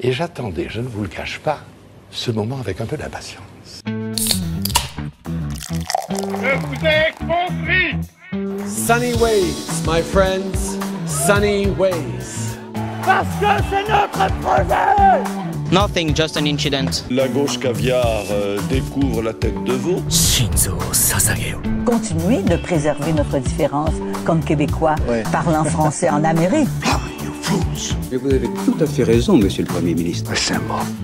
Et j'attendais, je ne vous le cache pas, ce moment avec un peu d'impatience. Je vous ai compris! Sunny ways, my friends, sunny ways. Parce que c'est notre projet! Nothing, just an incident. La gauche caviar découvre la tête de veau. Continuer de préserver notre différence comme Québécois parlant français en Amérique. Mais vous avez tout à fait raison, monsieur le Premier ministre.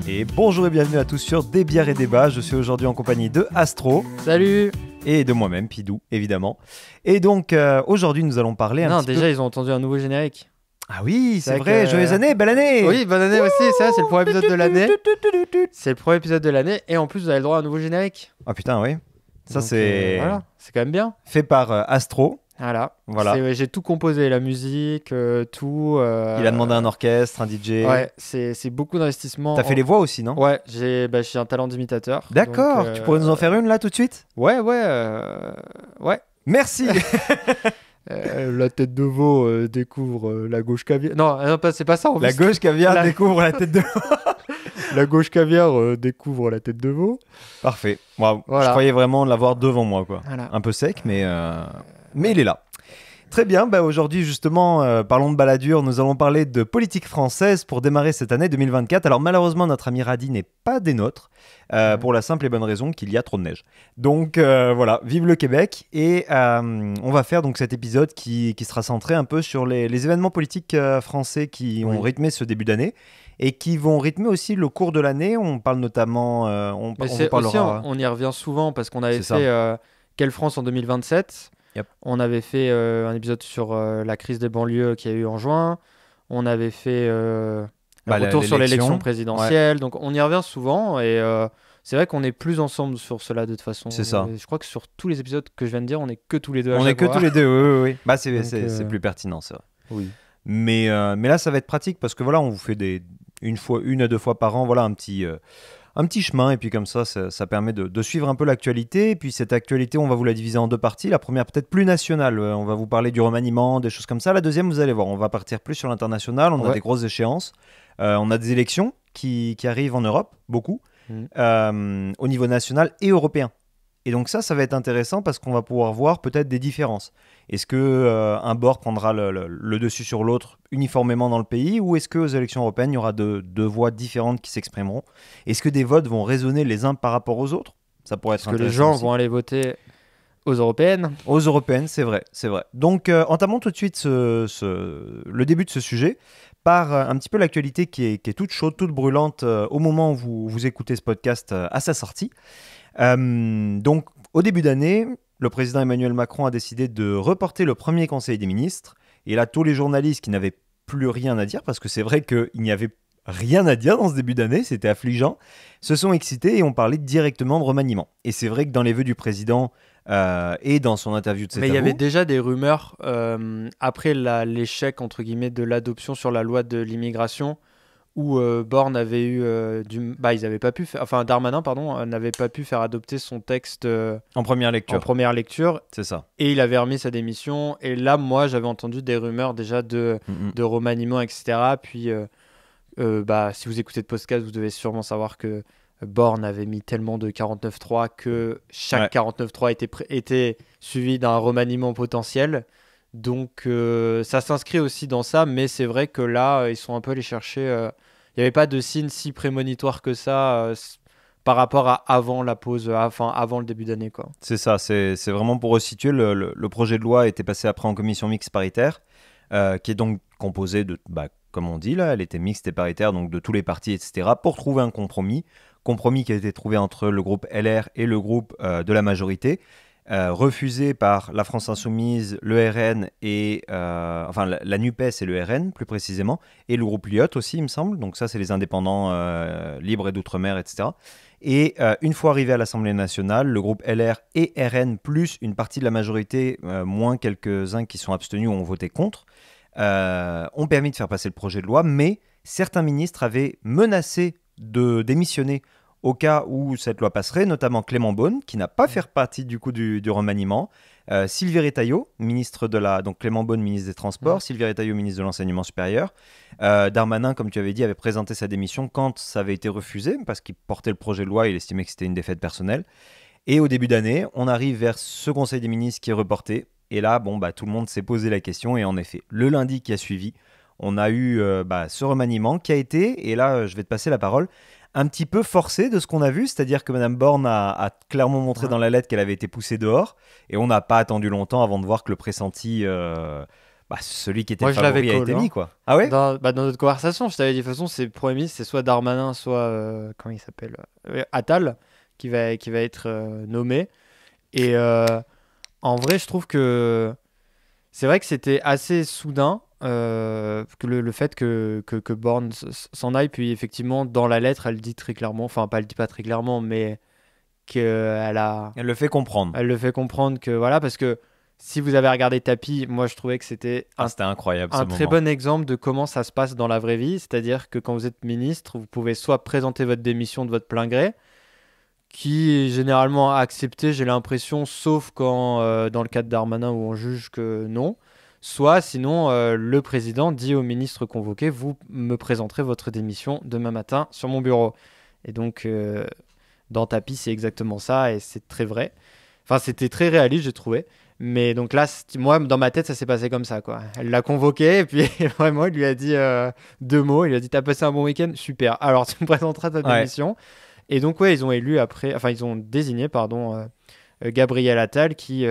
Et bonjour et bienvenue à tous sur Des bières et débats. Je suis aujourd'hui en compagnie de Astro. Salut. Et de moi-même, Pidou, évidemment. Et donc, aujourd'hui, nous allons parler un petit peu... Non, déjà, ils ont entendu un nouveau générique. Ah oui, c'est vrai, joyeuses années, belle année. Oui, bonne année aussi, ça, c'est le premier épisode de l'année. C'est le premier épisode de l'année, et en plus, vous avez le droit à un nouveau générique. Ah putain, oui. Ça, donc, c'est... voilà, c'est quand même bien. Fait par Astro. Voilà. J'ai tout composé, la musique, tout. Il a demandé un orchestre, un DJ. Ouais, c'est beaucoup d'investissement. T'as fait les voix aussi, non? Ouais, j'ai un talent d'imitateur. D'accord, donc, tu pourrais nous en faire une là tout de suite? Ouais. Merci. La tête de veau découvre la gauche caviar. Non, c'est pas ça. La gauche caviar découvre la tête de veau. La gauche caviar découvre la tête de veau. Parfait. Moi, je croyais vraiment l'avoir devant moi, quoi. Voilà. Un peu sec, mais il est là. Très bien, aujourd'hui justement, parlons de baladure, nous allons parler de politique française pour démarrer cette année 2024. Alors malheureusement, notre ami Radi n'est pas des nôtres, pour la simple et bonne raison qu'il y a trop de neige. Donc voilà, vive le Québec. Et on va faire donc cet épisode qui sera centré un peu sur les événements politiques français qui ont rythmé ce début d'année et qui vont rythmer aussi le cours de l'année. On parle notamment... on y revient souvent parce qu'on avait fait Quelle France en 2027 ? Yep. On avait fait un épisode sur la crise des banlieues qu'il y a eu en juin. On avait fait le retour sur l'élection présidentielle. Ouais. Donc on y revient souvent et c'est vrai qu'on est plus ensemble sur cela de toute façon. C'est ça. Je crois que sur tous les épisodes que je viens de dire, on est que tous les deux. On est que tous les deux, oui. Bah c'est plus pertinent, c'est vrai. Oui. Mais là, ça va être pratique parce que voilà, on vous fait une à deux fois par an, voilà un petit chemin, et puis comme ça permet de suivre un peu l'actualité. Et puis cette actualité, on va vous la diviser en deux parties. La première peut-être plus nationale, on va vous parler du remaniement, des choses comme ça. La deuxième, vous allez voir, on va partir plus sur l'international. On a des grosses échéances, on a des élections qui arrivent en Europe, beaucoup, au niveau national et européen. Et donc ça va être intéressant parce qu'on va pouvoir voir peut-être des différences. Est-ce qu'un bord prendra le dessus sur l'autre uniformément dans le pays, ou est-ce qu'aux élections européennes, il y aura deux voix différentes qui s'exprimeront? Est-ce que des votes vont résonner les uns par rapport aux autres? Ça pourrait être intéressant. Est-ce que les gens aussi vont aller voter aux européennes? Aux européennes, c'est vrai. Donc entamons tout de suite le début de ce sujet par un petit peu l'actualité qui est toute chaude, toute brûlante au moment où vous écoutez ce podcast à sa sortie. Donc, au début d'année, le président Emmanuel Macron a décidé de reporter le premier conseil des ministres. Et là, tous les journalistes qui n'avaient plus rien à dire, parce que c'est vrai qu'il n'y avait rien à dire dans ce début d'année, c'était affligeant, se sont excités et ont parlé directement de remaniement. Et c'est vrai que dans les vœux du président et dans son interview de cet Mais il y avait déjà des rumeurs après l'échec, entre guillemets, de l'adoption sur la loi de l'immigration, où Borne avait eu ils n'avaient pas pu Darmanin n'avait pas pu faire adopter son texte en première lecture. C'est ça. Et il avait remis sa démission. Et là, moi, j'avais entendu des rumeurs déjà de remaniement, etc. Puis, si vous écoutez le podcast, vous devez sûrement savoir que Borne avait mis tellement de 49.3 que chaque 49.3 était suivi d'un remaniement potentiel. Donc, ça s'inscrit aussi dans ça. Mais c'est vrai que là, ils sont un peu allés chercher... Il n'y avait pas de signe si prémonitoire que ça par rapport à avant la pause, avant le début d'année, quoi. C'est ça, c'est vraiment pour resituer. Le projet de loi était passé après en commission mixte paritaire, qui est donc composée de, comme on dit là, elle était mixte et paritaire, donc de tous les partis, etc., pour trouver un compromis qui a été trouvé entre le groupe LR et le groupe de la majorité. Refusé par la France Insoumise, le RN et la NUPES et le RN plus précisément, et le groupe Lyot aussi, il me semble. Donc ça, c'est les indépendants libres et d'outre-mer, etc. Et une fois arrivé à l'Assemblée nationale, le groupe LR et RN plus une partie de la majorité, moins quelques-uns qui sont abstenus ou ont voté contre, ont permis de faire passer le projet de loi. Mais certains ministres avaient menacé de démissionner au cas où cette loi passerait, notamment Clément Beaune, qui n'a pas fait partie du coup du remaniement, Sylvie Retailleau, donc Clément Beaune, ministre des Transports, Sylvie Retailleau, ministre de l'Enseignement supérieur. Darmanin, comme tu avais dit, avait présenté sa démission quand ça avait été refusé, parce qu'il portait le projet de loi, il estimait que c'était une défaite personnelle. Et au début d'année, on arrive vers ce Conseil des ministres qui est reporté. Et là, tout le monde s'est posé la question. Et en effet, le lundi qui a suivi, on a eu ce remaniement qui a été, et là, je vais te passer la parole, un petit peu forcé de ce qu'on a vu. C'est-à-dire que Mme Borne a clairement montré dans la lettre qu'elle avait été poussée dehors. Et on n'a pas attendu longtemps avant de voir que le pressenti, celui qui était favori, a été mis, quoi. Ah ouais ? Dans notre conversation, je t'avais dit, de toute façon, c'est le Premier ministre, c'est soit Darmanin, soit, comment il s'appelle, Attal, qui va être nommé. Et en vrai, je trouve que c'est vrai que c'était assez soudain que le fait que Borne s'en aille. Puis effectivement, dans la lettre, elle dit très clairement, enfin, elle le dit pas très clairement, mais qu'elle a... Elle le fait comprendre. Elle le fait comprendre que voilà, parce que si vous avez regardé Tapi, moi je trouvais que c'était incroyable, un très bon exemple de comment ça se passe dans la vraie vie. C'est-à-dire que quand vous êtes ministre, vous pouvez soit présenter votre démission de votre plein gré, qui est généralement accepté, j'ai l'impression, sauf quand, dans le cas de Darmanin, où on juge que non. Soit, sinon, le président dit au ministre convoqué, vous me présenterez votre démission demain matin sur mon bureau. Et donc, dans Tapi, c'est exactement ça, et c'est très vrai. Enfin, c'était très réaliste, j'ai trouvé. Mais donc là, moi, dans ma tête, ça s'est passé comme ça, quoi. Elle l'a convoqué, et puis vraiment, il lui a dit 2 mots. Il lui a dit, t'as passé un bon week-end ? Super. Alors, tu me présenteras ta démission. Et donc, ils ont désigné, Gabriel Attal, qui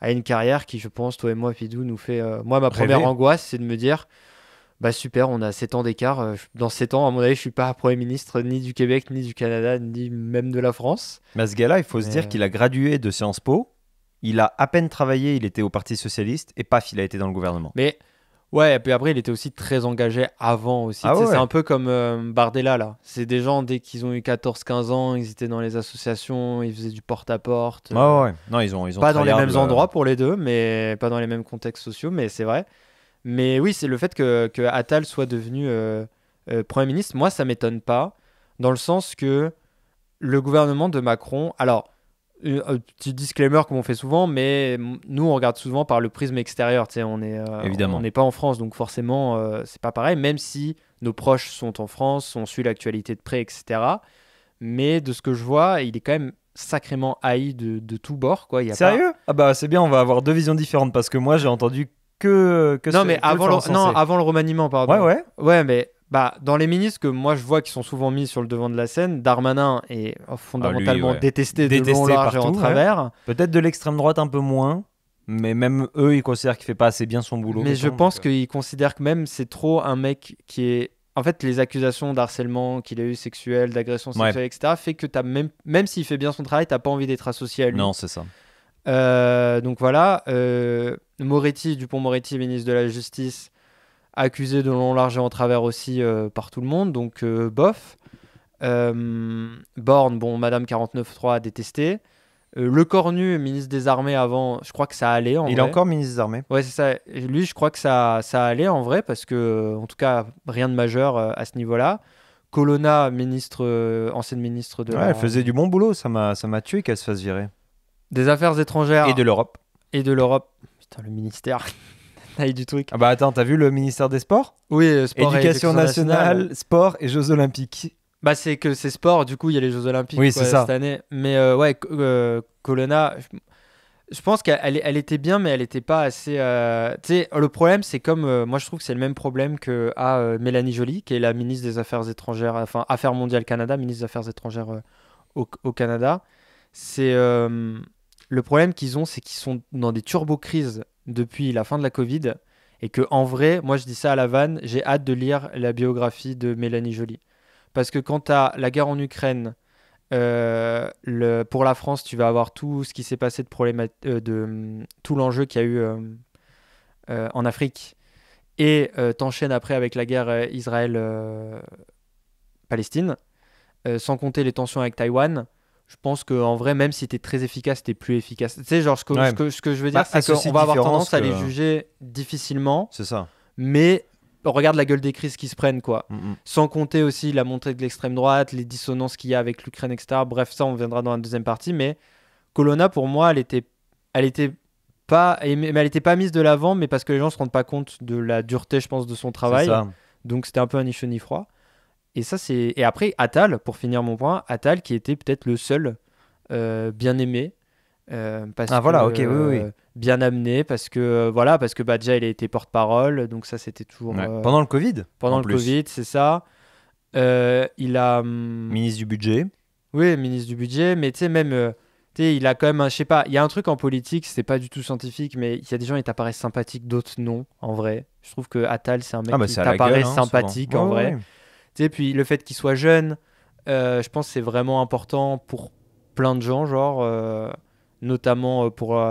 a une carrière qui, je pense, toi et moi, Pidou, nous fait... moi, ma première angoisse, c'est de me dire, super, on a 7 ans d'écart. Dans 7 ans, à mon avis, je suis pas Premier ministre ni du Québec, ni du Canada, ni même de la France. Mais ce gars-là, il faut se dire qu'il a gradué de Sciences Po. Il a à peine travaillé, il était au Parti Socialiste, et paf, il a été dans le gouvernement. Mais... ouais, et puis après, il était aussi très engagé avant aussi. C'est un peu comme Bardella, là. C'est des gens, dès qu'ils ont eu 14-15 ans, ils étaient dans les associations, ils faisaient du porte-à-porte. Non, ils ont pas dans les mêmes endroits pour les deux, mais pas dans les mêmes contextes sociaux, mais c'est vrai. Mais oui, c'est le fait que Attal soit devenu Premier ministre. Moi, ça m'étonne pas, dans le sens que le gouvernement de Macron... Alors, un petit disclaimer comme on fait souvent, mais nous on regarde souvent par le prisme extérieur, on n'est pas en France, donc forcément c'est pas pareil, même si nos proches sont en France, on suit l'actualité de près, etc. Mais de ce que je vois, il est quand même sacrément haï de tous bords, quoi. Sérieux ? C'est bien, on va avoir 2 visions différentes, parce que moi j'ai entendu que non, mais avant le remaniement, pardon. Ouais, mais dans les ministres que moi je vois qui sont souvent mis sur le devant de la scène, Darmanin est fondamentalement détesté de long, large et en travers. Peut-être de l'extrême droite un peu moins, mais même eux, ils considèrent qu'il fait pas assez bien son boulot. Mais je pense qu'ils considèrent que même c'est trop un mec qui est... En fait, les accusations d'harcèlement qu'il a eu sexuel, d'agression sexuelle, etc., fait que même s'il fait bien son travail, t'as pas envie d'être associé à lui. Non, c'est ça. Donc voilà, Dupond-Moretti, ministre de la Justice, accusé de long, large et en travers aussi par tout le monde, donc bof. Borne, Madame 49.3 a détesté. Le Cornu, ministre des Armées avant, je crois que ça allait en vrai. Il est encore ministre des Armées. Ouais, c'est ça. Et lui, je crois que ça allait en vrai, parce que, en tout cas, rien de majeur à ce niveau-là. Colonna, ancienne ministre de... elle faisait du bon boulot, ça m'a tué qu'elle se fasse virer. Des Affaires étrangères. Et de l'Europe. Putain, le ministère... du truc. Attends, t'as vu le ministère des Sports ? Oui, sport Éducation nationale, sport et Jeux Olympiques. C'est que c'est sport, du coup, il y a les Jeux Olympiques cette année. Mais Colonna, je pense qu'elle était bien, mais elle n'était pas assez... le problème, c'est comme... moi, je trouve que c'est le même problème qu'a Mélanie Joly, qui est la ministre des Affaires étrangères, enfin, Affaires mondiales Canada, ministre des Affaires étrangères au Canada. C'est... le problème qu'ils ont, c'est qu'ils sont dans des turbo-crises depuis la fin de la Covid, et que en vrai, moi je dis ça à la vanne, j'ai hâte de lire la biographie de Mélanie Joly, parce que quand tu as la guerre en Ukraine, pour la France, tu vas avoir tout ce qui s'est passé de tout l'enjeu qu'il y a eu en Afrique, et t'enchaînes après avec la guerre Israël-Palestine, sans compter les tensions avec Taïwan. Je pense qu'en vrai, même si t'es très efficace, t'es plus efficace. Tu sais, genre, ce que je veux dire, c'est qu'on va avoir tendance à les juger difficilement. C'est ça. Mais regarde la gueule des crises qui se prennent, quoi. Sans compter aussi la montée de l'extrême droite, les dissonances qu'il y a avec l'Ukraine, etc. Bref, ça, on viendra dans la deuxième partie. Mais Colonna, pour moi, elle était pas mise de l'avant, mais parce que les gens se rendent pas compte de la dureté, je pense, de son travail. Donc, c'était un peu un ni chaud ni froid. Et après, Attal, pour finir mon point, Attal qui était peut-être le seul bien aimé. Bien amené, parce que déjà, il a été porte-parole, donc ça, c'était toujours... Pendant le Covid. Pendant le Covid, c'est ça. Il a... Ministre du budget. Oui, ministre du budget, mais tu sais, même... il a quand même, je sais pas, il y a un truc en politique, c'est pas du tout scientifique, mais il y a des gens qui t'apparaissent sympathiques, d'autres non, en vrai. Je trouve que Attal, c'est un mec qui t'apparaît sympathique, en vrai. Tu sais, puis le fait qu'il soit jeune, je pense que c'est vraiment important pour plein de gens, notamment pour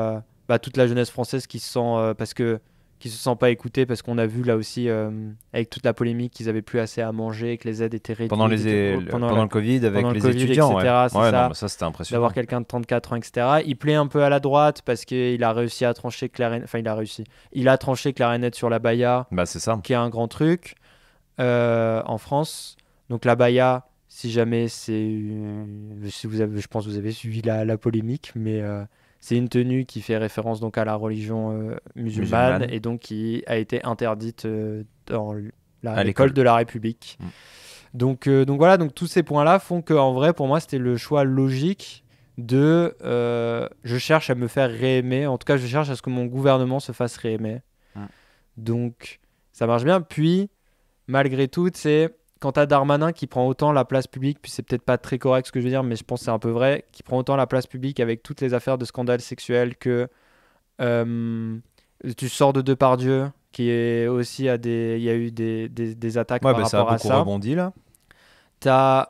toute la jeunesse française qui se sent, qui se sent pas écoutée, parce qu'on a vu là aussi, avec toute la polémique, qu'ils avaient plus assez à manger, que les aides étaient réduites. Pendant le Covid, avec les étudiants, etc. Ça, c'était impressionnant. D'avoir quelqu'un de 34 ans, etc. Il plaît un peu à la droite, parce qu'il a réussi à trancher il a tranché clair et net sur la Baïa, c'est ça. Qui est un grand truc en France. Donc la Baïa, si jamais je pense que vous avez suivi la polémique, mais c'est une tenue qui fait référence donc à la religion musulmane et donc qui a été interdite dans l'école de la République. Donc voilà, donc tous ces points-là font qu'en vrai, pour moi, c'était le choix logique de je cherche à me faire réaimer, en tout cas je cherche à ce que mon gouvernement se fasse réaimer. Donc ça marche bien. Puis malgré tout, c'est quand t'as Darmanin qui prend autant la place publique, puis c'est peut-être pas très correct ce que je veux dire, mais je pense que c'est un peu vrai, qui prend autant la place publique avec toutes les affaires de scandales sexuels que tu sors de Depardieu, qui est aussi il y a eu des attaques par rapport à ça. Ça a beaucoup rebondi là. T'as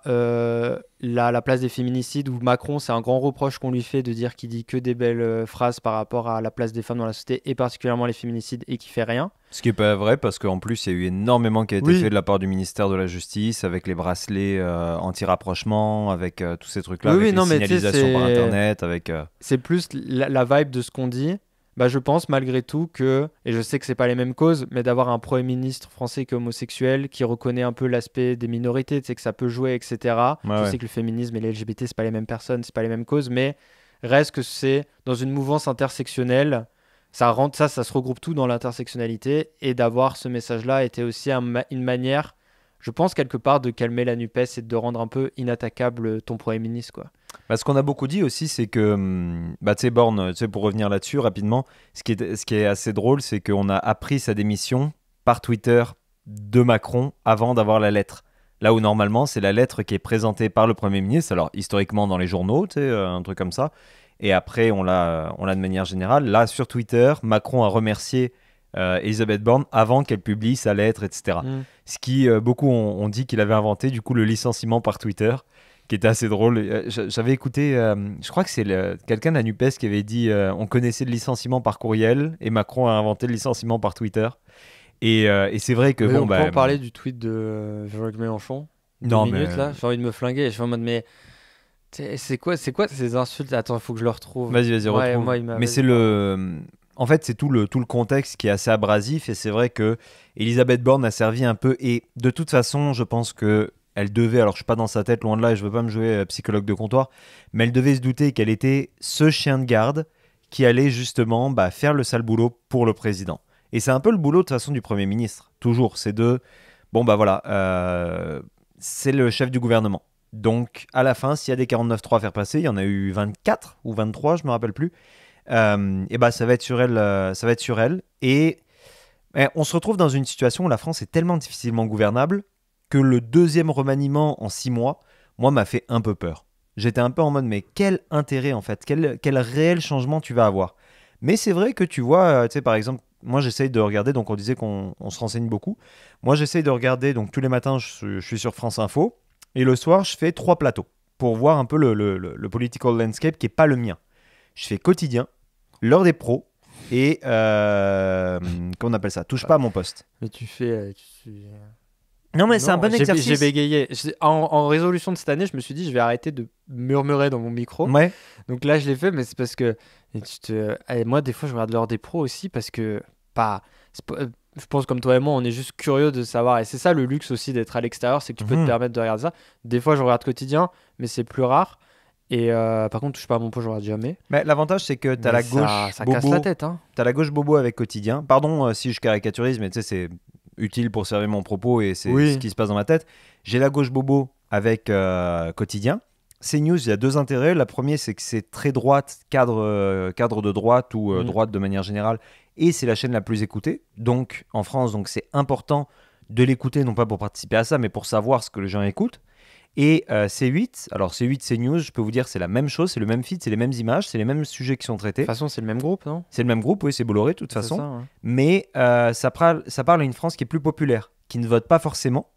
la place des féminicides, où Macron, c'est un grand reproche qu'on lui fait de dire qu'il dit que des belles phrases par rapport à la place des femmes dans la société, et particulièrement les féminicides, et qui fait rien. Ce qui n'est pas vrai, parce qu'en plus, il y a eu énormément qui a été fait de la part du ministère de la Justice, avec les bracelets anti-rapprochement, avec tous ces trucs-là, avec les signalisations par Internet. C'est plus la vibe de ce qu'on dit. Je pense malgré tout que, et je sais que c'est pas les mêmes causes, mais d'avoir un Premier ministre français qui est homosexuel, qui reconnaît un peu l'aspect des minorités, tu sais, que ça peut jouer, etc. Je sais que le féminisme et les LGBT, c'est pas les mêmes personnes, c'est pas les mêmes causes, mais reste que c'est dans une mouvance intersectionnelle, ça se regroupe tout dans l'intersectionnalité, et d'avoir ce message-là était aussi une manière, je pense, quelque part, de calmer la NUPES et de rendre un peu inattaquable ton Premier ministre, quoi. Ce qu'on a beaucoup dit aussi, c'est que, tu sais, Borne, pour revenir là-dessus rapidement, ce qui est assez drôle, c'est qu'on a appris sa démission par Twitter de Macron avant d'avoir la lettre. Là où normalement, c'est la lettre qui est présentée par le Premier ministre, alors historiquement dans les journaux, tu sais, un truc comme ça, et après on l'a de manière générale. Là, sur Twitter, Macron a remercié Elisabeth Borne avant qu'elle publie sa lettre, etc. Ce qui, beaucoup ont dit qu'il avait inventé, du coup, le licenciement par Twitter, qui était assez drôle. J'avais écouté, je crois que c'est quelqu'un de la NUPES qui avait dit on connaissait le licenciement par courriel, et Macron a inventé le licenciement par Twitter. Et c'est vrai que... on peut en parler du tweet de Jean-Luc Mélenchon. Là, j'ai envie de me flinguer. Je suis en mode, mais c'est quoi ces insultes? Attends, il faut que je le retrouve. Vas-y, retrouve. Mais c'est en fait, c'est tout le contexte qui est assez abrasif, et c'est vrai que Elisabeth Borne a servi un peu, et de toute façon, je pense que elle devait, alors je suis pas dans sa tête, loin de là, et je veux pas me jouer psychologue de comptoir, mais elle devait se douter qu'elle était ce chien de garde qui allait justement faire le sale boulot pour le président. Et c'est un peu le boulot de toute façon du Premier ministre, toujours, c'est c'est le chef du gouvernement. Donc à la fin, s'il y a des 49.3 à faire passer, il y en a eu 24 ou 23, je me rappelle plus, ça va être sur elle, et on se retrouve dans une situation où la France est tellement difficilement gouvernable que le deuxième remaniement en 6 mois, moi, m'a fait un peu peur. J'étais un peu en mode, mais quel intérêt en fait, quel réel changement tu vas avoir. Mais c'est vrai que tu vois, tu sais, par exemple, moi j'essaye de regarder, donc on disait qu'on se renseigne beaucoup. Moi j'essaye de regarder, donc tous les matins je suis sur France Info, et le soir je fais 3 plateaux pour voir un peu le political landscape qui n'est pas le mien. Je fais Quotidien, L'heure des pros, et comment on appelle ça, Touche pas à mon poste. Mais tu fais... Non, mais c'est un bon exercice. J'ai bégayé. En résolution de cette année, je me suis dit, je vais arrêter de murmurer dans mon micro. Ouais. Donc là, je l'ai fait, mais c'est parce que moi, des fois, je regarde l'heure des pros aussi, parce que je pense comme toi et moi, on est juste curieux de savoir. Et c'est ça le luxe aussi d'être à l'extérieur, c'est que tu peux te permettre de regarder ça. Des fois, je regarde Quotidien, mais c'est plus rare. Et par contre, touche pas à mon pot, je regarde jamais. Mais l'avantage, c'est que tu as la gauche ça bobo. casse la tête. Hein. Tu as la gauche bobo avec Quotidien. Pardon si je caricaturise, mais tu sais, c'est utile pour servir mon propos et c'est ce qui se passe dans ma tête. J'ai la gauche bobo avec Quotidien. CNews, il y a deux intérêts. La première, c'est que c'est très droite, cadre de droite ou droite de manière générale. Et c'est la chaîne la plus écoutée. Donc, en France, donc c'est important de l'écouter, non pas pour participer à ça, mais pour savoir ce que les gens écoutent. Et C8, alors C8, CNews, je peux vous dire, c'est la même chose, c'est le même feed, c'est les mêmes images, c'est les mêmes sujets qui sont traités. De toute façon, c'est le même groupe, non ? C'est le même groupe, oui, c'est Bolloré, de toute façon. Ça, ouais. Mais ça parle à une France qui est plus populaire, qui ne vote pas forcément,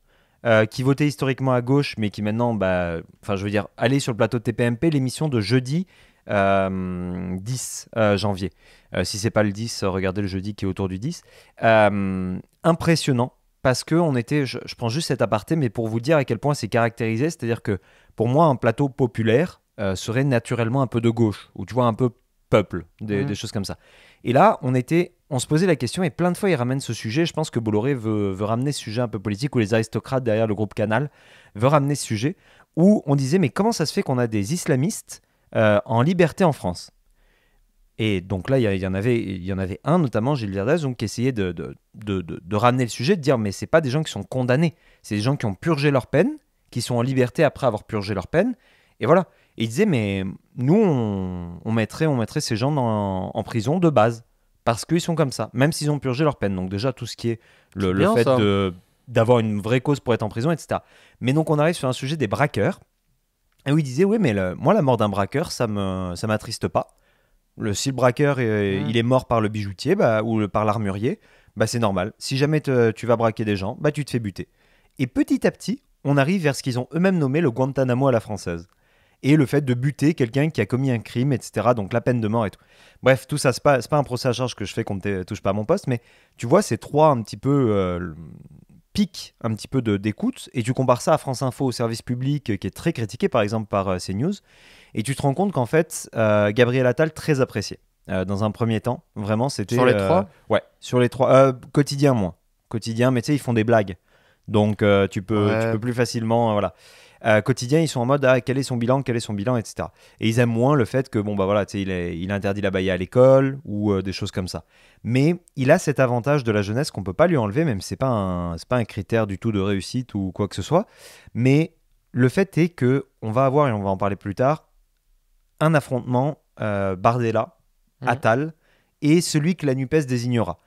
qui votait historiquement à gauche, mais qui maintenant, je veux dire, allez sur le plateau de TPMP, l'émission de jeudi 10 janvier. Si c'est pas le 10, regardez le jeudi qui est autour du 10. Impressionnant. Parce que je prends juste cet aparté, mais pour vous dire à quel point c'est caractérisé, c'est-à-dire que pour moi, un plateau populaire serait naturellement un peu de gauche, ou tu vois, un peu peuple, des choses comme ça. Et là, on se posait la question, et plein de fois, il ramène ce sujet. Je pense que Bolloré veut ramener ce sujet un peu politique, ou les aristocrates derrière le groupe Canal veulent ramener ce sujet, où on disait, mais comment ça se fait qu'on a des islamistes en liberté en France ? Et donc là, il y en avait un, notamment Gilles Verdez, donc, qui essayait de ramener le sujet, de dire mais c'est pas des gens qui sont condamnés, c'est des gens qui ont purgé leur peine, qui sont en liberté après avoir purgé leur peine, et voilà. Et il disait mais nous, on mettrait ces gens en prison de base, parce qu'ils sont comme ça, même s'ils ont purgé leur peine. Donc déjà, tout ce qui est le fait d'avoir une vraie cause pour être en prison, etc. Mais donc on arrive sur un sujet des braqueurs, et où il disait oui mais moi la mort d'un braqueur, ça m'attriste pas. Si le braqueur il est mort par le bijoutier ou par l'armurier, c'est normal. Si jamais tu vas braquer des gens, tu te fais buter. Et petit à petit, on arrive vers ce qu'ils ont eux-mêmes nommé le Guantanamo à la française. Et le fait de buter quelqu'un qui a commis un crime, etc. Donc la peine de mort et tout. Bref, tout ça, c'est pas un procès à charge que je fais qu'on ne touche pas à mon poste, mais tu vois, c'est trois un petit peu pics un petit peu d'écoute, et tu compares ça à France Info, au service public, qui est très critiqué par exemple par CNews. Et tu te rends compte qu'en fait, Gabriel Attal, très apprécié. Dans un premier temps, vraiment, c'était... Sur les trois ? Ouais, sur les trois. Quotidien, moins. Quotidien, mais tu sais, ils font des blagues. Donc, tu peux plus facilement... voilà. Quotidien, ils sont en mode quel est son bilan, etc. Et ils aiment moins le fait que, il interdit la baïa à l'école ou des choses comme ça. Mais il a cet avantage de la jeunesse qu'on peut pas lui enlever, même si c'est pas un critère du tout de réussite ou quoi que ce soit. Mais le fait est que on va avoir, et on va en parler plus tard, un affrontement Bardella, Attal, et celui que la NUPES désignera.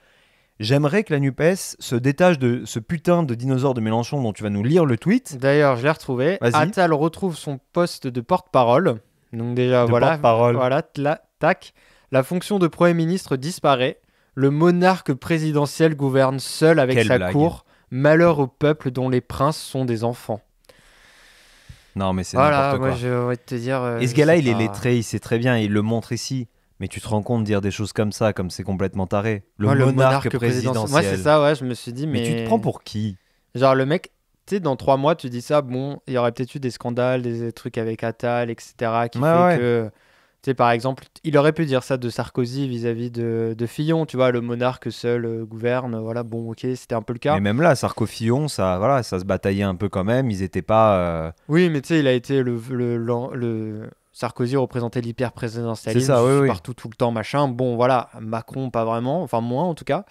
J'aimerais que la NUPES se détache de ce putain de dinosaure de Mélenchon dont tu vas nous lire le tweet. D'ailleurs, je l'ai retrouvé. Vas-y. Attal retrouve son poste de porte-parole. Donc déjà, porte-parole. Voilà, tac. La fonction de Premier ministre disparaît. Le monarque présidentiel gouverne seul avec sa cour. Malheur au peuple dont les princes sont des enfants. Non, mais c'est n'importe quoi. Moi, je vais te dire... et ce gars-là, il est lettré, il sait très bien, il le montre ici. Mais tu te rends compte de dire des choses comme ça, comme c'est complètement taré. Le monarque présidentiel. Moi, c'est ça, je me suis dit, mais... tu te prends pour qui ? Genre, le mec, tu sais, dans 3 mois, tu dis ça, bon, il y aurait peut-être eu des scandales, des trucs avec Attal, etc., qui fait que... Tu sais, par exemple, il aurait pu dire ça de Sarkozy vis-à-vis de Fillon, tu vois, le monarque seul gouverne, voilà, bon, ok, c'était un peu le cas. Mais même là, Sarko-Fillon, ça se bataillait un peu quand même, ils étaient pas... Oui, mais tu sais, il a été le Sarkozy représentait l'hyper-présidentialisme partout, tout le temps, machin. Bon, voilà, Macron, pas vraiment, enfin moins en tout cas.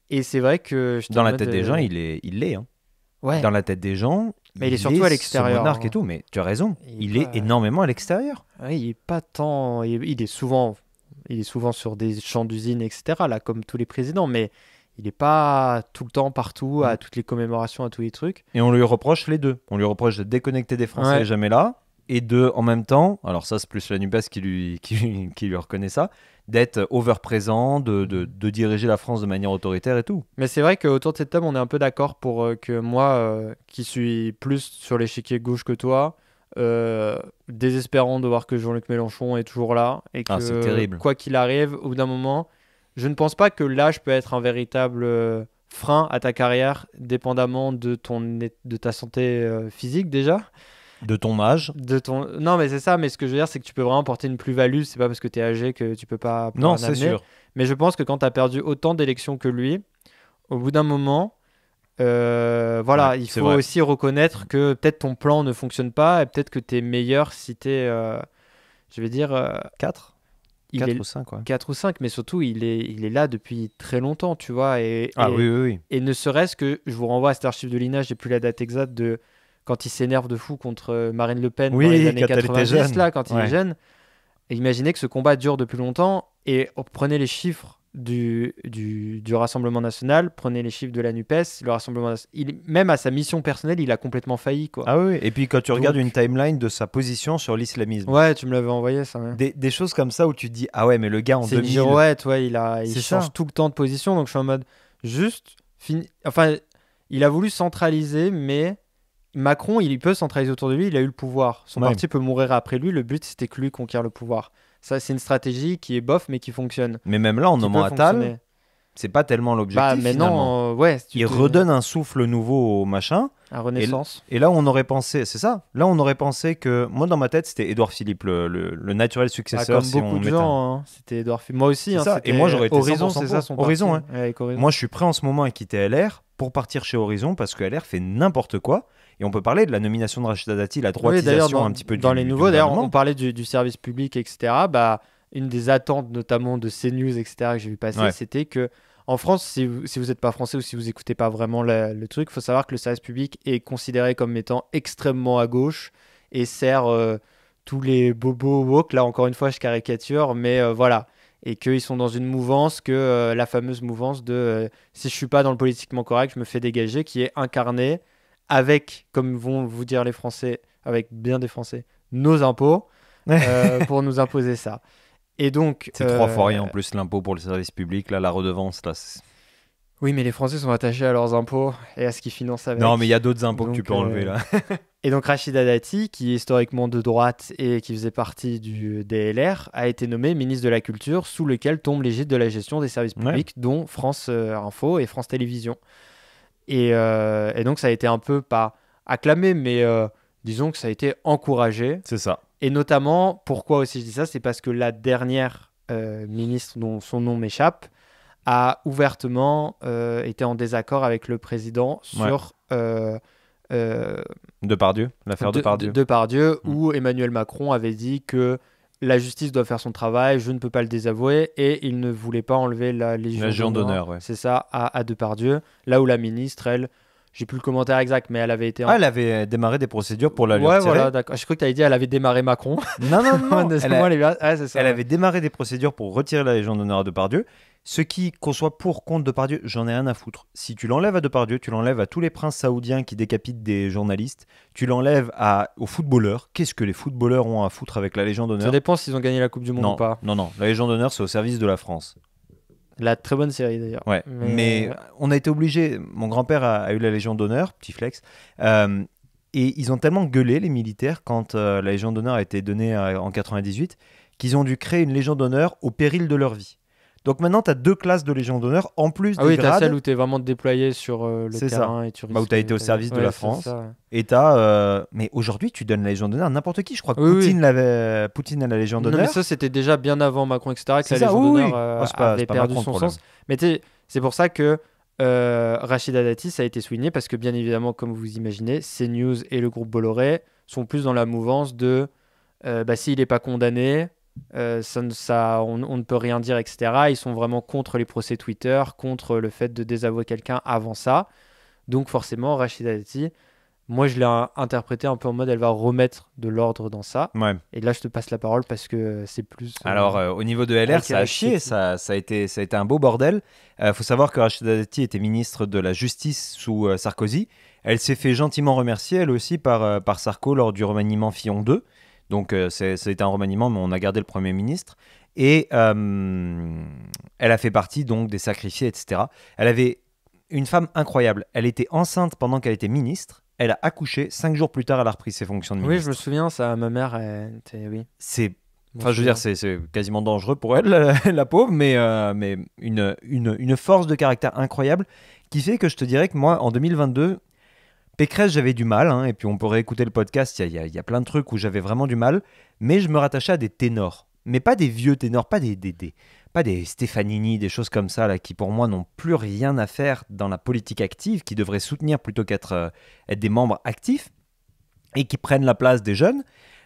Et c'est vrai que... Dans la tête des gens, il l'est. Hein. Ouais. Dans la tête des gens, mais il est surtout à l'extérieur. Ce monarque et tout, mais tu as raison, il est énormément à l'extérieur. Ouais, il est pas tant... Il est souvent sur des champs d'usine, etc., là, comme tous les présidents, mais il n'est pas tout le temps partout, à toutes les commémorations, à tous les trucs. Et on lui reproche les deux. On lui reproche de déconnecter des Français jamais là, et en même temps, alors ça c'est plus la NUPES qui lui reconnaît ça, d'être over-présent, de diriger la France de manière autoritaire et tout. Mais c'est vrai qu'autour de cette table, on est un peu d'accord pour que moi, qui suis plus sur l'échiquier gauche que toi, désespérant de voir que Jean-Luc Mélenchon est toujours là, et que c'est terrible. Quoi qu'il arrive, au bout d'un moment, je ne pense pas que l'âge peut être un véritable frein à ta carrière, dépendamment de ta santé physique déjà. De ton âge. Non, mais c'est ça, mais ce que je veux dire, c'est que tu peux vraiment porter une plus-value, c'est pas parce que tu es âgé que tu peux pas... Non, c'est sûr. Mais je pense que quand tu as perdu autant d'élections que lui, au bout d'un moment, voilà, il faut aussi reconnaître que peut-être ton plan ne fonctionne pas et peut-être que tu es meilleur si tu es, je vais dire... 4 ou 5, quoi. 4 ou 5, mais surtout, il est là depuis très longtemps, tu vois. Oui. Et ne serait-ce que, je vous renvoie à cet archive de l'INA, j'ai plus la date exacte de quand il s'énerve de fou contre Marine Le Pen dans les années 90, là, quand il est jeune. Et imaginez que ce combat dure depuis longtemps et prenez les chiffres du Rassemblement National, prenez les chiffres de la NUPES, le Rassemblement même à sa mission personnelle, il a complètement failli, quoi. Ah oui, et puis quand tu regardes une timeline de sa position sur l'islamisme. Ouais, tu me l'avais envoyé, ça. Ouais. Des choses comme ça où tu te dis, ah ouais, mais le gars en 2000... C'est une girouette, ouais, il change tout le temps de position, donc je suis en mode, enfin, il a voulu centraliser, mais Macron, il peut centraliser autour de lui, il a eu le pouvoir. Son parti peut mourir après lui, le but c'était que lui conquiert le pouvoir. Ça, c'est une stratégie qui est bof, mais qui fonctionne. Mais même là, en nommant Attal, c'est pas tellement l'objectif. Mais non, il redonne un souffle nouveau au machin. À Renaissance. Et là, on aurait pensé, c'est ça. Là, on aurait pensé que, moi, dans ma tête, c'était Édouard Philippe, le naturel successeur. Comme beaucoup de gens, c'était Édouard Philippe. Moi aussi. Ça. Et moi, j'aurais été Horizon, c'est ça son parti. Horizon, hein. Horizon. Moi, je suis prêt en ce moment à quitter LR pour partir chez Horizon parce que LR fait n'importe quoi. Et on peut parler de la nomination de Rachida Dati, la droitisation un petit peu dans les nouveaux, d'ailleurs, on parlait du service public, etc. Une des attentes, notamment de CNews, etc., que j'ai vu passer, c'était que en France, si vous n'êtes pas français ou si vous n'écoutez pas vraiment le truc, il faut savoir que le service public est considéré comme étant extrêmement à gauche et sert tous les bobos woke. Là, encore une fois, je caricature, mais voilà. Et qu'ils sont dans une mouvance, la fameuse mouvance de si je ne suis pas dans le politiquement correct, je me fais dégager, qui est incarnée avec, comme vont vous dire les Français, avec bien des Français, nos impôts, pour nous imposer ça. Et donc, c'est 3 fois rien en plus l'impôt pour le service public, là, la redevance. Là, oui, mais les Français sont attachés à leurs impôts et à ce qu'ils financent avec. Non, mais il y a d'autres impôts que tu peux enlever là. Et donc Rachida Dati, qui est historiquement de droite et qui faisait partie du DLR, a été nommée ministre de la Culture, sous lequel tombe l'égide de la gestion des services publics, dont France Info et France Télévisions. Et donc ça a été un peu, pas acclamé, mais disons que ça a été encouragé. C'est ça. Et notamment, pourquoi aussi je dis ça, c'est parce que la dernière ministre, dont son nom m'échappe, a ouvertement été en désaccord avec le président sur... Depardieu, l'affaire Depardieu. Depardieu, où Emmanuel Macron avait dit que la justice doit faire son travail, je ne peux pas le désavouer, et il ne voulait pas enlever la Légion d'honneur. Ouais. C'est ça, à Depardieu. Là où la ministre, elle... J'ai plus le commentaire exact, mais elle avait été... elle avait démarré des procédures pour la lui retirer. Voilà, d'accord. Je crois que tu avais dit elle avait démarré Macron. Non. C'est ça, elle avait démarré des procédures pour retirer la Légion d'honneur à Depardieu. Ce qui, qu'on soit pour, contre Depardieu, j'en ai rien à foutre. Si tu l'enlèves à Depardieu, tu l'enlèves à tous les princes saoudiens qui décapitent des journalistes, tu l'enlèves aux footballeurs. Qu'est-ce que les footballeurs ont à foutre avec la Légion d'honneur ? Ça dépend s'ils ont gagné la Coupe du Monde ou pas. Non. La Légion d'honneur, c'est au service de la France. La très bonne série d'ailleurs. Ouais, mais on a été obligé. Mon grand-père a eu la Légion d'honneur, petit flex. Et ils ont tellement gueulé, les militaires, quand la Légion d'honneur a été donnée en 98, qu'ils ont dû créer une Légion d'honneur au péril de leur vie. Donc maintenant, tu as 2 classes de Légion d'honneur en plus des grades. Tu as celle où tu es vraiment déployé sur le terrain. Et tu risques où tu as été au service de la France. Et mais aujourd'hui, tu donnes la Légion d'honneur à n'importe qui. Je crois que Poutine a la Légion d'honneur. Non, mais ça, c'était déjà bien avant Macron, etc. que la Légion d'honneur avait perdu son sens. Mais c'est pour ça que Rachida Dati, ça a été souligné, parce que bien évidemment, comme vous imaginez, CNews et le groupe Bolloré sont plus dans la mouvance de s'il n'est pas condamné... on ne peut rien dire, etc. Ils sont vraiment contre les procès Twitter, contre le fait de désavouer quelqu'un avant ça. Donc forcément, Rachida Dati, moi je l'ai interprété un peu en mode elle va remettre de l'ordre dans ça. Ouais. Et là je te passe la parole parce que c'est plus... Alors au niveau de LR, ça a chié, ça a été un beau bordel. Faut savoir que Rachida Dati était ministre de la Justice sous Sarkozy. Elle s'est fait gentiment remercier elle aussi par Sarko lors du remaniement Fillon 2. Donc, c'était un remaniement, mais on a gardé le Premier ministre. Et elle a fait partie donc des sacrifiés, etc. Elle avait une femme incroyable. Elle était enceinte pendant qu'elle était ministre. Elle a accouché. 5 jours plus tard, elle a repris ses fonctions de ministre. Oui, je me souviens, ça. Ma mère, oui. C'est quasiment dangereux pour elle, la pauvre, mais une force de caractère incroyable qui fait que je te dirais que moi, en 2022... Pécresse, j'avais du mal, et puis on peut réécouter le podcast, il y a plein de trucs où j'avais vraiment du mal, mais je me rattachais à des ténors, mais pas des vieux ténors, pas pas des Stefanini, des choses comme ça, là, qui pour moi n'ont plus rien à faire dans la politique active, qui devraient soutenir plutôt qu'être être des membres actifs, et qui prennent la place des jeunes.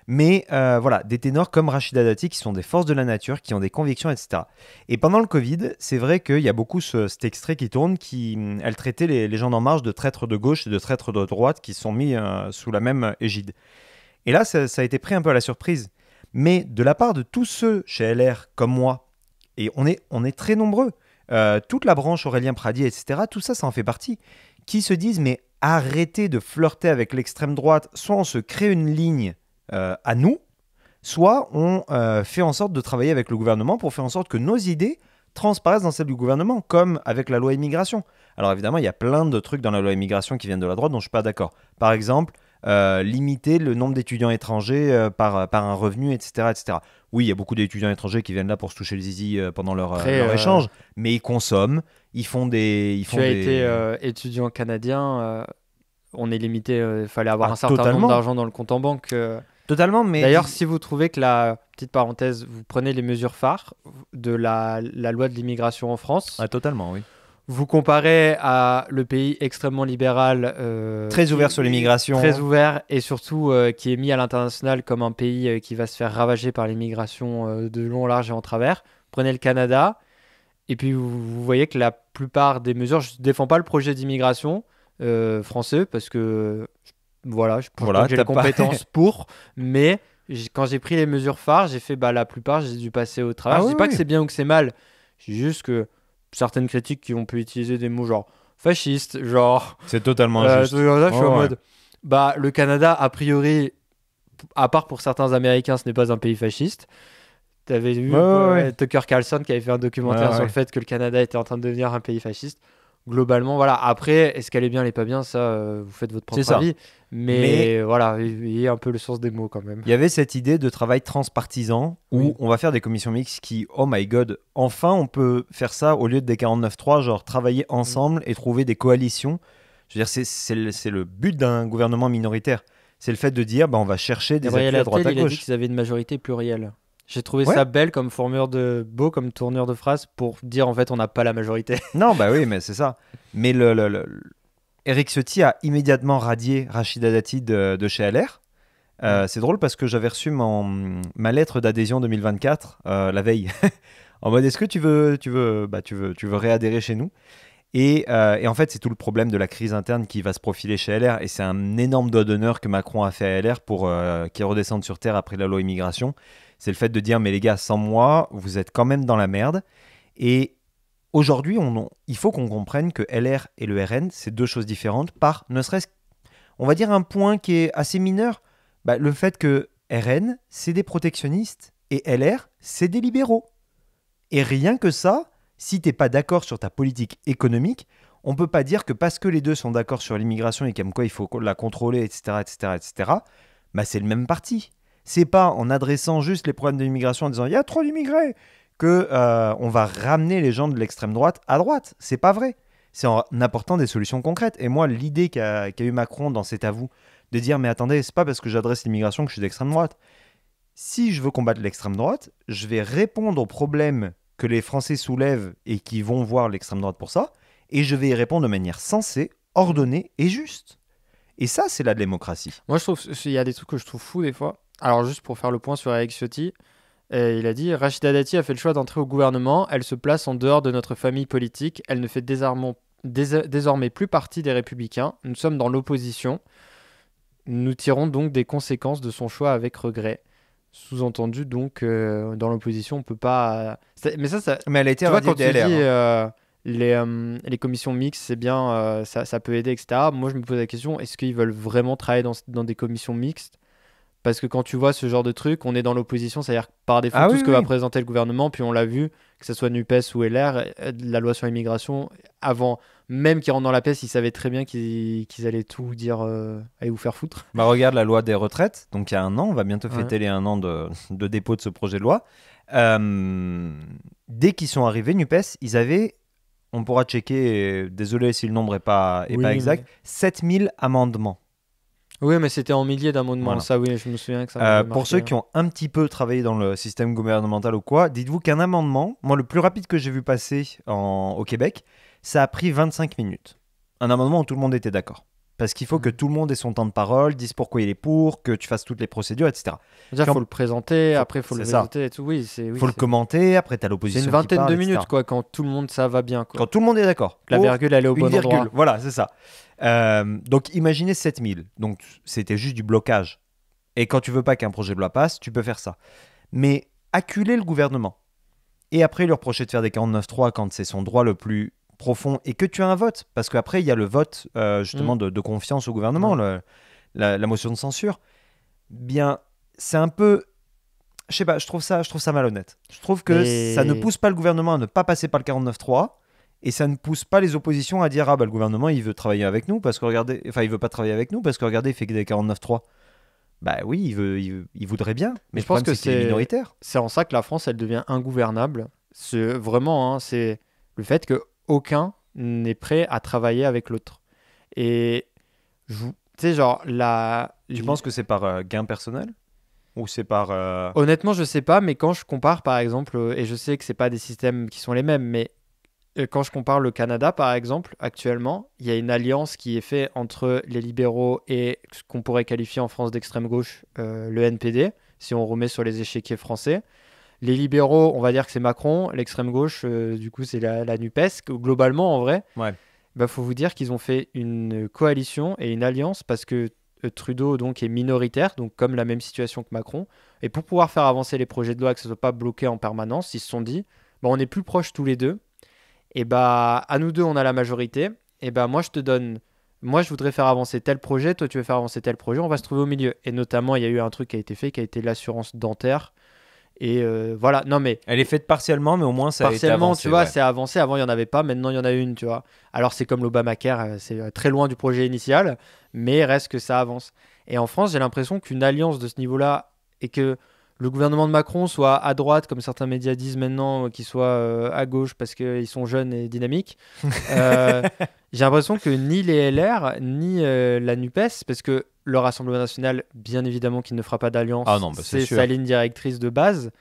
Mais voilà, des ténors comme Rachida Dati qui sont des forces de la nature, qui ont des convictions, etc. Et pendant le Covid, c'est vrai qu'il y a beaucoup cet extrait qui tourne, elle traitait les gens d'En Marche de traîtres de gauche et de traîtres de droite qui sont mis sous la même égide. Et là, ça a été pris un peu à la surprise. Mais de la part de tous ceux chez LR comme moi, et on est très nombreux, toute la branche Aurélien Pradier, etc., tout ça, ça en fait partie, qui se disent mais arrêtez de flirter avec l'extrême droite, soit on se crée une ligne à nous, soit on fait en sorte de travailler avec le gouvernement pour faire en sorte que nos idées transparaissent dans celles du gouvernement, comme avec la loi immigration. Alors évidemment, il y a plein de trucs dans la loi immigration qui viennent de la droite dont je ne suis pas d'accord. Par exemple, limiter le nombre d'étudiants étrangers par un revenu, etc., etc. Oui, il y a beaucoup d'étudiants étrangers qui viennent là pour se toucher le zizi pendant leur échange, mais ils consomment, ils font des... Tu as été étudiant canadien, on est limité, il fallait avoir un certain nombre d'argent dans le compte en banque. Totalement, mais... D'ailleurs, si vous trouvez que petite parenthèse, vous prenez les mesures phares de la loi de l'immigration en France... Ah, totalement, oui. Vous comparez à le pays extrêmement libéral... très ouvert sur l'immigration. Très ouvert et surtout qui est mis à l'international comme un pays qui va se faire ravager par l'immigration de long, large et en travers. Prenez le Canada et puis vous voyez que la plupart des mesures... Je ne défends pas le projet d'immigration français parce que... Voilà, je pense que j'ai les compétences pour, mais quand j'ai pris les mesures phares, j'ai fait la plupart, j'ai dû passer au travers. Je dis pas que c'est bien ou que c'est mal, je dis juste que certaines critiques qui ont pu utiliser des mots genre fasciste, genre... C'est totalement injuste. Je suis en mode, le Canada, a priori, à part pour certains Américains, ce n'est pas un pays fasciste. Tu avais vu Tucker Carlson qui avait fait un documentaire sur le fait que le Canada était en train de devenir un pays fasciste. Globalement, voilà. Après, est-ce qu'elle est bien, elle est pas bien, ça, vous faites votre propre avis. Mais voilà, il y a un peu le sens des mots quand même. Il y avait cette idée de travail transpartisan où on va faire des commissions mixtes qui, oh my god, enfin on peut faire ça au lieu des 49.3, genre travailler ensemble et trouver des coalitions. Je veux dire, c'est le but d'un gouvernement minoritaire. C'est le fait de dire, on va chercher des appuis à droite à gauche. Il a dit qu'ils avaient une majorité plurielle. J'ai trouvé ça belle comme beau comme tournure de phrase pour dire en fait on n'a pas la majorité. Non, oui, mais c'est ça. Mais Éric Ciotti a immédiatement radié Rachida Dati de chez LR. C'est drôle parce que j'avais reçu ma lettre d'adhésion 2024 la veille. En mode est-ce que tu veux réadhérer chez nous et en fait c'est tout le problème de la crise interne qui va se profiler chez LR et c'est un énorme doigt d'honneur que Macron a fait à LR pour qu'ils redescendent sur terre après la loi immigration. C'est le fait de dire mais les gars, sans moi vous êtes quand même dans la merde. Et aujourd'hui il faut qu'on comprenne que LR et le RN c'est deux choses différentes par ne serait-ce on va dire un point qui est assez mineur, le fait que RN c'est des protectionnistes et LR c'est des libéraux. Et rien que ça, si t'es pas d'accord sur ta politique économique, on peut pas dire que parce que les deux sont d'accord sur l'immigration et comme quoi il faut la contrôler, etc., c'est le même parti. C'est pas en adressant juste les problèmes de l'immigration en disant il y a trop d'immigrés que on va ramener les gens de l'extrême droite à droite. C'est pas vrai. C'est en apportant des solutions concrètes. Et moi, l'idée qu'a eu Macron dans cet avou de dire mais attendez, c'est pas parce que j'adresse l'immigration que je suis d'extrême droite. Si je veux combattre l'extrême droite, je vais répondre aux problèmes que les Français soulèvent et qui vont voir l'extrême droite pour ça, et je vais y répondre de manière sensée, ordonnée et juste. Et ça, c'est la démocratie. Moi, je trouve il y a des trucs que je trouve fous des fois. Alors, juste pour faire le point sur Éric Ciotti, il a dit « Rachida Dati a fait le choix d'entrer au gouvernement. Elle se place en dehors de notre famille politique. Elle ne fait désormais plus partie des Républicains. Nous sommes dans l'opposition. Nous tirons donc des conséquences de son choix avec regret. » Sous-entendu, donc, dans l'opposition, on peut pas... Mais elle a été radiée des LR. Les commissions mixtes, c'est bien, ça peut aider, etc. Moi, je me pose la question, est-ce qu'ils veulent vraiment travailler dans des commissions mixtes ? Parce que quand tu vois ce genre de truc, on est dans l'opposition, c'est-à-dire par défaut tout ce que va présenter le gouvernement, puis on l'a vu, que ce soit NUPES ou LR, la loi sur l'immigration, avant même qu'ils rentrent dans la PES, ils savaient très bien qu'ils allaient tout dire, allez vous faire foutre. Regarde la loi des retraites, donc il y a un an, on va bientôt fêter les 1 an de dépôt de ce projet de loi. Dès qu'ils sont arrivés, NUPES, ils avaient, on pourra checker, désolé si le nombre n'est pas exact, 7000 amendements. Oui, mais c'était en milliers d'amendements. Voilà. Ça, oui, je me souviens que ça m'avait Pour marqué, ceux qui ont un petit peu travaillé dans le système gouvernemental ou quoi, dites-vous qu'un amendement, moi le plus rapide que j'ai vu passer au Québec, ça a pris 25 minutes. Un amendement où tout le monde était d'accord. Parce qu'il faut que tout le monde ait son temps de parole, dise pourquoi il est pour, que tu fasses toutes les procédures, etc. Déjà, il faut le présenter, après, il faut le c'est ça. voter et tout. Oui, Il faut le commenter, après tu as l'opposition C'est une qui vingtaine parle, de etc. minutes, quoi, quand tout le monde, ça va bien. Quoi. Quand tout le monde est d'accord. La virgule, elle est au une bon virgule, endroit. voilà, c'est ça. Donc imaginez 7000. Donc c'était juste du blocage. Et quand tu veux pas qu'un projet de loi passe, tu peux faire ça. Mais acculer le gouvernement et après lui reprocher de faire des 49.3 quand c'est son droit le plus profond et que tu as un vote, parce qu'après il y a le vote justement de confiance au gouvernement, la motion de censure, bien c'est un peu, je sais pas, je trouve ça malhonnête. Je trouve que ça ne pousse pas le gouvernement à ne pas passer par le 49.3 et ça ne pousse pas les oppositions à dire le gouvernement il veut travailler avec nous parce que regardez, enfin il veut pas travailler avec nous parce que regardez il fait que des 49.3. Bah oui, il voudrait bien, mais je pense que c'est minoritaire. C'est en ça que la France, elle devient ingouvernable. C'est vraiment, hein, c'est le fait que aucun n'est prêt à travailler avec l'autre. Et tu sais, genre Tu penses que c'est par gain personnel ou c'est par Honnêtement, je sais pas, mais quand je compare, par exemple, et je sais que c'est pas des systèmes qui sont les mêmes, mais quand je compare le Canada, par exemple, actuellement, il y a une alliance qui est faite entre les libéraux et ce qu'on pourrait qualifier en France d'extrême gauche, le NPD, si on remet sur les échiquiers français. Les libéraux, on va dire que c'est Macron. L'extrême gauche, du coup, c'est la NUPES. Globalement, en vrai, faut vous dire qu'ils ont fait une coalition et une alliance parce que Trudeau donc, est minoritaire, donc comme la même situation que Macron. Et pour pouvoir faire avancer les projets de loi, que ce ne soit pas bloqué en permanence, ils se sont dit, on est plus proches tous les deux. Et à nous deux, on a la majorité. Et moi, je te donne... Moi, je voudrais faire avancer tel projet. Toi, tu veux faire avancer tel projet. On va se trouver au milieu. Et notamment, il y a eu un truc qui a été fait, qui a été l'assurance dentaire. Et voilà. Non, mais... Elle est faite partiellement, mais au moins, ça a été avancé. Partiellement, tu vois, c'est avancé. Avant, il n'y en avait pas. Maintenant, il y en a une, tu vois. Alors, c'est comme l'Obamacare. C'est très loin du projet initial. Mais reste que ça avance. Et en France, j'ai l'impression qu'une alliance de ce niveau-là et que... le gouvernement de Macron soit à droite, comme certains médias disent maintenant, qu'il soit à gauche parce qu'ils sont jeunes et dynamiques. J'ai l'impression que ni les LR, ni la NUPES, parce que le Rassemblement national, bien évidemment, qu'il ne fera pas d'alliance, c'est sa ligne directrice de base.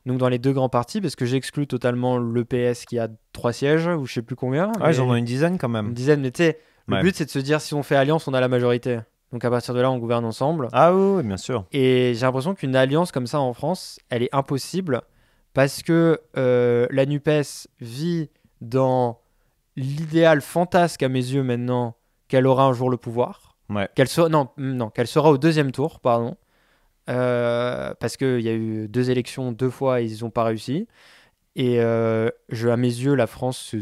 Donc dans les deux grands partis, parce que j'exclus totalement le PS qui a 3 sièges, ou je sais plus combien. Ils en ont une dizaine quand même. Une dizaine, mais tu sais, le but c'est de se dire si on fait alliance, on a la majorité. Donc à partir de là, on gouverne ensemble. Ah oui, bien sûr. Et j'ai l'impression qu'une alliance comme ça en France, elle est impossible parce que la NUPES vit dans l'idéal fantasque à mes yeux maintenant qu'elle aura un jour le pouvoir. Qu'elle sera au deuxième tour, pardon. Parce qu'il y a eu 2 élections 2 fois et ils n'ont pas réussi. Et à mes yeux, la France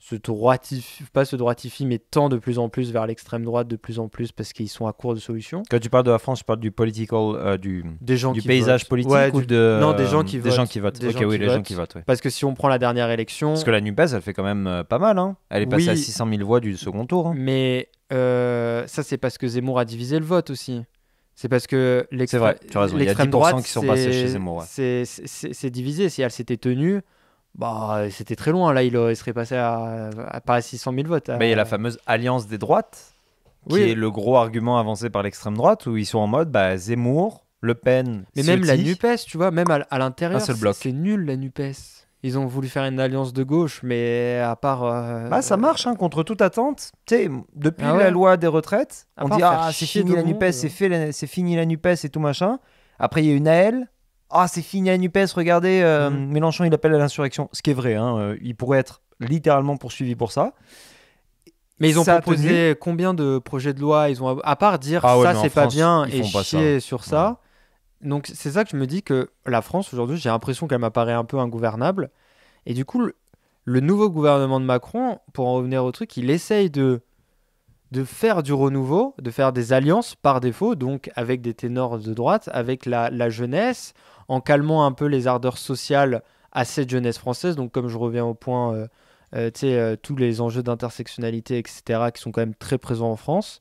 se droitifie, mais tend de plus en plus vers l'extrême droite, de plus en plus, parce qu'ils sont à court de solutions. Quand tu parles de la France, tu parles du political, du paysage votent. politique ou Non, des gens qui votent. Des gens qui votent. Les gens qui votent. Parce que si on prend la dernière élection... Parce que la NUPES, elle fait quand même pas mal. Hein. Elle est passée à 600 000 voix du second tour. Hein. Mais ça, c'est parce que Zemmour a divisé le vote aussi. C'est parce que c'est vrai, tu as raison. Il y a 10% droite, qui sont passés chez Zemmour. Ouais. C'est divisé. Si elle s'était tenue... c'était très loin. Là, il serait passé à pas à 600 000 votes. Il y a la fameuse alliance des droites, qui est le gros argument avancé par l'extrême droite, où ils sont en mode Zemmour, Le Pen, mais Ciotti. même la NUPES, tu vois, même à l'intérieur, c'est nul la NUPES. Ils ont voulu faire une alliance de gauche, mais à part... ça marche, contre toute attente. Tu sais, depuis la loi des retraites, on dit c'est fini la NUPES, c'est fini la NUPES et tout machin. Après, il y a une AL. C'est fini la NUPES, regardez, Mélenchon, il appelle à l'insurrection. Ce qui est vrai, il pourrait être littéralement poursuivi pour ça. Mais ils ont proposé combien de projets de loi ils ont, à part dire ça, c'est pas bien et chier sur ça. Donc, c'est ça que je me dis que la France, aujourd'hui, j'ai l'impression qu'elle m'apparaît un peu ingouvernable. Et du coup, le nouveau gouvernement de Macron, pour en revenir au truc, il essaye de faire du renouveau, de faire des alliances par défaut, donc avec des ténors de droite, avec la jeunesse, en calmant un peu les ardeurs sociales à cette jeunesse française. Donc comme je reviens au point, tous les enjeux d'intersectionnalité, etc., qui sont quand même très présents en France.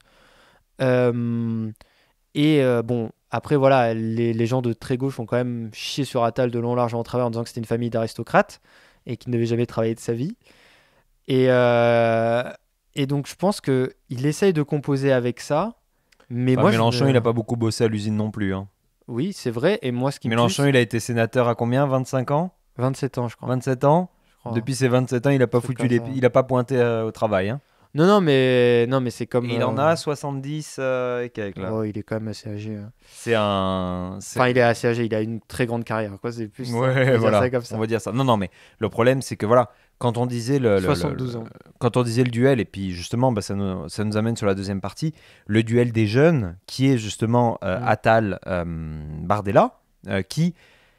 Après, voilà, les gens de très gauche ont quand même chié sur Attal de long, large en travers en disant que c'était une famille d'aristocrates et qu'il n'avait jamais travaillé de sa vie. Et donc, je pense qu'il essaye de composer avec ça. Mais Enfin, moi, Mélenchon, il a pas beaucoup bossé à l'usine non plus. Hein. Oui, c'est vrai. Et moi, ce qui me Mélenchon, pousse... il a été sénateur à combien 25 ans 27 ans, je crois. 27 ans Je crois. Depuis ses 27 ans, il a pas Truc comme ça. il a pas pointé au travail. Hein. Non, mais c'est comme... Et il en a 70 et quelques là. Oh, il est quand même assez âgé. C'est un... Enfin, il est assez âgé, il a une très grande carrière. Quoi. C'est plus on va Ouais, dire voilà, ça comme ça. on va dire ça. Non, mais le problème, c'est que voilà, quand on disait 72 ans. quand on disait le duel, et puis justement, ça nous amène sur la deuxième partie, le duel des jeunes, qui est justement Attal, Bardella, qui,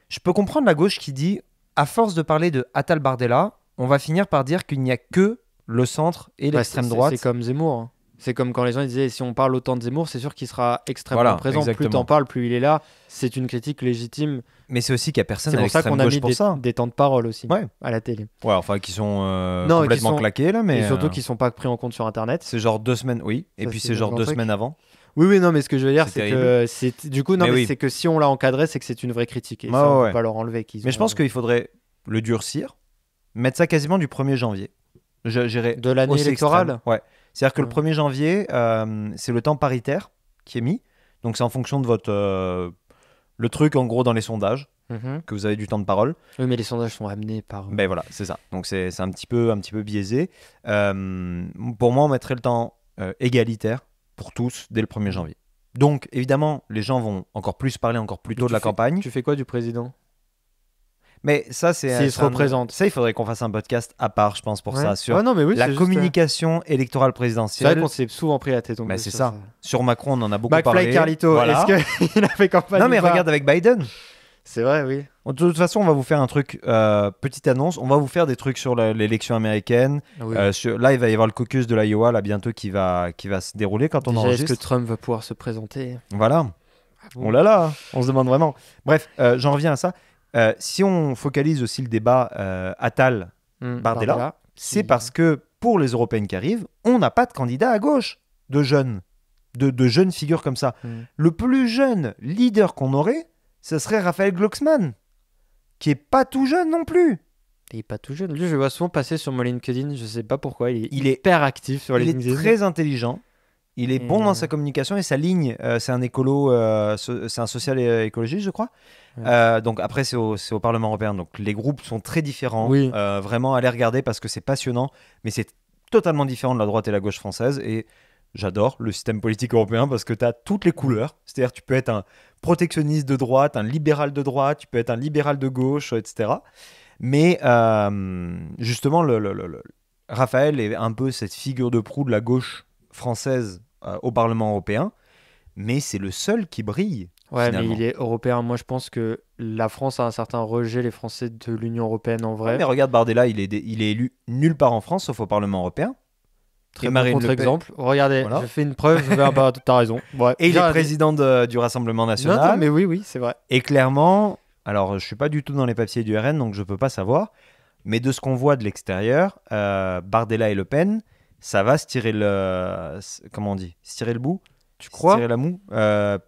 je peux comprendre la gauche qui dit, à force de parler de Attal Bardella, on va finir par dire qu'il n'y a que le centre et l'extrême droite. C'est comme Zemmour. Hein. C'est comme quand les gens disaient si on parle autant de Zemmour, c'est sûr qu'il sera extrêmement Voilà, présent. exactement. Plus t'en parles, plus il est là. C'est une critique légitime. Mais c'est aussi qu'il n'y a personne C'est à pour ça l'extrême qu'on a gauche mis pour ça. des temps de parole aussi Ouais. à la télé. Ouais, enfin, qui sont Non, complètement qui sont- claqués là, mais Et surtout qu'ils sont pas pris en compte sur Internet. c'est genre 2 semaines, oui, et Ça, puis c'est c'est genre un 2 truc. semaines avant. Oui, non, mais ce que je veux dire, C'est c'est que c'est du coup, non, Mais mais oui. c'est que si on l'a encadré, c'est que c'est une vraie critique. Et Ouais, ça, on ouais. peut pas leur enlever. Mais je pense qu'il faudrait le durcir, mettre ça quasiment du 1er janvier. J'irais de l'année aussi électorale. extrême. Ouais. C'est-à-dire que le Ouais. 1er janvier, c'est le temps paritaire qui est mis. Donc c'est en fonction de votre... le truc, en gros, dans les sondages, Mhm. que vous avez du temps de parole. Oui, mais les sondages sont amenés par. Ben voilà, c'est ça. Donc c'est un petit peu biaisé. Pour moi, on mettrait le temps égalitaire pour tous dès le 1er janvier. Donc, évidemment, les gens vont encore plus parler encore plus tôt de la campagne. Tu fais quoi du président? Mais ça, c'est... S'il se c'est un- représente. Ça, il faudrait qu'on fasse un podcast à part, je pense, pour Ouais. ça. Sur Ouais, non, mais oui, la c'est juste, communication électorale C'est présidentielle. vrai qu'on s'est souvent pris la tête. Bah, c'est ça. Sur Macron, on en a beaucoup McFly parlé. Carlito, Voilà. est-ce qu'il a fait campagne Non, mais ou pas regarde avec Biden. C'est vrai, oui. De toute façon, on va vous faire un truc, petite annonce, on va vous faire des trucs sur l'élection américaine. Oui. Là, il va y avoir le caucus de l'Iowa là bientôt qui va se dérouler quand on Déjà, est-ce enregistre. que Trump va pouvoir se présenter? Voilà. bon Oh là là, on se demande vraiment. Bref, j'en reviens à ça. Si on focalise aussi le débat Attal, Bardella, c'est parce que pour les européennes qui arrivent, on n'a pas de candidat à gauche de jeunes, de jeunes figures comme ça. Le plus jeune leader qu'on aurait, ce serait Raphaël Glucksmann, qui est pas tout jeune non plus. Il est pas tout jeune. Lui, je le vois souvent passer sur mon LinkedIn. Je sais pas pourquoi. Il est Il est- hyper actif sur Il LinkedIn. est très intelligent. Il est bon dans sa communication et sa ligne, c'est un écolo, c'est un social et écologiste, je crois. Ouais. Donc après, c'est au Parlement européen. Donc les groupes sont très différents. Oui. Vraiment, allez regarder parce que c'est passionnant, mais c'est totalement différent de la droite et la gauche française. Et j'adore le système politique européen parce que tu as toutes les couleurs. C'est-à-dire, tu peux être un protectionniste de droite, un libéral de droite, tu peux être un libéral de gauche, etc. Mais justement, Raphaël est un peu cette figure de proue de la gauche française au Parlement européen, mais c'est le seul qui brille. Ouais, finalement. mais il est européen. Moi, je pense que la France a un certain rejet, les Français, de l'Union européenne en vrai. Mais regarde Bardella, il est élu nulle part en France, sauf au Parlement européen. Très Et bon Marine Le Pen- contre-exemple. Regardez, Voilà. je fais une preuve, je vais un peu... T'as raison. Ouais. Et il est Regardez. président du Rassemblement Non, national. non, mais oui, c'est vrai. Et clairement, alors je suis pas du tout dans les papiers du RN, donc je peux pas savoir. Mais de ce qu'on voit de l'extérieur, Bardella et Le Pen, ça va se tirer comment on dit, se tirer le bout. Tu crois? Se tirer la moue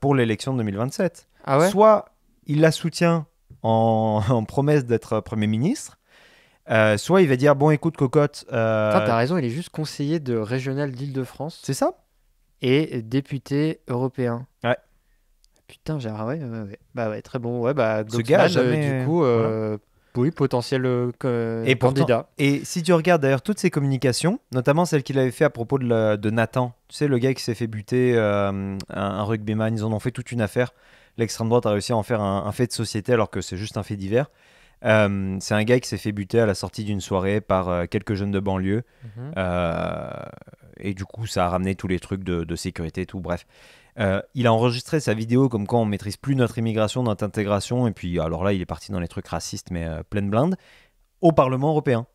pour l'élection de 2027. Ah ouais? Soit il la soutient en promesse d'être Premier ministre, soit il va dire bon écoute cocotte. Putain, t'as raison, il est juste conseiller de régional d'Île-de-France C'est ça? et député européen. Ouais. Putain, ouais. Bah ouais, très bon. Ouais, bah Ce gars a Glucksmann, jamais- du coup, voilà. oui, potentiel Et pourtant- candidat. Et si tu regardes d'ailleurs toutes ses communications, notamment celle qu'il avait fait à propos de Nathan, tu sais, le gars qui s'est fait buter, un rugbyman, ils en ont fait toute une affaire. L'extrême droite a réussi à en faire un fait de société alors que c'est juste un fait divers. C'est un gars qui s'est fait buter à la sortie d'une soirée par quelques jeunes de banlieue. Mhm. Et du coup, ça a ramené tous les trucs de sécurité et tout. Bref. Il a enregistré sa vidéo comme quoi on maîtrise plus notre immigration, notre intégration. Et puis, alors là, il est parti dans les trucs racistes, mais pleine blinde, au Parlement européen.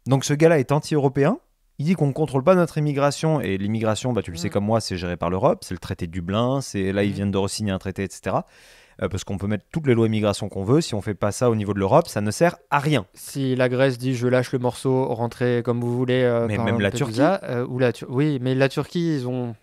Donc ce gars-là est anti-européen. Il dit qu'on ne contrôle pas notre immigration. Et l'immigration, bah, tu le sais comme moi, c'est géré par l'Europe. C'est le traité de Dublin. Là, ils viennent de re-signer un traité, etc. Parce qu'on peut mettre toutes les lois immigration qu'on veut. Si on ne fait pas ça au niveau de l'Europe, ça ne sert à rien. Si la Grèce dit je lâche le morceau, rentrez comme vous voulez. Mais par même la Lampedusa, ou oui, mais la Turquie, on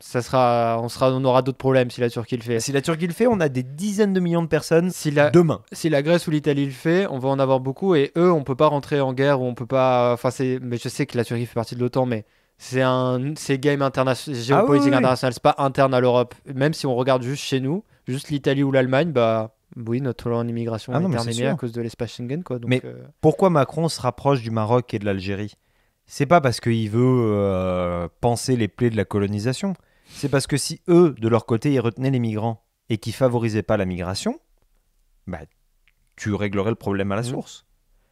aura d'autres problèmes si la Turquie le fait. Si la Turquie le fait, on a des dizaines de millions de personnes Si la, demain. si la Grèce ou l'Italie le fait, on va en avoir beaucoup et eux, on peut pas rentrer en guerre ou on peut pas. Mais je sais que la Turquie fait partie de l'OTAN, mais c'est game international, géopolitique internationale, c'est pas interne à l'Europe. Même si on regarde juste chez nous, juste l'Italie ou l'Allemagne, bah oui, notre loi en immigration est terminée à cause de l'espace Schengen, quoi. Donc, mais pourquoi Macron se rapproche du Maroc et de l'Algérie ? C'est pas parce qu'il veut panser les plaies de la colonisation. C'est parce que si eux, de leur côté, ils retenaient les migrants et qu'ils favorisaient pas la migration, bah, tu réglerais le problème à la source.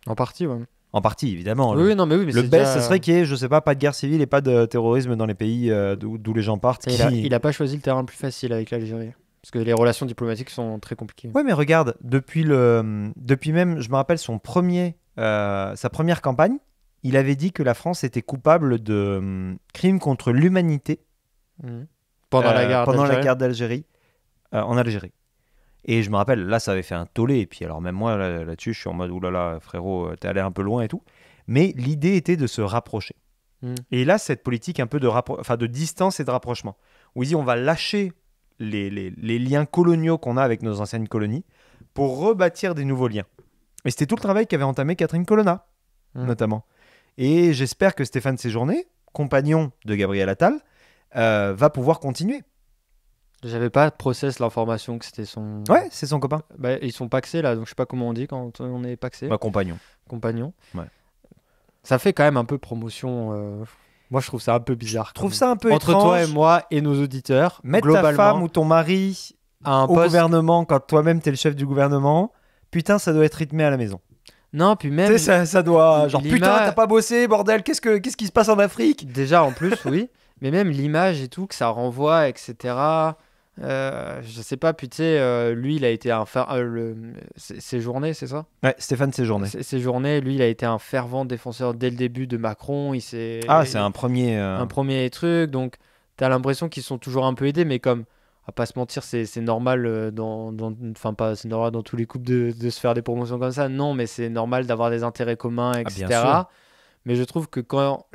En partie, ouais. En partie, évidemment. Oui, mais le best, ce serait qu'il y ait, je sais pas de guerre civile et pas de terrorisme dans les pays d'où les gens partent. Il a pas choisi le terrain le plus facile avec l'Algérie. Parce que les relations diplomatiques sont très compliquées. Ouais, mais regarde, depuis même, je me rappelle sa première campagne, il avait dit que la France était coupable de crimes contre l'humanité pendant la guerre d'Algérie en Algérie. Et je me rappelle, là, ça avait fait un tollé. Et puis, alors, même moi, là-dessus, je suis en mode, oulala, frérot, t'es allé un peu loin et tout. Mais l'idée était de se rapprocher. Et là, cette politique un peu de distance et de rapprochement, où il dit, on va lâcher les liens coloniaux qu'on a avec nos anciennes colonies pour rebâtir des nouveaux liens. Et c'était tout le travail qu'avait entamé Catherine Colonna, notamment. Et j'espère que Stéphane Séjourné, compagnon de Gabriel Attal, va pouvoir continuer. J'avais pas process l'information que c'était son... Ouais, c'est son copain. Bah, ils sont paxés là, donc je sais pas comment on dit quand on est paxé. Bah, compagnon. Ouais. Ça fait quand même un peu promotion... Moi, je trouve ça un peu bizarre. Je trouve ça un peu entre étrange. Toi et moi et nos auditeurs. Mettre ta femme ou ton mari au gouvernement quand toi-même t'es le chef du gouvernement, putain, ça doit être rythmé à la maison. Non, puis même... Tu sais, ça doit... Genre, putain, t'as pas bossé, bordel, qu'est-ce qui se passe en Afrique ? Déjà, en plus, oui. Mais même l'image et tout, que ça renvoie, etc. Je sais pas, puis tu sais, lui, il a été un... Séjourné, c'est ça ? Ouais, Stéphane Séjourné. Séjourné, lui, il a été un fervent défenseur dès le début de Macron. C'est un premier... Un premier truc, donc t'as l'impression qu'ils sont toujours un peu aidés, mais comme... À pas se mentir, c'est normal c'est normal dans tous les couples de se faire des promotions comme ça. Non, mais c'est normal d'avoir des intérêts communs, etc. Mais je trouve que quand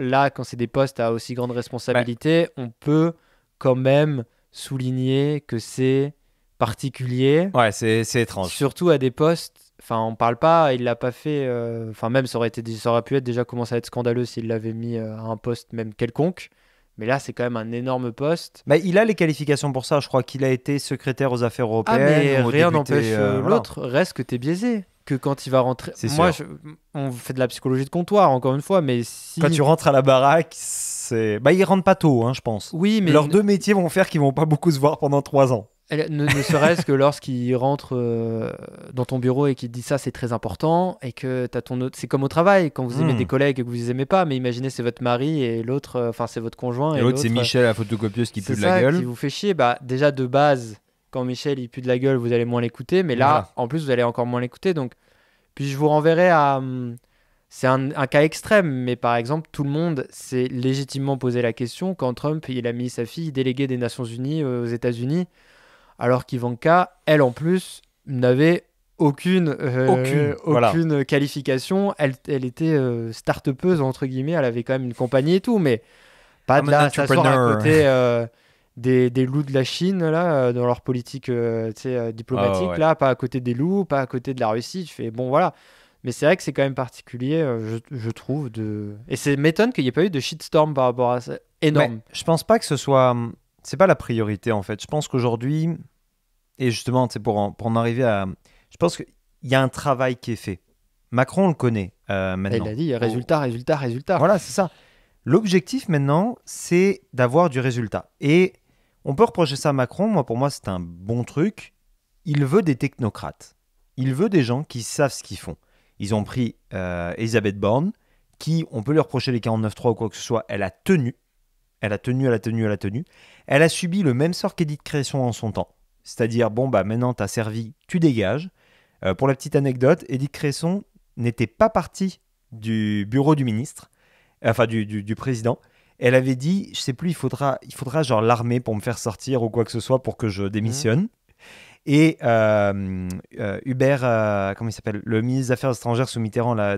c'est des postes à aussi grande responsabilité, on peut quand même souligner que c'est particulier. Ouais, c'est étrange. Surtout à des postes. Enfin, on parle pas. Il l'a pas fait. Même ça aurait pu être déjà commencé à être scandaleux s'il l'avait mis à un poste même quelconque. Mais là, c'est quand même un énorme poste. Bah, il a les qualifications pour ça. Je crois qu'il a été secrétaire aux affaires européennes. Mais rien n'empêche l'autre. Reste que t'es biaisé. Que quand il va rentrer... Moi, on fait de la psychologie de comptoir, encore une fois, mais si... Quand tu rentres à la baraque, c'est... Bah, ils rentrent pas tôt, hein, je pense. Oui, mais... Leurs deux métiers vont faire qu'ils vont pas beaucoup se voir pendant 3 ans. Ne serait-ce que lorsqu'il rentre dans ton bureau et qu'il te dit ça, c'est très important, et que t'as ton autre... C'est comme au travail, quand vous aimez des collègues et que vous les aimez pas, mais imaginez, c'est votre mari et l'autre, c'est votre conjoint. Et l'autre, c'est Michel, la photocopieuse qui pue de la gueule. C'est ça qui vous fait chier. Bah, déjà, de base, quand Michel, il pue de la gueule, vous allez moins l'écouter, mais là, en plus, vous allez encore moins l'écouter, donc... Puis je vous renverrai à... C'est un cas extrême, mais par exemple, tout le monde s'est légitimement posé la question quand Trump il a mis sa fille déléguée des Nations Unies aux États-Unis, alors qu'Ivanka, elle en plus, n'avait aucune qualification. Elle était start-upeuse, entre guillemets, elle avait quand même une compagnie et tout, mais pas de là s'asseoir à côté des loups de la Chine, là, dans leur politique diplomatique, là, pas à côté des loups, pas à côté de la Russie. Tu fais, bon, voilà. Mais c'est vrai que c'est quand même particulier, je trouve. Et ça m'étonne qu'il n'y ait pas eu de shitstorm par rapport à ça. Énorme. Mais je pense pas que ce soit... C'est pas la priorité, en fait. Je pense qu'aujourd'hui, et justement, pour en arriver à... Je pense qu'il y a un travail qui est fait. Macron, on le connaît maintenant. Il a dit résultat. Voilà, c'est ça. L'objectif, maintenant, c'est d'avoir du résultat. Et on peut reprocher ça à Macron. Pour moi, c'est un bon truc. Il veut des technocrates. Il veut des gens qui savent ce qu'ils font. Ils ont pris Elisabeth Borne, qui, on peut lui reprocher les 49.3 ou quoi que ce soit, elle a tenu. Elle a tenu. Elle a subi le même sort qu'Édith Cresson en son temps. C'est-à-dire, maintenant, t'as servi, tu dégages. Pour la petite anecdote, Édith Cresson n'était pas partie du bureau du ministre, du président. Elle avait dit, je sais plus, il faudra genre l'armée pour me faire sortir ou quoi que ce soit pour que je démissionne. Et Hubert, comment il s'appelle, le ministre des Affaires étrangères sous Mitterrand, là,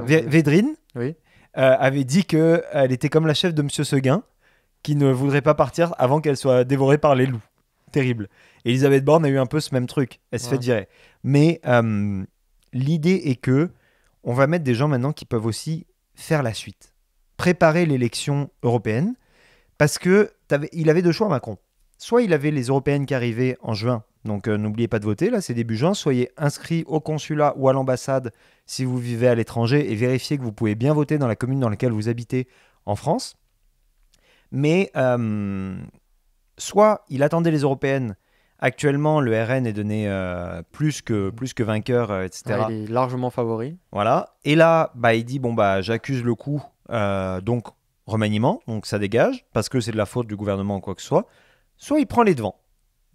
Védrine, oui. Avait dit qu'elle était comme la chef de Monsieur Seguin, qui ne voudrait pas partir avant qu'elle soit dévorée par les loups. Terrible. Et Elisabeth Borne a eu un peu ce même truc. Elle se fait virer. Mais l'idée est que on va mettre des gens maintenant qui peuvent aussi faire la suite. préparer l'élection européenne parce que il avait deux choix, Macron. Soit il avait les européennes qui arrivaient en juin, donc n'oubliez pas de voter, là c'est début juin, soyez inscrits au consulat ou à l'ambassade si vous vivez à l'étranger et vérifiez que vous pouvez bien voter dans la commune dans laquelle vous habitez en France. Mais soit il attendait les européennes. Actuellement, le RN est donné plus que vainqueur, etc. Ouais, il est largement favori. Voilà. Et là, il dit j'accuse le coup, donc remaniement, donc ça dégage, parce que c'est de la faute du gouvernement ou quoi que ce soit. Soit il prend les devants.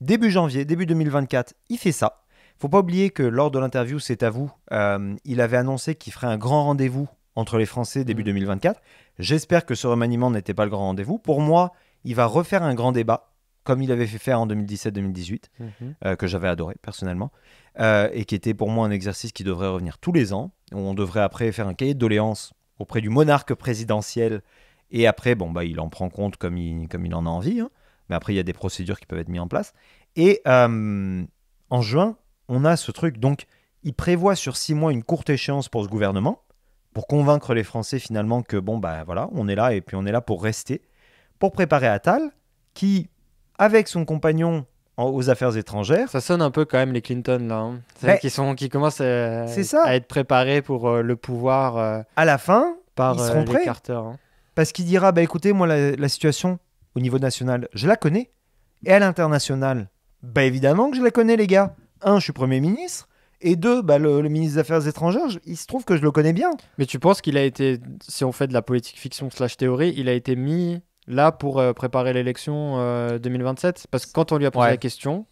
Début janvier, début 2024, il fait ça. Faut pas oublier que lors de l'interview C'est à vous, il avait annoncé qu'il ferait un grand rendez-vous entre les Français début 2024. J'espère que ce remaniement n'était pas le grand rendez-vous. Pour moi, il va refaire un grand débat, comme il avait fait faire en 2017-2018, que j'avais adoré personnellement, et qui était pour moi un exercice qui devrait revenir tous les ans, où on devrait après faire un cahier de doléances auprès du monarque présidentiel, et après, il en prend compte comme il en a envie, hein. Mais après, il y a des procédures qui peuvent être mises en place. Et en juin, on a ce truc, donc il prévoit sur 6 mois une courte échéance pour ce gouvernement, pour convaincre les Français finalement que voilà, on est là, et puis on est là pour rester, pour préparer Attal, qui... avec son compagnon aux affaires étrangères. Ça sonne un peu quand même les Clinton là. Hein. Qui commencent à être préparés pour le pouvoir. À la fin, par ils seront les prêts. Carter. Hein. Parce qu'il dira, écoutez, moi la situation au niveau national, je la connais. Et à l'international, évidemment que je la connais les gars. 1, je suis Premier ministre. Et 2, le ministre des Affaires étrangères, il se trouve que je le connais bien. Mais tu penses qu'il a été, si on fait de la politique fiction / théorie, il a été mis... là, pour préparer l'élection 2027, parce que quand on lui a posé la question,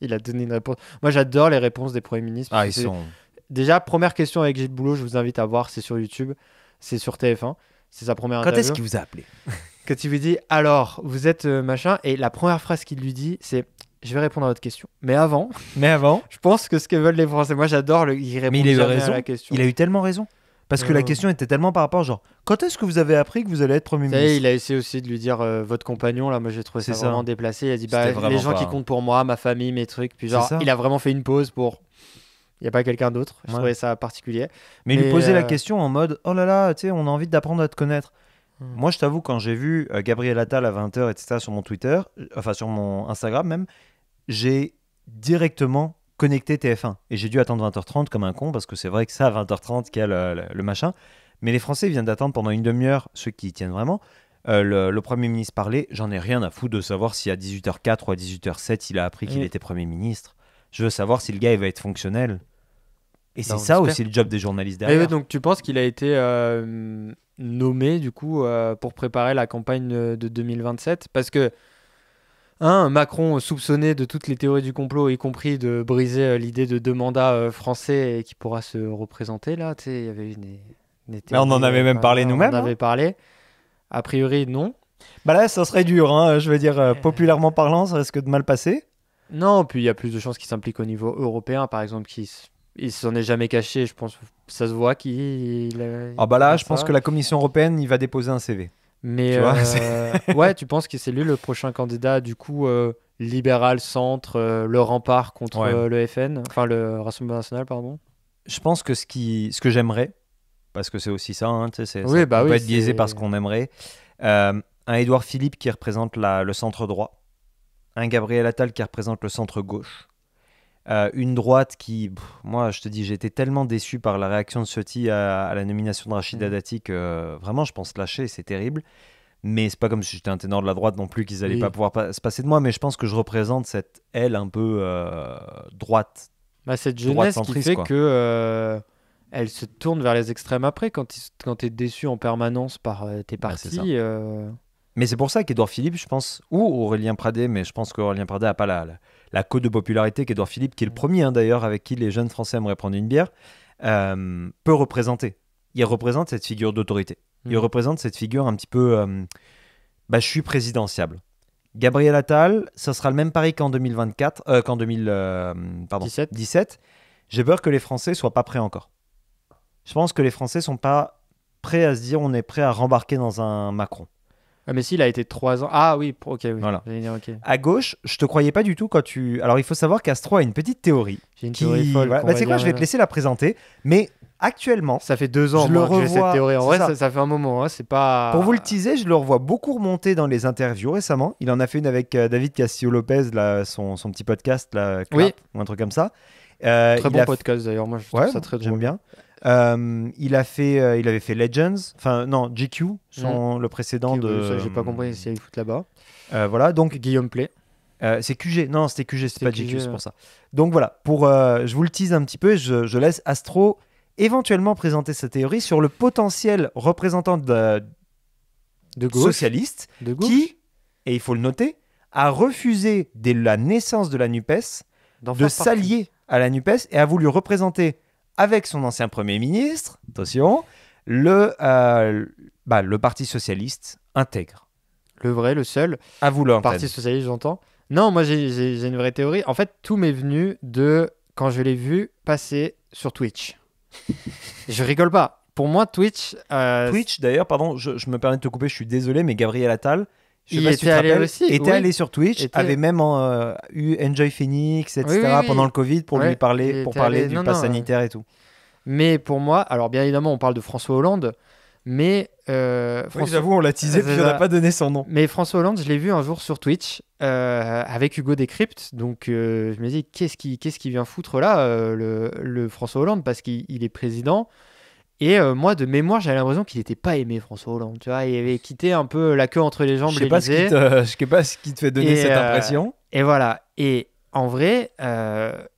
il a donné une réponse. Moi, j'adore les réponses des premiers ministres. Déjà, première question avec Gilles Boulot, je vous invite à voir, c'est sur YouTube, c'est sur TF1, c'est sa première interview. Quand est-ce qu'il vous a appelé? Quand il vous dit, alors, vous êtes machin, et la première phrase qu'il lui dit, c'est « Je vais répondre à votre question. Mais avant, je pense que ce que veulent les Français, moi j'adore, il répond jamais à la question. Il a eu tellement raison. Parce que la question était tellement par rapport, genre, quand est-ce que vous avez appris que vous allez être Premier ministre? Il a essayé aussi de lui dire, votre compagnon, là, moi j'ai trouvé ça vraiment déplacé. Il a dit, les gens qui comptent pour moi, ma famille, mes trucs. Puis genre, il a vraiment fait une pause pour... Il n'y a pas quelqu'un d'autre. Je trouvais ça particulier. Mais il lui posait la question en mode, oh là là, tu sais, on a envie d'apprendre à te connaître. Moi, je t'avoue, quand j'ai vu Gabriel Attal à 20h, etc., sur mon Twitter, enfin sur mon Instagram même, j'ai directement connecté TF1. Et j'ai dû attendre 20h30 comme un con, parce que c'est vrai que c'est à 20h30 qu'il y a le machin. Mais les Français viennent d'attendre pendant une demi-heure, ceux qui y tiennent vraiment, le Premier ministre parler. J'en ai rien à foutre de savoir si à 18h04 ou à 18h07, il a appris qu'il était Premier ministre. Je veux savoir si le gars il va être fonctionnel. Et c'est ça aussi le job des journalistes derrière. Donc tu penses qu'il a été nommé du coup pour préparer la campagne de 2027? Parce que Macron soupçonné de toutes les théories du complot, y compris de briser l'idée de 2 mandats français et qui pourra se représenter là. Tu sais, il y avait des théories, on en avait même parlé nous-mêmes. On en avait parlé. A priori, non. Là, ça serait dur. Hein. Je veux dire, populairement parlant, ça risque de mal passer. Non, puis il y a plus de chances qu'il s'implique au niveau européen, par exemple, il s'en est jamais caché. Je pense que ça se voit qu'il... je pense que la Commission européenne, il va déposer un CV. Mais tu penses que c'est lui le prochain candidat, du coup, libéral, centre, le rempart contre le FN, enfin le Rassemblement national, pardon. Je pense que ce que j'aimerais, parce que c'est aussi ça, hein, ça peut être biaisé par ce qu'on aimerait, un Édouard Philippe qui représente le centre droit, un Gabriel Attal qui représente le centre gauche, une droite qui, moi je te dis, j'ai été tellement déçu par la réaction de Ciotti à la nomination de Rachida Dati que vraiment je pense lâcher, c'est terrible. Mais c'est pas comme si j'étais un ténor de la droite non plus qu'ils allaient pas pouvoir se passer de moi, mais je pense que je représente cette aile un peu droite. Cette jeunesse qui fait que elle se tourne vers les extrêmes après, quand t'es déçu en permanence par tes partis. Mais c'est pour ça qu'Édouard Philippe, je pense, ou Aurélien Pradé, mais je pense qu'Aurélien Pradé n'a pas la cote de popularité qu'Édouard Philippe, qui est le premier d'ailleurs avec qui les jeunes Français aimeraient prendre une bière, peut représenter. Il représente cette figure d'autorité. Il représente cette figure un petit peu je suis présidentiable. Gabriel Attal, ça sera le même pari qu'en 2017. J'ai peur que les Français soient pas prêts encore. Je pense que les Français sont pas prêts à se dire on est prêt à rembarquer dans un Macron. Ah mais s'il a été 3 ans... Ah oui, ok. Oui. Voilà. À gauche, je te croyais pas du tout quand tu... Alors il faut savoir qu'Astro a une petite théorie. J'ai une théorie folle. C'est quoi, je vais te laisser la présenter. Mais actuellement. Ça fait 2 ans Je moi, le que j'ai cette revois, théorie. En c'est vrai, ça. ça fait un moment. Hein, c'est pas. Pour vous le teaser, je le revois beaucoup remonter dans les interviews récemment. Il en a fait une avec David Castillo-Lopez, là, son petit podcast, là, Clap, Oui. ou un truc comme ça. Très il bon a podcast d'ailleurs. Moi, je trouve Ouais, ça très drôle. j'aime bien. Il avait fait Legends, enfin non, GQ, le précédent de. Ça, j'ai pas compris si il fout là-bas. Voilà, donc Guillaume Play. c'est QG. Non, c'était QG, c'est pas GQ, c'est QG, pour ça. Donc voilà, je vous le tease un petit peu, je laisse Astro éventuellement présenter sa théorie sur le potentiel représentant De gauche. socialiste De gauche. qui, et il faut le noter, a refusé dès la naissance de la NUPES D'en de faire partie. s'allier à la NUPES et a voulu représenter avec son ancien Premier ministre, attention, le Parti socialiste intègre. Le vrai, le seul. À vous l'antenne. Parti socialiste, j'entends. Non, moi j'ai une vraie théorie. En fait, tout m'est venu de quand je l'ai vu passer sur Twitch. Je rigole pas. Pour moi, Twitch. Twitch, d'ailleurs, pardon, je me permets de te couper, je suis désolé, mais Gabriel Attal, je sais Il pas si tu te était allé rappelles, aussi, était oui. allé sur Twitch, avait même eu Enjoy Phoenix, etc. Oui. pendant le Covid pour Ouais, lui parler, il pour était parler allé- du non, pass non, sanitaire et tout. Mais pour moi, alors bien évidemment, on parle de François Hollande, mais Oui, j'avoue, on l'a teasé, C'est puis on n'a ça. pas donné son nom. Mais François Hollande, je l'ai vu un jour sur Twitch avec Hugo Décrypte. Donc je me dis, qu'est-ce qui vient foutre là, le François Hollande, parce qu'il est président. Et moi, de mémoire, j'avais l'impression qu'il n'était pas aimé, François Hollande. Tu vois, il avait quitté un peu la queue entre les jambes. Je sais pas l'Élysée. je sais pas ce qui te fait donner Et, cette impression. Et voilà. Et en vrai,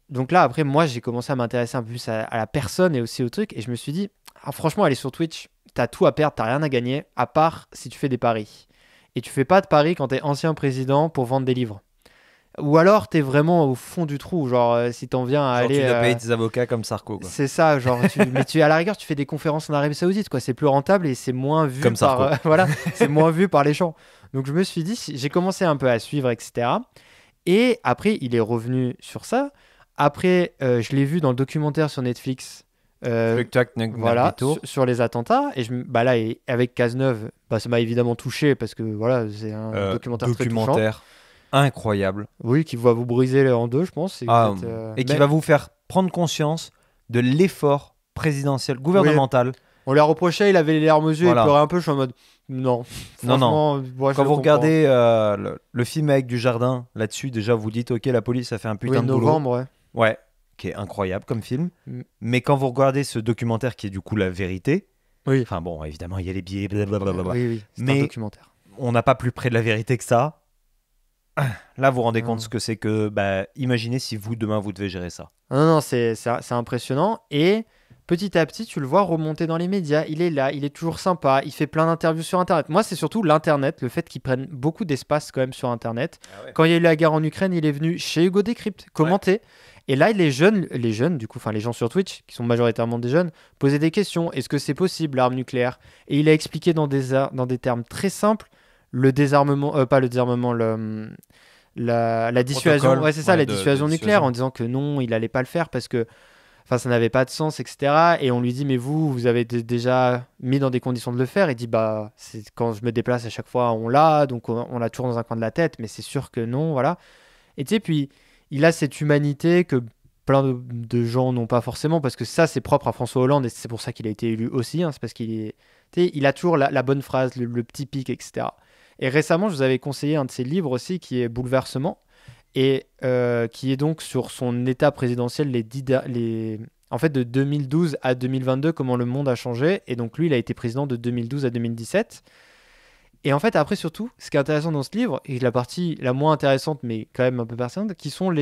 donc là, après, moi, j'ai commencé à m'intéresser un peu plus à la personne et aussi au truc. Et je me suis dit, franchement, aller sur Twitch, t'as tout à perdre, t'as rien à gagner, à part si tu fais des paris. Et tu fais pas de paris quand t'es ancien président pour vendre des livres. Ou alors t'es vraiment au fond du trou, genre si t'en viens à Genre, aller. tu dois payer tes avocats comme Sarko, quoi. C'est ça, genre. Mais à la rigueur, tu fais des conférences en Arabie Saoudite, quoi. C'est plus rentable et c'est moins vu Comme par. Sarko. Voilà, c'est moins vu par les gens. Donc je me suis dit, j'ai commencé un peu à suivre, etc. Et après, il est revenu sur ça. Après, je l'ai vu dans le documentaire sur Netflix. Voilà, sur les attentats. Et là, et avec Cazeneuve, ça m'a évidemment touché parce que voilà, c'est un documentaire très touchant. Incroyable. Oui, qui va vous briser en deux, je pense. Et qui va vous faire prendre conscience de l'effort présidentiel, gouvernemental. Oui. On lui a reproché, il avait les larmes aux yeux, Voilà. il pleurait un peu. Je suis en mode non. Non. Ouais, Quand vous regardez le film avec Dujardin là-dessus, déjà vous dites ok, la police a fait un putain de boulot. Novembre, ouais. Ouais, qui est incroyable comme film. Mais quand vous regardez ce documentaire qui est du coup la vérité, oui. Enfin bon, évidemment il y a les biais, blablabla. Oui, c'est mais un documentaire. On n'a pas plus près de la vérité que ça. Là, vous vous rendez compte ce que c'est que, imaginez si vous, demain, vous devez gérer ça. Non, c'est impressionnant. Et petit à petit, tu le vois remonter dans les médias. Il est là, il est toujours sympa. Il fait plein d'interviews sur Internet. Moi, c'est surtout l'Internet, le fait qu'il prenne beaucoup d'espace quand même sur Internet. Ah ouais. Quand il y a eu la guerre en Ukraine, il est venu chez Hugo Décrypte commenter. Ouais. Et là, les jeunes, du coup, enfin les gens sur Twitch, qui sont majoritairement des jeunes, posaient des questions. Est-ce que c'est possible, l'arme nucléaire ? Et il a expliqué dans des termes très simples le désarmement, pas le désarmement, la dissuasion, ouais, c'est ça, la dissuasion nucléaire, en disant que non, il allait pas le faire parce que ça n'avait pas de sens, etc. Et on lui dit, mais vous avez déjà mis dans des conditions de le faire. Il dit, c'est quand je me déplace à chaque fois, on l'a, donc on l'a toujours dans un coin de la tête, mais c'est sûr que non, voilà. Et tu sais, puis il a cette humanité que plein de gens n'ont pas forcément, parce que ça, c'est propre à François Hollande, et c'est pour ça qu'il a été élu aussi, hein, c'est parce il a toujours la bonne phrase, le petit pic, etc. Et récemment, je vous avais conseillé un de ses livres aussi, qui est Bouleversement, et qui est donc sur son état présidentiel, en fait, de 2012 à 2022, comment le monde a changé. Et donc lui, il a été président de 2012 à 2017. Et en fait, après, surtout, ce qui est intéressant dans ce livre, et la partie la moins intéressante, mais quand même un peu pertinente, qui sont,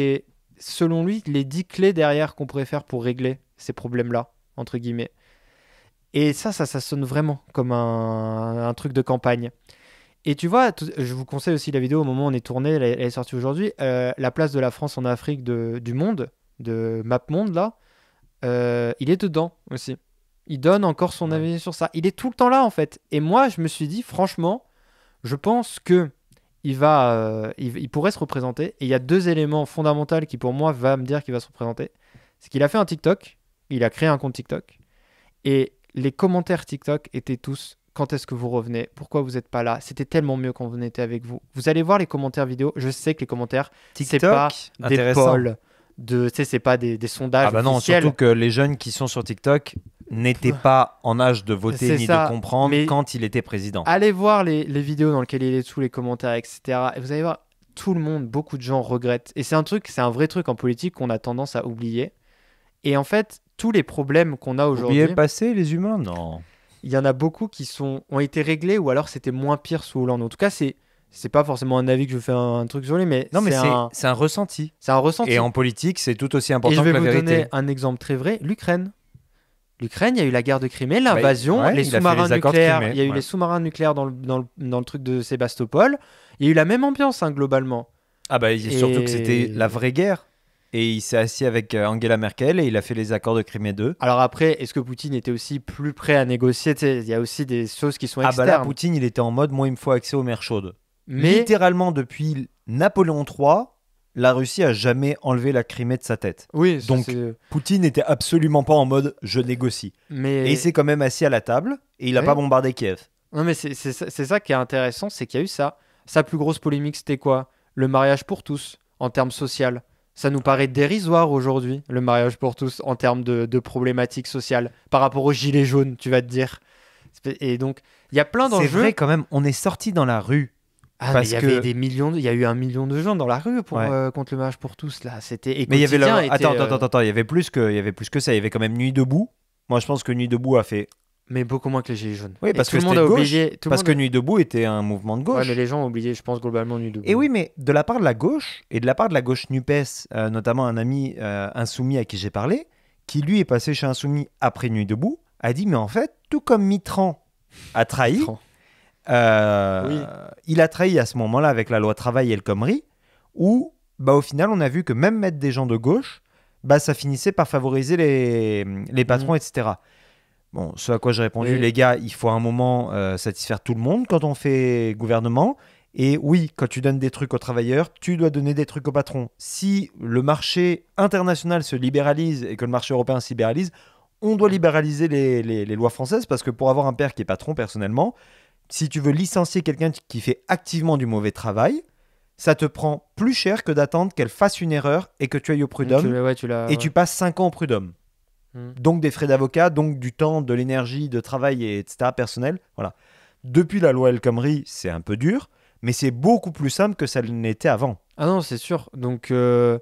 selon lui, les 10 clés derrière qu'on pourrait faire pour régler ces problèmes-là, entre guillemets. Et ça sonne vraiment comme un truc de campagne. Et tu vois, je vous conseille aussi la vidéo au moment où on est tourné, elle est sortie aujourd'hui, la place de la France en Afrique du monde, de MapMonde, là, il est dedans aussi. Il donne encore son avis sur ça. Il est tout le temps là, en fait. Et moi, je me suis dit, franchement, je pense que il pourrait se représenter. Et il y a 2 éléments fondamentaux qui, pour moi, va me dire qu'il va se représenter. C'est qu'il a fait un TikTok, il a créé un compte TikTok, et les commentaires TikTok étaient tous: quand est-ce que vous revenez ? Pourquoi vous n'êtes pas là ? C'était tellement mieux quand on était avec vous. Vous allez voir les commentaires vidéo. Je sais que les commentaires, TikTok, c'est pas des polls, c'est pas des sondages non, officiels. surtout que les jeunes qui sont sur TikTok n'était pas en âge de voter C'est ni ça, de comprendre mais- quand il était président. Allez voir les vidéos dans lesquelles il est tous les commentaires, etc. Et vous allez voir, tout le monde, beaucoup de gens regrettent. Et c'est un vrai truc en politique qu'on a tendance à oublier. Et en fait, tous les problèmes qu'on a aujourd'hui, Oublier le passé, les humains? Non. il y en a beaucoup qui ont été réglés ou alors c'était moins pire sous Hollande. En tout cas, c'est pas forcément un avis que je fais un truc sur lui, mais Non, mais c'est c'est un ressenti. un ressenti. Et en politique, c'est tout aussi Et important je vais que la vous vérité. donner un exemple très vrai, l'Ukraine. L'Ukraine, il y a eu la guerre de Crimée, l'invasion, ouais, les il a fait sous-marins les accords de nucléaires. Crimée, Il y a eu ouais. les sous-marins nucléaires dans le truc de Sébastopol. Il y a eu la même ambiance, globalement. Ah bah, surtout Et- que c'était la vraie guerre. Et il s'est assis avec Angela Merkel et il a fait les accords de Crimée 2. Alors après, est-ce que Poutine était aussi plus prêt à négocier? Tu sais, il y a aussi des choses qui sont Ah bah là, externes. Poutine, il était en mode, moi, il me faut accès aux mers chaudes. Mais Littéralement, depuis Napoléon III, la Russie a jamais enlevé la Crimée de sa tête. oui, ça, Donc, c'est- Poutine n'était absolument pas en mode, je négocie. mais Et il s'est quand même assis à la table et il n'a Ouais. pas bombardé Kiev. non, mais c'est ça qui est intéressant, c'est qu'il y a eu ça. Sa plus grosse polémique, c'était quoi? Le mariage pour tous, en termes social. Ça nous paraît dérisoire aujourd'hui, le mariage pour tous, en termes de problématiques sociales, par rapport aux gilets jaunes, tu vas te dire. Et donc, il y a plein C'est d'enjeux. vrai quand même, on est sorti dans la rue. Ah, mais parce il y avait que- des millions, il y a eu 1 million de gens dans la rue pour, Ouais. contre le mariage pour tous, là. C'était. Et Mais il y avait Quotidien la... était, Attends, il y avait plus que ça. Il y avait quand même Nuit debout. Moi, je pense que Nuit debout a fait. Mais beaucoup moins que les gilets jaunes. Oui, Et parce tout que le monde c'était a de gauche, oublié. Tout le Parce monde que a- Nuit debout était un mouvement de gauche. Ouais, mais les gens ont oublié, je pense, globalement, Nuit debout. Et oui, mais de la part de la gauche, et de la part de la gauche NUPES, notamment un ami insoumis à qui j'ai parlé, qui lui est passé chez Insoumis après Nuit debout, a dit, mais en fait, tout comme Mitterrand a trahi, Mitterrand. Oui. il a trahi à ce moment-là avec la loi travail et le Khomri, où bah, au final, on a vu que même mettre des gens de gauche, bah, ça finissait par favoriser les patrons, etc. Bon, ce à quoi j'ai répondu, Mais- les gars, il faut à un moment satisfaire tout le monde quand on fait gouvernement. Et oui, quand tu donnes des trucs aux travailleurs, tu dois donner des trucs aux patrons. Si le marché international se libéralise et que le marché européen se libéralise, on doit libéraliser les lois françaises parce que pour avoir un père qui est patron, personnellement, si tu veux licencier quelqu'un qui fait activement du mauvais travail, ça te prend plus cher que d'attendre qu'elle fasse une erreur et que tu ailles au prud'homme Tu l'as. et tu passes 5 ans au prud'homme. Mm. Donc des frais d'avocat, donc du temps, de l'énergie, de travail, etc. personnel. Voilà. Depuis la loi El Khomri, c'est un peu dur, mais c'est beaucoup plus simple que ça n'était avant. Ah non, c'est sûr. Donc, il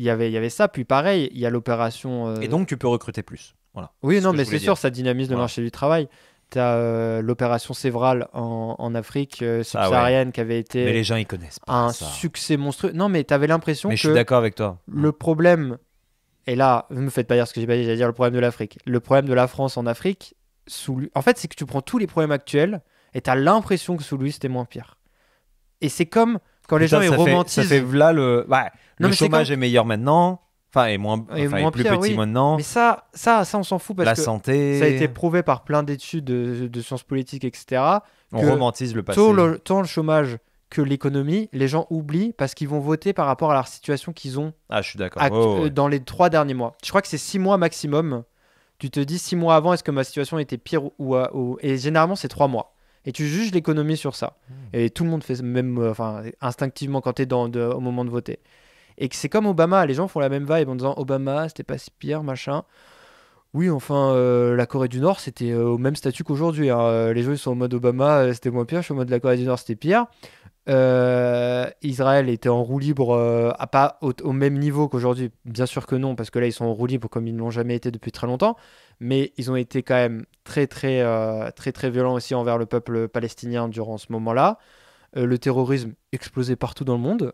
y avait ça. Puis pareil, il y a l'opération. Et donc tu peux recruter plus. Voilà. Oui, c'est ce non, que mais je voulais c'est sûr, dire. ça dynamise le Voilà. marché du travail. Tu as l'opération Sévrale en Afrique Ah ouais. subsaharienne qui avait été Mais les gens, ils connaissent pas un ça. succès monstrueux. Non, mais tu avais l'impression Mais que je suis d'accord avec toi. le problème, et là, ne me faites pas dire ce que j'ai pas dit, j'allais dire le problème de l'Afrique. Le problème de la France en Afrique, en fait, c'est que tu prends tous les problèmes actuels et tu as l'impression que sous lui, c'était moins pire. Et c'est comme quand les gens Putain, ils romantisent. ça fait là le. Ouais, Non, le mais c'est chômage est meilleur maintenant. Enfin, est moins, Et enfin, moins est plus pire, petit oui. maintenant. Mais ça, on s'en fout parce La que santé. ça a été prouvé par plein d'études de sciences politiques, etc. On que romantise le passé. Tant le chômage que l'économie, les gens oublient parce qu'ils vont voter par rapport à la situation qu'ils ont Ah, je suis d'accord. Oh, ouais. dans les 3 derniers mois. Je crois que c'est 6 mois maximum. Tu te dis 6 mois avant, est-ce que ma situation était pire et généralement, c'est 3 mois. Et tu juges l'économie sur ça. Et tout le monde fait même instinctivement quand tu es au moment de voter. Et que c'est comme Obama, les gens font la même vibe en disant Obama, c'était pas si pire, machin. Oui, enfin, la Corée du Nord, c'était au même statut qu'aujourd'hui. Hein. Les gens, ils sont en mode Obama, c'était moins pire. Je suis en mode la Corée du Nord, c'était pire. Israël était en roue libre, pas au même niveau qu'aujourd'hui. Bien sûr que non, parce que là, ils sont en roue libre comme ils ne l'ont jamais été depuis très longtemps. Mais ils ont été quand même très violents aussi envers le peuple palestinien durant ce moment-là. Le terrorisme explosait partout dans le monde.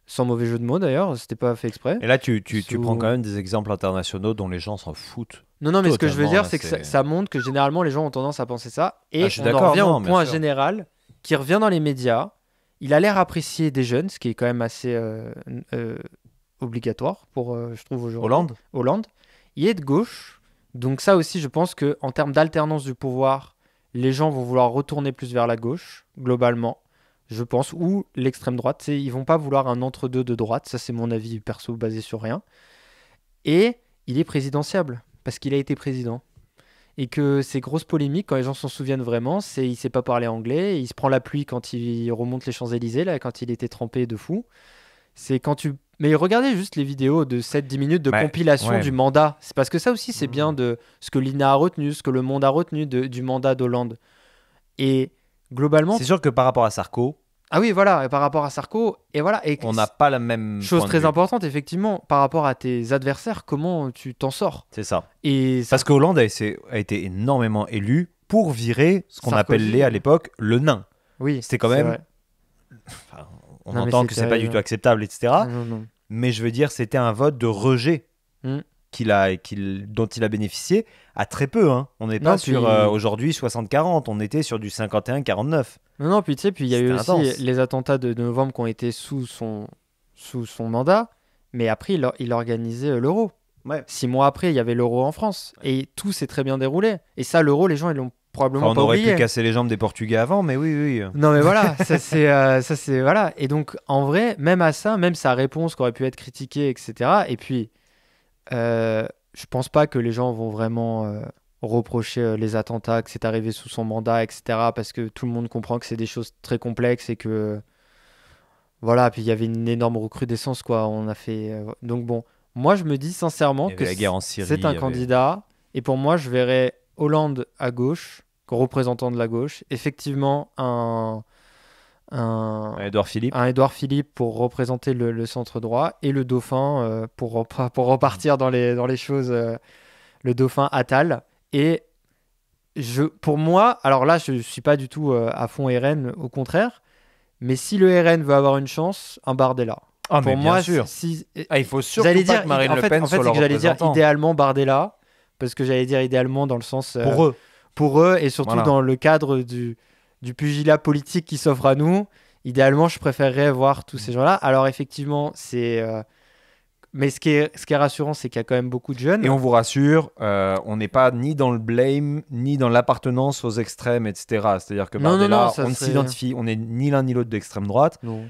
Sans mauvais jeu de mots d'ailleurs, c'était pas fait exprès. Et là, tu prends quand même des exemples internationaux dont les gens s'en foutent. Non, mais ce que je veux Totalement, dire, là, c'est que c'est- ça montre que généralement les gens ont tendance à penser ça. Et Ah, je suis on en d'accord, revient non, au bien point sûr. général qui revient dans les médias. Il a l'air apprécié des jeunes, ce qui est quand même assez obligatoire pour, je trouve, aujourd'hui. Hollande. Il est de gauche. Donc ça aussi, je pense qu'en termes d'alternance du pouvoir, les gens vont vouloir retourner plus vers la gauche, globalement. Je pense, ou l'extrême droite. Ils vont pas vouloir un entre-deux de droite. Ça, c'est mon avis perso basé sur rien. Et il est présidentiable, parce qu'il a été président. Et que ces grosses polémiques, quand les gens s'en souviennent vraiment, c'est il sait pas parler anglais, il se prend la pluie quand il remonte les Champs-Élysées, là, quand il était trempé de fou. C'est quand tu Mais regardez juste les vidéos de 7-10 minutes de compilation du mandat. C'est parce que ça aussi, c'est bien de ce que l'INA a retenu, ce que le Monde a retenu du mandat d'Hollande. Et globalement... C'est sûr que par rapport à Sarko... Ah oui, voilà, et par rapport à Sarko, et voilà... Et on n'a pas la même... Chose très importante, effectivement, par rapport à tes adversaires, comment tu t'en sors. C'est ça. Et parce que Hollande a été énormément élu pour virer ce qu'on appelait à l'époque le nain. Oui, c'était quand même... Enfin, on entend que c'est pas du tout acceptable, etc. Non. Mais je veux dire, c'était un vote de rejet dont il a bénéficié à très peu. Hein. On n'est pas sur aujourd'hui 60-40, on était sur du 51-49. Non, puis tu sais, il y a eu aussi les attentats de novembre qui ont été sous son mandat, mais après il organisait l'euro. Ouais. 6 mois après, il y avait l'euro en France et tout s'est très bien déroulé. Et ça, l'euro, les gens ils l'ont probablement pas oublié. On aurait pu casser les jambes des Portugais avant, mais oui. Non, mais voilà, ça c'est voilà. Et donc en vrai, même à ça, même sa réponse qui aurait pu être critiquée, etc. Et puis, je pense pas que les gens vont vraiment reprocher les attentats, que c'est arrivé sous son mandat, etc. Parce que tout le monde comprend que c'est des choses très complexes et que voilà. Puis il y avait une énorme recrudescence, quoi. On a fait donc bon. Moi, je me dis sincèrement que la guerre en Syrie, c'est un candidat. Et pour moi, je verrais Hollande à gauche, représentant de la gauche. Effectivement, un Édouard Philippe. Un Édouard Philippe pour représenter le centre droit. Et le Dauphin pour repartir dans les choses. Le Dauphin Attal. Et pour moi, alors là, je ne suis pas du tout à fond RN, au contraire. Mais si le RN veut avoir une chance, un Bardella. Ah, pour mais moi, bien sûr. Il faut surtout pas que Marine Le Pen soit leur j'allais dire représentant. idéalement Bardella, parce que j'allais dire idéalement dans le sens pour eux et surtout dans le cadre du pugilat politique qui s'offre à nous. Idéalement, je préférerais voir tous ces gens-là. Alors effectivement, mais ce qui est rassurant, c'est qu'il y a quand même beaucoup de jeunes. Et on vous rassure, on n'est pas ni dans le blame, ni dans l'appartenance aux extrêmes, etc. C'est-à-dire que Bardella, on ne s'identifie, on n'est ni l'un ni l'autre d'extrême droite. Non.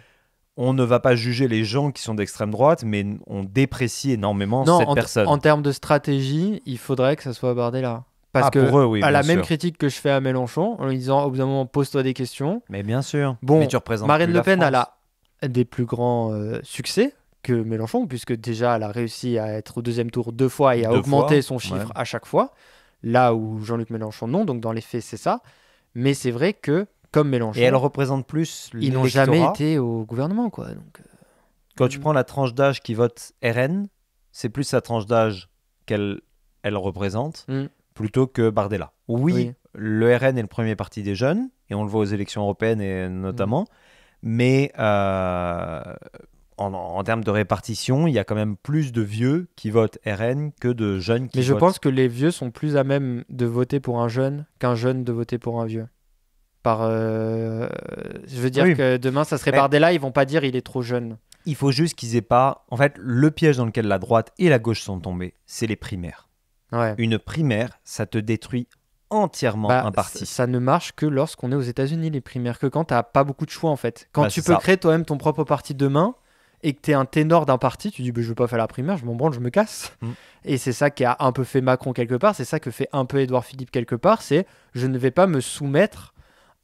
On ne va pas juger les gens qui sont d'extrême droite, mais on déprécie énormément cette personne. En termes de stratégie, il faudrait que ça soit Bardella. Parce que pour eux, oui, à la bien même sûr. critique que je fais à Mélenchon, en lui disant au bout d'un moment, pose-toi des questions. Mais bien sûr. Bon, mais tu représentes Marine plus Le Pen, la elle France. a des plus grands succès que Mélenchon, puisque déjà, elle a réussi à être au deuxième tour 2 fois et à augmenter son chiffre à chaque fois. Là où Jean-Luc Mélenchon, non. Donc, dans les faits, c'est ça. Mais c'est vrai que, comme Mélenchon... Et elle représente plus ils n'ont jamais été au gouvernement, quoi. Donc, quand tu prends la tranche d'âge qui vote RN, c'est plus sa tranche d'âge qu'elle représente, plutôt que Bardella. Oui, le RN est le premier parti des jeunes, et on le voit aux élections européennes et notamment, mais en termes de répartition, il y a quand même plus de vieux qui votent RN que de jeunes qui votent. Mais je pense que les vieux sont plus à même de voter pour un jeune qu'un jeune de voter pour un vieux. Je veux dire que demain, ça serait Bardella, ils vont pas dire il est trop jeune. Il faut juste qu'ils aient pas... En fait, le piège dans lequel la droite et la gauche sont tombés, c'est les primaires. Ouais. Une primaire, ça te détruit entièrement un parti. Ça ne marche que lorsqu'on est aux États-Unis, les primaires, que quand tu n'as pas beaucoup de choix, en fait. Quand tu peux créer toi-même ton propre parti demain et que tu es un ténor d'un parti, tu dis je veux pas faire la primaire, je m'en branle, je me casse. Et c'est ça qui a un peu fait Macron quelque part, c'est ça que fait un peu Édouard Philippe quelque part, c'est je ne vais pas me soumettre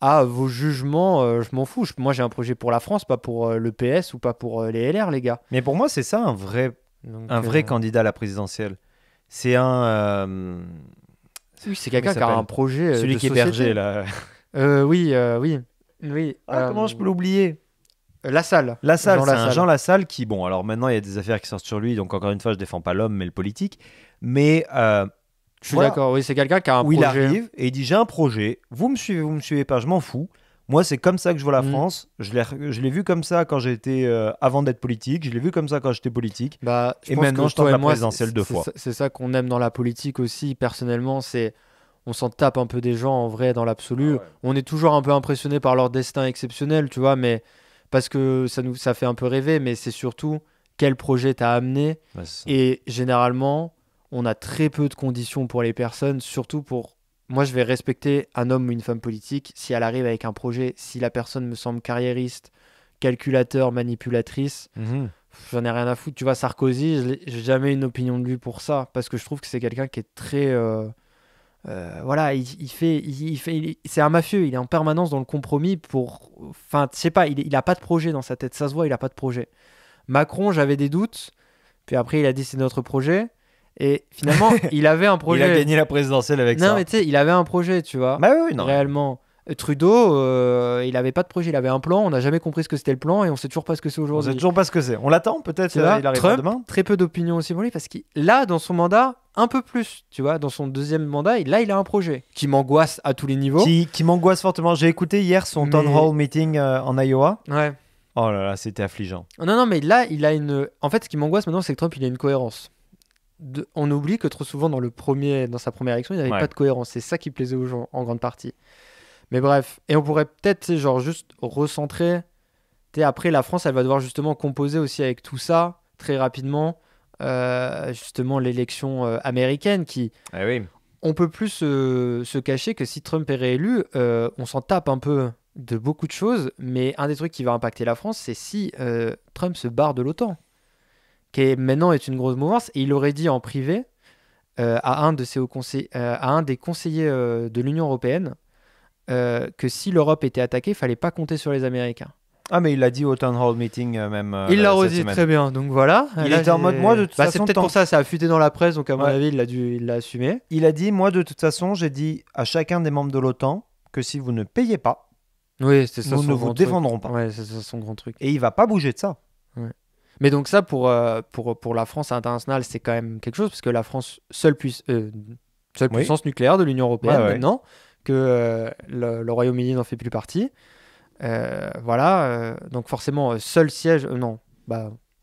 à vos jugements, je m'en fous. Moi, j'ai un projet pour la France, pas pour le PS ou pas pour les LR, les gars. Mais pour moi, c'est ça un vrai candidat à la présidentielle. C'est un... Oui, c'est quelqu'un qui a un projet Celui de qui est société. berger, là. Oui. Comment je peux l'oublier ? Lassalle. Lassalle, c'est un Jean Lassalle qui... Bon, alors maintenant, il y a des affaires qui sortent sur lui, donc encore une fois, je défends pas l'homme, mais le politique. Mais... je suis d'accord, oui, c'est quelqu'un qui a un projet. Il arrive et il dit j'ai un projet, vous me suivez pas, je m'en fous. Moi, c'est comme ça que je vois la France. Je l'ai vu comme ça quand j'étais avant d'être politique. Je l'ai vu comme ça quand j'étais politique. Et maintenant, je tente la présidentielle 2 fois. C'est ça qu'on aime dans la politique aussi. Personnellement, on s'en tape un peu des gens en vrai dans l'absolu. Ah ouais. On est toujours un peu impressionné par leur destin exceptionnel, tu vois, mais parce que ça fait un peu rêver. Mais c'est surtout quel projet t'as amené. Et généralement, on a très peu de conditions pour les personnes, surtout pour... Moi, je vais respecter un homme ou une femme politique si elle arrive avec un projet, si la personne me semble carriériste, calculateur, manipulatrice, j'en ai rien à foutre. Tu vois, Sarkozy, j'ai jamais une opinion de lui pour ça, parce que je trouve que c'est quelqu'un qui est très... voilà, c'est un mafieux, il est en permanence dans le compromis pour... Enfin, je sais pas, il a pas de projet dans sa tête, ça se voit, il a pas de projet. Macron, j'avais des doutes. Puis après, il a dit c'est notre projet. Et finalement, il avait un projet. Il a gagné la présidentielle avec ça. Non, mais tu sais, il avait un projet, tu vois. Bah oui, non. Réellement. Trudeau, il avait pas de projet, il avait un plan. On n'a jamais compris ce que c'était le plan et on sait toujours pas ce que c'est On aujourd'hui. sait toujours pas ce que c'est. On l'attend peut-être. Tu vois, Il arrivera Trump, demain. très peu d'opinion aussi pour lui parce qu'il là dans son mandat un peu plus, tu vois, dans son deuxième mandat, là il a un projet qui m'angoisse à tous les niveaux. Qui m'angoisse fortement. J'ai écouté hier son town hall meeting en Iowa. Ouais. Oh là là, c'était affligeant. Non, mais là il a une. En fait, ce qui m'angoisse maintenant, c'est que Trump il a une cohérence. On oublie que trop souvent dans sa première élection, il n'avait pas de cohérence. C'est ça qui plaisait aux gens en grande partie. Mais bref, et on pourrait peut-être genre juste recentrer. Après, la France, elle va devoir justement composer aussi avec tout ça très rapidement. Justement, l'élection américaine qui. Oui. On peut plus se cacher que si Trump est réélu, on s'en tape un peu de beaucoup de choses. Mais un des trucs qui va impacter la France, c'est si Trump se barre de l'OTAN, qui maintenant est une grosse mouvance. Et il aurait dit en privé à un des conseillers de l'Union européenne. Que si l'Europe était attaquée, il fallait pas compter sur les Américains. Ah, mais il l'a dit au town hall meeting même. Il l'a redit très bien, donc voilà. Il était en mode, moi de toute façon. C'est peut-être pour ça, ça a fuité dans la presse, donc à mon avis, il l'a assumé. Il a dit, moi de toute façon, j'ai dit à chacun des membres de l'OTAN que si vous ne payez pas, oui, c'est ça, nous ne vous défendrons pas. Ouais, c'est ça son grand truc. Et il va pas bouger de ça. Ouais. Mais donc ça, pour la France internationale, c'est quand même quelque chose, parce que la France, seule puissance nucléaire de l'Union européenne maintenant, que le Royaume-Uni n'en fait plus partie. Voilà, donc forcément, seul siège...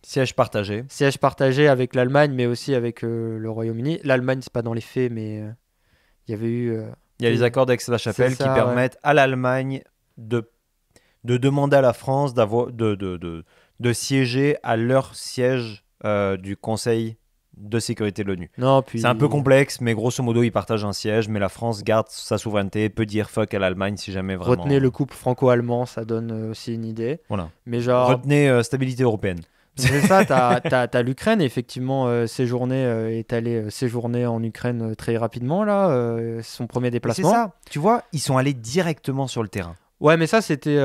Siège partagé. Siège partagé avec l'Allemagne, mais aussi avec le Royaume-Uni. L'Allemagne, c'est pas dans les faits, mais il y avait eu... Il y a les accords d'Aix-la-Chapelle qui permettent à l'Allemagne de demander à la France de siéger à leur siège du Conseil de sécurité de l'ONU. C'est un peu complexe, mais grosso modo, ils partagent un siège, mais la France garde sa souveraineté, peut dire fuck à l'Allemagne si jamais vraiment... Retenez le couple franco-allemand, ça donne aussi une idée. Voilà. Mais genre... Retenez stabilité européenne. C'est ça, t'as l'Ukraine, effectivement, est allé séjourner en Ukraine très rapidement, là, son premier déplacement. C'est ça, tu vois, ils sont allés directement sur le terrain. Ouais, mais ça, c'était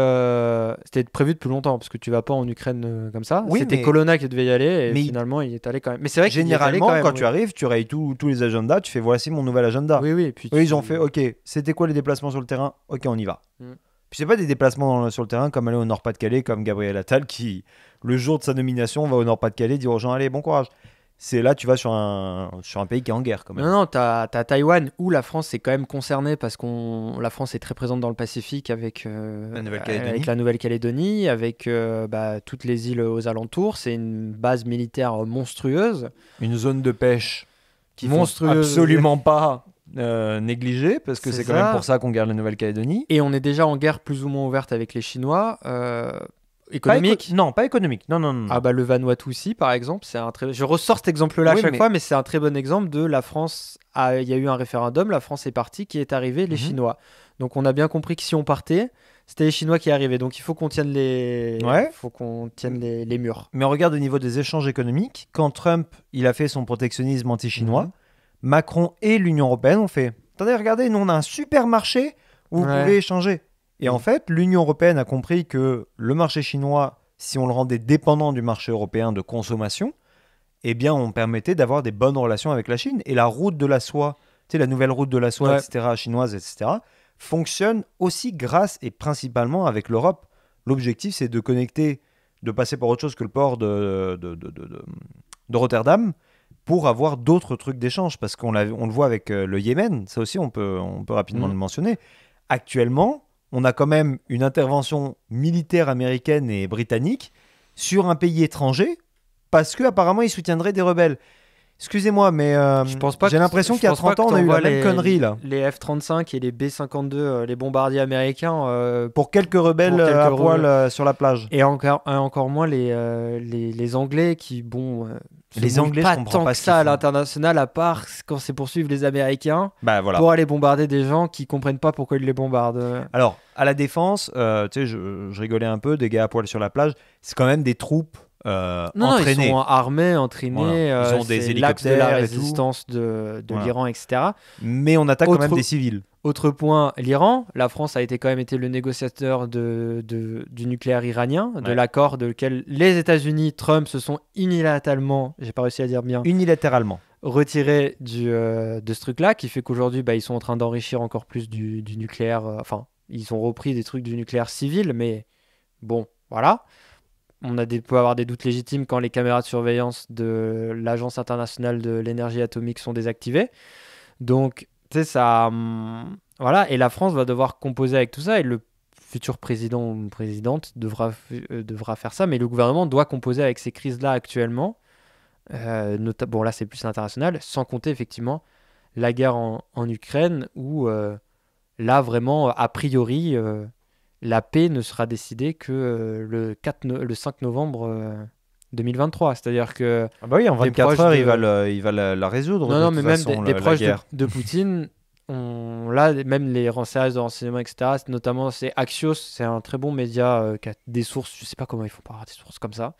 prévu depuis longtemps, parce que tu vas pas en Ukraine comme ça. Oui, c'était Colonna qui devait y aller, et finalement, il est allé quand même. Mais c'est vrai généralement, quand même, quand tu arrives, tu rayes tous les agendas, tu fais voici mon nouvel agenda. Oui, et puis eux, ils ont fait, ok, c'était quoi les déplacements sur le terrain? Ok, on y va. Puis c'est pas des déplacements sur le terrain comme aller au Nord-Pas-de-Calais, comme Gabriel Attal qui, le jour de sa nomination, va au Nord-Pas-de-Calais, dire aux gens, allez, bon courage. C'est là, tu vas sur un pays qui est en guerre quand même. Non, t'as Taïwan où la France est quand même concernée parce que la France est très présente dans le Pacifique avec la Nouvelle-Calédonie, avec toutes les îles aux alentours. C'est une base militaire monstrueuse. Une zone de pêche qui monstrueuse. Absolument pas négligée parce que c'est quand même pour ça qu'on garde la Nouvelle-Calédonie. Et on est déjà en guerre plus ou moins ouverte avec les Chinois. Économique Non, pas économique. Non. Ah le Vanuatu aussi, par exemple, je ressors cet exemple-là à chaque fois, mais c'est un très bon exemple de la France. Il y a eu un référendum, la France est partie, qui est arrivé les Chinois. Donc on a bien compris que si on partait, c'était les Chinois qui arrivaient. Donc il faut qu'on tienne les murs. Mais regarde au niveau des échanges économiques, quand Trump il a fait son protectionnisme anti-chinois, Macron et l'Union européenne ont fait attendez, regardez, nous on a un super marché où vous pouvez échanger. Et en fait, l'Union européenne a compris que le marché chinois, si on le rendait dépendant du marché européen de consommation, eh bien, on permettait d'avoir des bonnes relations avec la Chine. Et la route de la soie, tu sais, la nouvelle route de la soie, etc., chinoise, etc., fonctionne aussi grâce et principalement avec l'Europe. L'objectif, c'est de connecter, de passer par autre chose que le port de Rotterdam pour avoir d'autres trucs d'échange. Parce qu'on le voit avec le Yémen, ça aussi, on peut rapidement le mentionner. Actuellement, on a quand même une intervention militaire américaine et britannique sur un pays étranger parce qu'apparemment ils soutiendraient des rebelles. Excusez-moi, mais j'ai l'impression qu'il y a 30 ans, on a eu la même connerie là. Les F-35 et les B-52, les bombardiers américains... pour quelques rebelles à poil sur la plage. Et encore moins les Anglais qui, les Anglais, pas tant que ça à l'international, à part quand c'est pour suivre les Américains, pour aller bombarder des gens qui comprennent pas pourquoi ils les bombardent. Alors, à la défense, tu sais, je rigolais un peu, des gars à poil sur la plage, c'est quand même des troupes entraînés. Ils sont armés, entraînés. Ils ont des hélicoptères de la résistance de l'Iran, etc. Mais on attaque quand même des civils. Autre point, l'Iran. La France a quand même été le négociateur du nucléaire iranien, de l'accord de lequel les États-Unis, Trump, se sont unilatéralement, j'ai pas réussi à dire bien, retirés de ce truc-là, qui fait qu'aujourd'hui, ils sont en train d'enrichir encore plus du nucléaire. Enfin, ils ont repris des trucs du nucléaire civil, mais bon, voilà. On peut avoir des doutes légitimes quand les caméras de surveillance de l'Agence internationale de l'énergie atomique sont désactivées. Donc, tu sais, ça... voilà, et la France va devoir composer avec tout ça, et le futur président ou présidente devra faire ça, mais le gouvernement doit composer avec ces crises-là actuellement. Bon, là, c'est plus international, sans compter, effectivement, la guerre en Ukraine, où, là, vraiment, a priori... la paix ne sera décidée que le 5 novembre 2023. C'est-à-dire que... Ah bah oui, en 24 heures, il va la résoudre. Non, mais façon, même des proches de Poutine, là, même les services de renseignement, etc., notamment, c'est Axios, c'est un très bon média qui a des sources, je sais pas comment ils font pas avoir des sources comme ça.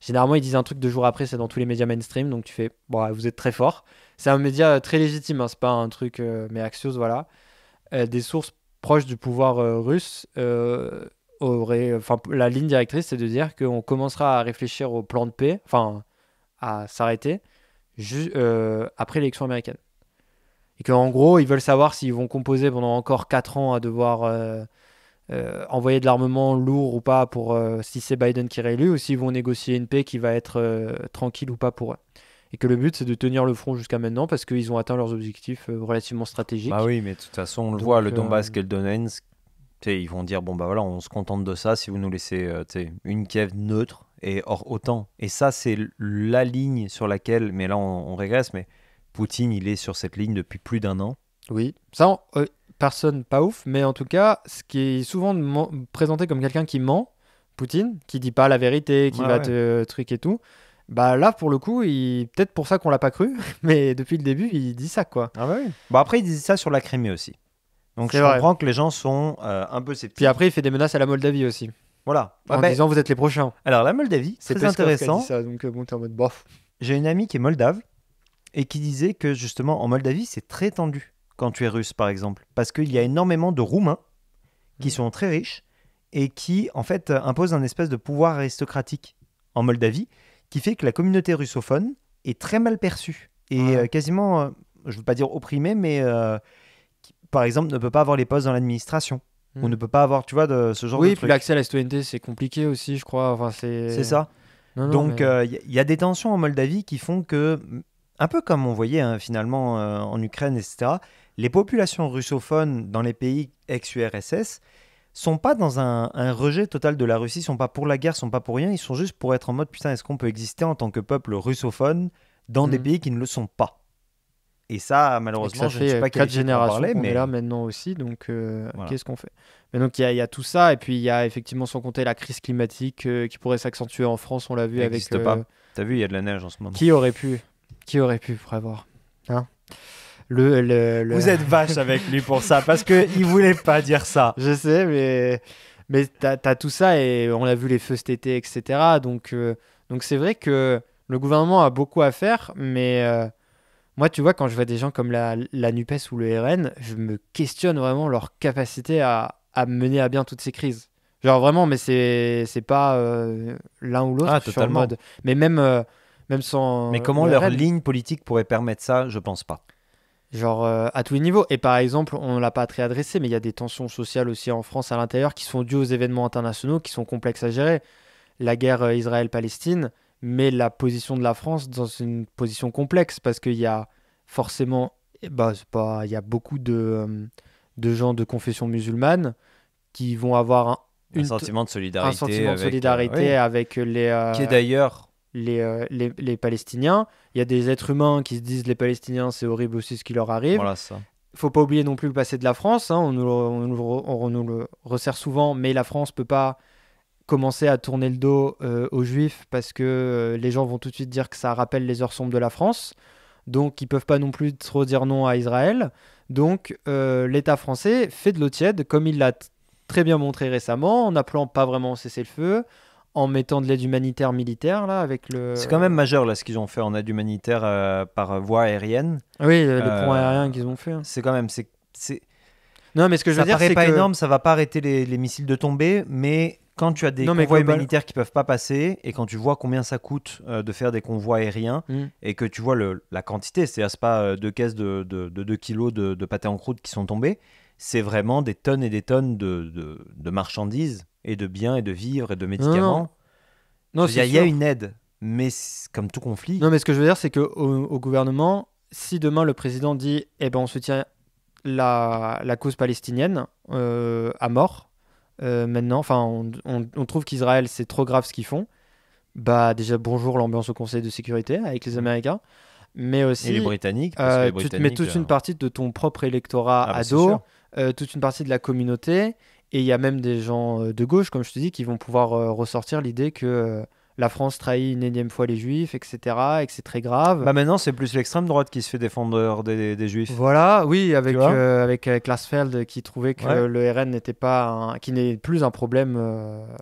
Généralement, ils disent un truc 2 jours après, c'est dans tous les médias mainstream, donc tu fais, bon, vous êtes très fort. C'est un média très légitime, hein, c'est pas un truc... mais Axios, voilà. Des sources proche du pouvoir russe, la ligne directrice, c'est de dire qu'on commencera à réfléchir au plan de paix, enfin, à s'arrêter après l'élection américaine. Et qu'en gros, ils veulent savoir s'ils vont composer pendant encore 4 ans à devoir envoyer de l'armement lourd ou pas pour si c'est Biden qui est réélu, ou s'ils vont négocier une paix qui va être tranquille ou pas pour eux. Et que le but, c'est de tenir le front jusqu'à maintenant parce qu'ils ont atteint leurs objectifs relativement stratégiques. Bah oui, mais de toute façon, on le voit, le Donbass et le Donetsk, ils vont dire, bon bah voilà, on se contente de ça si vous nous laissez une Kiev neutre, et autant. Et ça, c'est la ligne sur laquelle, mais là on régresse, mais Poutine, il est sur cette ligne depuis plus d'1 an. Oui, ça, personne pas ouf, mais en tout cas, ce qui est souvent présenté comme quelqu'un qui ment, Poutine, qui dit pas la vérité, qui va te truc et tout... Bah là, pour le coup, peut-être pour ça qu'on l'a pas cru, mais depuis le début, il dit ça, quoi. Ah bah oui. Bah après, il dit ça sur la Crimée aussi. Donc je comprends que les gens sont un peu sceptiques. Puis après, il fait des menaces à la Moldavie aussi. Voilà. En disant, vous êtes les prochains. Alors la Moldavie, c'est très intéressant. Dit ça, donc bon, t'es en mode bof. J'ai une amie qui est moldave et qui disait que justement, en Moldavie, c'est très tendu quand tu es russe, par exemple. Parce qu'il y a énormément de Roumains qui sont très riches et qui, en fait, imposent un espèce de pouvoir aristocratique en Moldavie, qui fait que la communauté russophone est très mal perçue et quasiment, je ne veux pas dire opprimée, mais qui, par exemple, ne peut pas avoir les postes dans l'administration ou ne peut pas avoir, tu vois, ce genre de trucs. Oui, puis l'accès à la citoyenneté, c'est compliqué aussi, je crois. Enfin, c'est ça. Donc, y a des tensions en Moldavie qui font que, un peu comme on voyait finalement en Ukraine, etc., les populations russophones dans les pays ex-URSS sont pas dans un rejet total de la Russie, sont pas pour la guerre, sont pas pour rien, ils sont juste pour être en mode putain, est-ce qu'on peut exister en tant que peuple russophone dans des pays qui ne le sont pas. Et ça, malheureusement, je ne suis pas qualifié pour en parler, mais on est là maintenant aussi, donc voilà. Qu'est-ce qu'on fait? Mais donc il y a tout ça, et puis il y a effectivement sans compter la crise climatique qui pourrait s'accentuer en France, on l'a vu avec... pas. T'as vu, il y a de la neige en ce moment. Qui aurait pu prévoir, hein? Vous êtes vache avec lui pour ça, parce qu'il voulait pas dire ça. Je sais, mais t'as tout ça, et on a vu les feux cet été, etc. Donc c'est vrai que le gouvernement a beaucoup à faire, mais moi, tu vois, quand je vois des gens comme la NUPES ou le RN, je me questionne vraiment leur capacité à mener à bien toutes ces crises. Genre vraiment, mais c'est pas l'un ou l'autre. Ah, totalement. Mode. Mais même sans... Mais comment leur ligne politique pourrait permettre ça? Je pense pas. Genre à tous les niveaux. Et par exemple, on ne l'a pas très adressé, mais il y a des tensions sociales aussi en France à l'intérieur qui sont dues aux événements internationaux, qui sont complexes à gérer. La guerre Israël-Palestine met la position de la France dans une position complexe parce qu'il y a forcément... il y a beaucoup de gens de confession musulmane qui vont avoir un sentiment de solidarité, avec les... qui est d'ailleurs... Les Palestiniens. Il y a des êtres humains qui se disent les Palestiniens, c'est horrible aussi ce qui leur arrive. Voilà ça. Faut pas oublier non plus le passé de la France, hein. On nous le resserre souvent, mais la France peut pas commencer à tourner le dos aux Juifs parce que les gens vont tout de suite dire que ça rappelle les heures sombres de la France. Donc ils peuvent pas non plus trop dire non à Israël. Donc l'État français fait de l'eau tiède, comme il l'a très bien montré récemment, en appelant pas vraiment au cessez-le-feu, en mettant de l'aide humanitaire militaire là avec le... C'est quand même majeur là ce qu'ils ont fait en aide humanitaire par voie aérienne. Oui, le pont aérien qu'ils ont fait. C'est quand même Non, mais ce que je veux Ça dire, paraît c'est pas que... énorme, ça va pas arrêter les missiles de tomber, mais quand tu as des Non, mais convois global- humanitaires qui peuvent pas passer, et quand tu vois combien ça coûte de faire des convois aériens, et que tu vois la quantité, c'est-à-dire c'est pas 2 caisses de 2 kilos de pâté en croûte qui sont tombées, c'est vraiment des tonnes et des tonnes de marchandises, et de biens, et de vivres, et de médicaments. Non, Il y a une aide, mais comme tout conflit... Non, mais ce que je veux dire, c'est qu'au gouvernement, si demain le président dit « Eh ben, on soutient la cause palestinienne à mort, maintenant, enfin, on trouve qu'Israël, c'est trop grave ce qu'ils font », bah déjà, bonjour l'ambiance au Conseil de sécurité avec les Américains, mais aussi... Et les Britanniques, parce que les tu te Britanniques, mets toute une partie de ton propre électorat Ah bah, à c'est dos, sûr. toute une partie de la communauté, et il y a même des gens de gauche, comme je te dis, qui vont pouvoir ressortir l'idée que la France trahit une énième fois les Juifs, etc., et que c'est très grave. Bah maintenant, c'est plus l'extrême droite qui se fait défendeur des Juifs. Voilà, oui, avec Tu vois avec Klasfeld qui trouvait que Ouais. le RN n'était pas qui n'est plus un problème.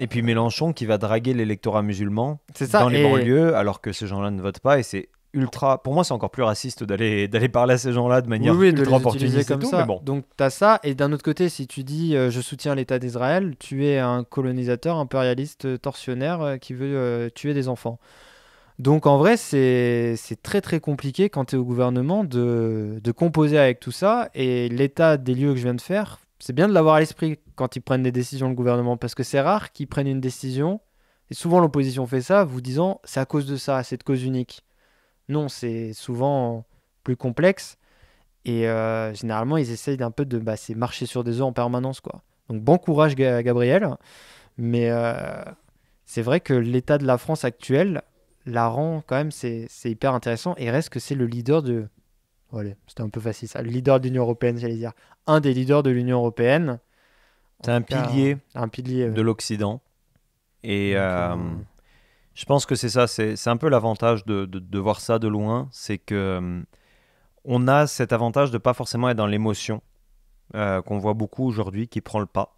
Et puis Mélenchon qui va draguer l'électorat musulman C'est ça, dans les et- banlieues, alors que ces gens-là ne votent pas. Et c'est ultra. Pour moi, c'est encore plus raciste d'aller parler à ces gens-là de manière oui, de ultra les utiliser opportuniste comme et tout. ça. Mais bon, Donc t'as ça, et d'un autre côté, si tu dis je soutiens l'État d'Israël, tu es un colonisateur impérialiste tortionnaire qui veut tuer des enfants. Donc en vrai, c'est très très compliqué quand tu es au gouvernement de composer avec tout ça, et l'état des lieux que je viens de faire, c'est bien de l'avoir à l'esprit quand ils prennent des décisions, le gouvernement, parce que c'est rare qu'ils prennent une décision, et souvent l'opposition fait ça, vous disant c'est à cause de ça, c'est de cause unique. Non, c'est souvent plus complexe. Et généralement, ils essayent d'un peu de c'est marcher sur des œufs en permanence, quoi. Donc bon courage, Gabriel. Mais c'est vrai que l'état de la France actuelle la rend quand même, c'est hyper intéressant. Et reste que c'est le leader de... Oh, allez, c'était un peu facile ça. Le leader de l'Union européenne, j'allais dire. Un des leaders de l'Union européenne. c'est un pilier Un pilier. de l'Occident. Et Donc, je pense que c'est ça. C'est un peu l'avantage de voir ça de loin. C'est que on a cet avantage de pas forcément être dans l'émotion qu'on voit beaucoup aujourd'hui qui prend le pas.